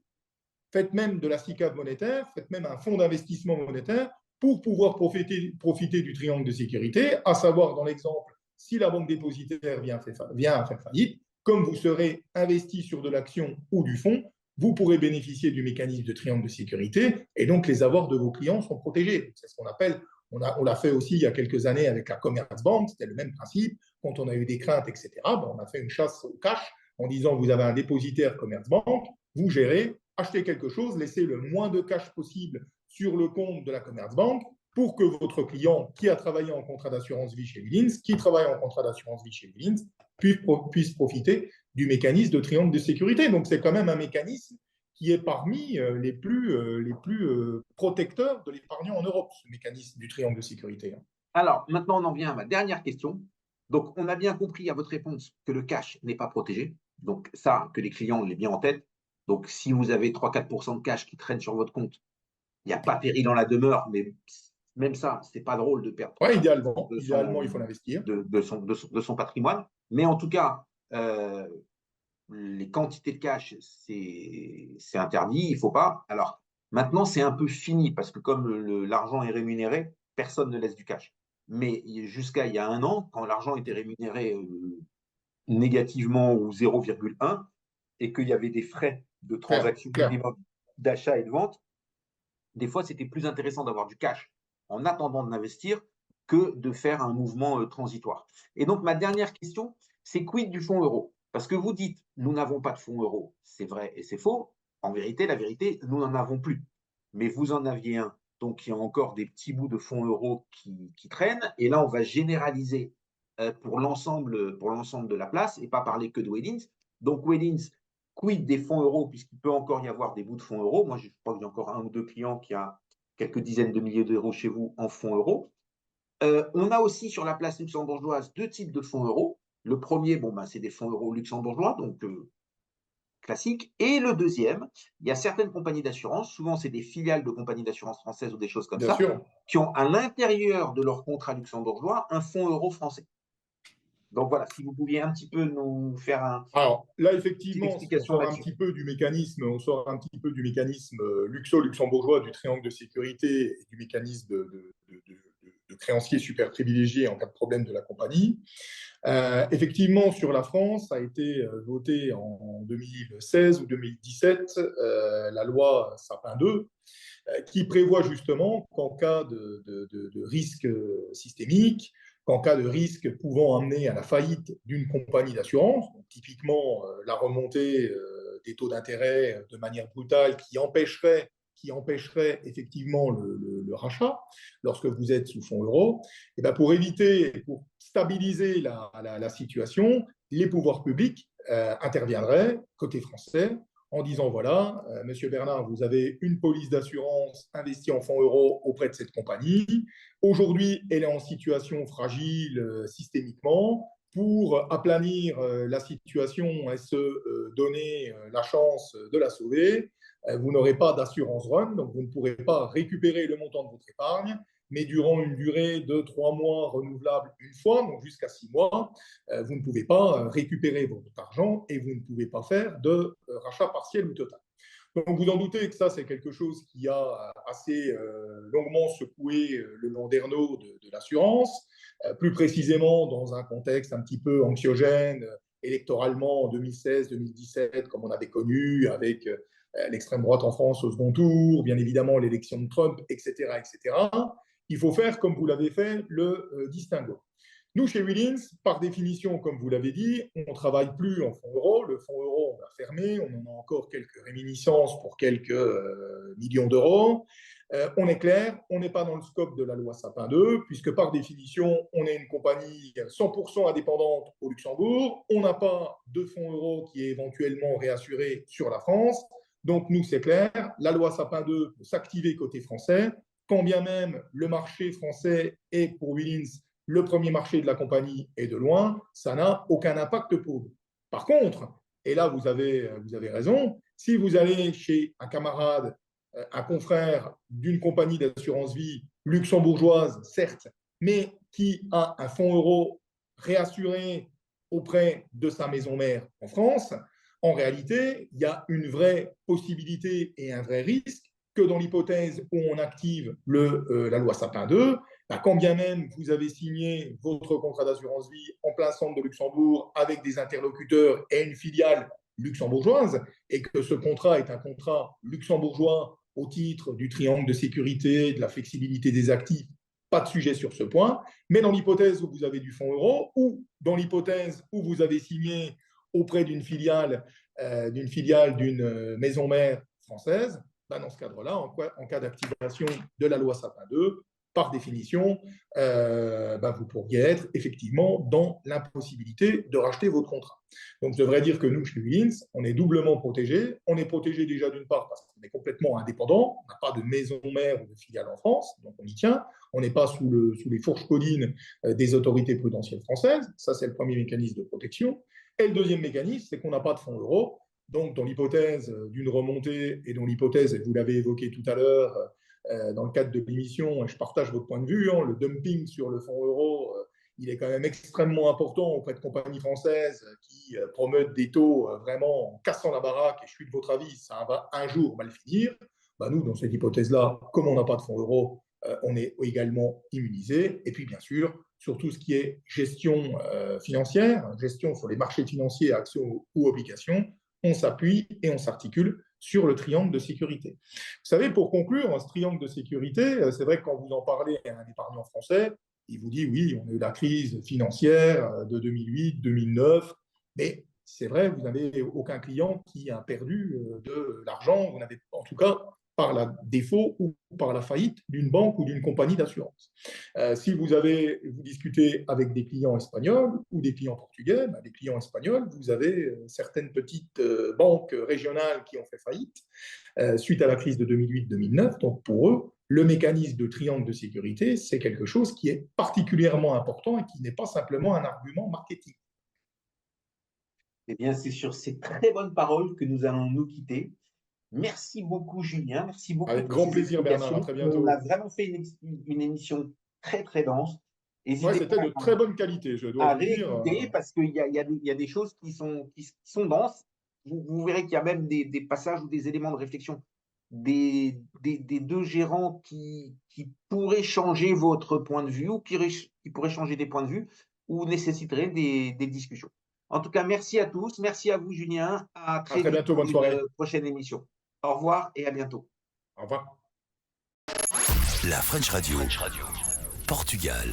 faites même de la SICAV monétaire, faites même un fonds d'investissement monétaire pour pouvoir profiter du triangle de sécurité, à savoir dans l'exemple, si la banque dépositaire vient à faire faillite, comme vous serez investi sur de l'action ou du fonds, vous pourrez bénéficier du mécanisme de triangle de sécurité et donc les avoirs de vos clients sont protégés. C'est ce qu'on appelle, on l'a fait aussi il y a quelques années avec la Commerzbank, c'était le même principe. Quand on a eu des craintes, etc., on a fait une chasse au cash en disant vous avez un dépositaire Commerzbank, vous gérez, achetez quelque chose, laissez le moins de cash possible sur le compte de la Commerzbank pour que votre client qui a travaillé en contrat d'assurance vie chez Willins, qui travaille en contrat d'assurance vie chez Willins, puisse profiter du mécanisme de triangle de sécurité. Donc, c'est quand même un mécanisme qui est parmi les plus protecteurs de l'épargnant en Europe, ce mécanisme du triangle de sécurité. Alors, maintenant, on en vient à ma dernière question. Donc, on a bien compris à votre réponse que le cash n'est pas protégé. Donc, ça, que les clients l'aient bien en tête. Donc, si vous avez 3-4% de cash qui traîne sur votre compte, il n'y a pas péril dans la demeure, mais même ça, ce n'est pas drôle de perdre Oui, idéalement, idéalement, il faut l'investir. de son patrimoine. Mais en tout cas, les quantités de cash, c'est interdit, il ne faut pas. Alors, maintenant, c'est un peu fini parce que comme l'argent est rémunéré, personne ne laisse du cash. Mais jusqu'à il y a un an, quand l'argent était rémunéré négativement ou 0,1 et qu'il y avait des frais de transaction Clair. minimum d'achat et de vente, des fois, c'était plus intéressant d'avoir du cash en attendant de l'investir que de faire un mouvement transitoire. Et donc, ma dernière question, c'est quid du fonds euro? Parce que vous dites, nous n'avons pas de fonds euro. C'est vrai et c'est faux. En vérité, la vérité, nous n'en avons plus. Mais vous en aviez un. Donc, il y a encore des petits bouts de fonds euros qui traînent. Et là, on va généraliser pour l'ensemble de la place et pas parler que de Wellins. Donc, Wellins, quid des fonds euros, puisqu'il peut encore y avoir des bouts de fonds euros. Moi, je crois que j'ai encore un ou deux clients qui a quelques dizaines de milliers d'euros chez vous en fonds euros. On a aussi sur la place luxembourgeoise deux types de fonds euros. Le premier, bon, ben, c'est des fonds euros luxembourgeois, donc classique. Et le deuxième, il y a certaines compagnies d'assurance, souvent c'est des filiales de compagnies d'assurance françaises ou des choses comme Bien ça, sûr. qui ont à l'intérieur de leur contrat luxembourgeois un fonds euro français. Donc voilà, si vous pouviez un petit peu nous faire Alors là, une petite effectivement, on explication sort un là-dessus. petit peu du mécanisme, luxembourgeois du triangle de sécurité et du mécanisme de créancier super privilégié en cas de problème de la compagnie. Effectivement, sur la France, ça a été voté en 2016 ou 2017, la loi Sapin 2, qui prévoit justement qu'en cas de risque systémique, qu'en cas de risque pouvant amener à la faillite d'une compagnie d'assurance, typiquement la remontée des taux d'intérêt de manière brutale qui empêcherait effectivement le rachat lorsque vous êtes sous fonds euro, et bien pour éviter, pour stabiliser la situation, les pouvoirs publics interviendraient côté français en disant voilà, Monsieur Bernard, vous avez une police d'assurance investie en fonds euros auprès de cette compagnie. Aujourd'hui, elle est en situation fragile systémiquement. Pour aplanir la situation et se donner la chance de la sauver, vous n'aurez pas d'assurance run, donc vous ne pourrez pas récupérer le montant de votre épargne, mais durant une durée de 3 mois renouvelable une fois, donc jusqu'à 6 mois, vous ne pouvez pas récupérer votre argent et vous ne pouvez pas faire de rachat partiel ou total. Donc vous en doutez que ça, c'est quelque chose qui a assez longuement secoué le landerneau de l'assurance, plus précisément dans un contexte un petit peu anxiogène, électoralement en 2016-2017, comme on avait connu, avec l'extrême droite en France au second tour, bien évidemment l'élection de Trump, etc., etc. Il faut faire, comme vous l'avez fait, le distinguo. Nous, chez Willins, par définition, comme vous l'avez dit, on ne travaille plus en fonds euros. Le fonds euro, on l'a fermé. On en a encore quelques réminiscences pour quelques millions d'euros. On est clair, on n'est pas dans le scope de la loi Sapin 2, puisque par définition, on est une compagnie 100% indépendante au Luxembourg. On n'a pas de fonds euros qui est éventuellement réassuré sur la France. Donc, nous, c'est clair, la loi Sapin 2 peut s'activer côté français, quand bien même le marché français est pour Willins le premier marché de la compagnie est de loin, ça n'a aucun impact pour vous. Par contre, et là vous avez raison, si vous allez chez un camarade, un confrère d'une compagnie d'assurance vie luxembourgeoise, certes, mais qui a un fonds euro réassuré auprès de sa maison mère en France, en réalité, il y a une vraie possibilité et un vrai risque que dans l'hypothèse où on active la loi Sapin 2, quand bien même vous avez signé votre contrat d'assurance vie en plein centre de Luxembourg avec des interlocuteurs et une filiale luxembourgeoise, et que ce contrat est un contrat luxembourgeois au titre du triangle de sécurité, de la flexibilité des actifs, pas de sujet sur ce point, mais dans l'hypothèse où vous avez du fonds euro, ou dans l'hypothèse où vous avez signé auprès d'une filiale d'une maison mère française, dans ce cadre-là, en cas d'activation de la loi Sapin 2, par définition, vous pourriez être effectivement dans l'impossibilité de racheter votre contrat. Donc, je devrais dire que nous, chez Willins, on est doublement protégés. On est protégé déjà d'une part parce qu'on est complètement indépendant. On n'a pas de maison mère ou de filiale en France, donc on y tient. On n'est pas sous les fourches codines des autorités prudentielles françaises. Ça, c'est le premier mécanisme de protection. Et le deuxième mécanisme, c'est qu'on n'a pas de fonds euros. Donc, dans l'hypothèse d'une remontée et dans l'hypothèse, et vous l'avez évoqué tout à l'heure, dans le cadre de l'émission, et je partage votre point de vue, le dumping sur le fonds euro, il est quand même extrêmement important auprès de compagnies françaises qui promettent des taux vraiment en cassant la baraque, et je suis de votre avis, ça va un jour mal finir. Nous, dans cette hypothèse-là, comme on n'a pas de fonds euro, on est également immunisé. Et puis, bien sûr, sur tout ce qui est gestion financière, gestion sur les marchés financiers, actions ou obligations, on s'appuie et on s'articule sur le triangle de sécurité. Vous savez, pour conclure, ce triangle de sécurité, c'est vrai que quand vous en parlez à un épargnant français, il vous dit oui, on a eu la crise financière de 2008, 2009, mais c'est vrai, vous n'avez aucun client qui a perdu de l'argent, vous n'avez en tout cas par le défaut ou par la faillite d'une banque ou d'une compagnie d'assurance. Si vous discutez avec des clients espagnols ou des clients portugais, des clients espagnols, vous avez certaines petites banques régionales qui ont fait faillite suite à la crise de 2008-2009. Donc pour eux, le mécanisme de triangle de sécurité, c'est quelque chose qui est particulièrement important et qui n'est pas simplement un argument marketing. Eh bien, c'est sur ces très bonnes paroles que nous allons nous quitter. Merci beaucoup, Julien. Merci beaucoup. Avec grand plaisir, Bernard. À très bientôt. On a vraiment fait une émission très, très dense. C'était de très bonne qualité, je dois vous dire. Parce qu'il y a des choses qui sont denses. Vous verrez qu'il y a même des passages ou des éléments de réflexion des deux gérants qui pourraient changer votre point de vue ou qui pourraient changer des points de vue ou nécessiteraient des discussions. En tout cas, merci à tous. Merci à vous, Julien. À très bientôt. Bonne soirée. Pour une prochaine émission. Au revoir et à bientôt. Au revoir. La French Radio. Portugal.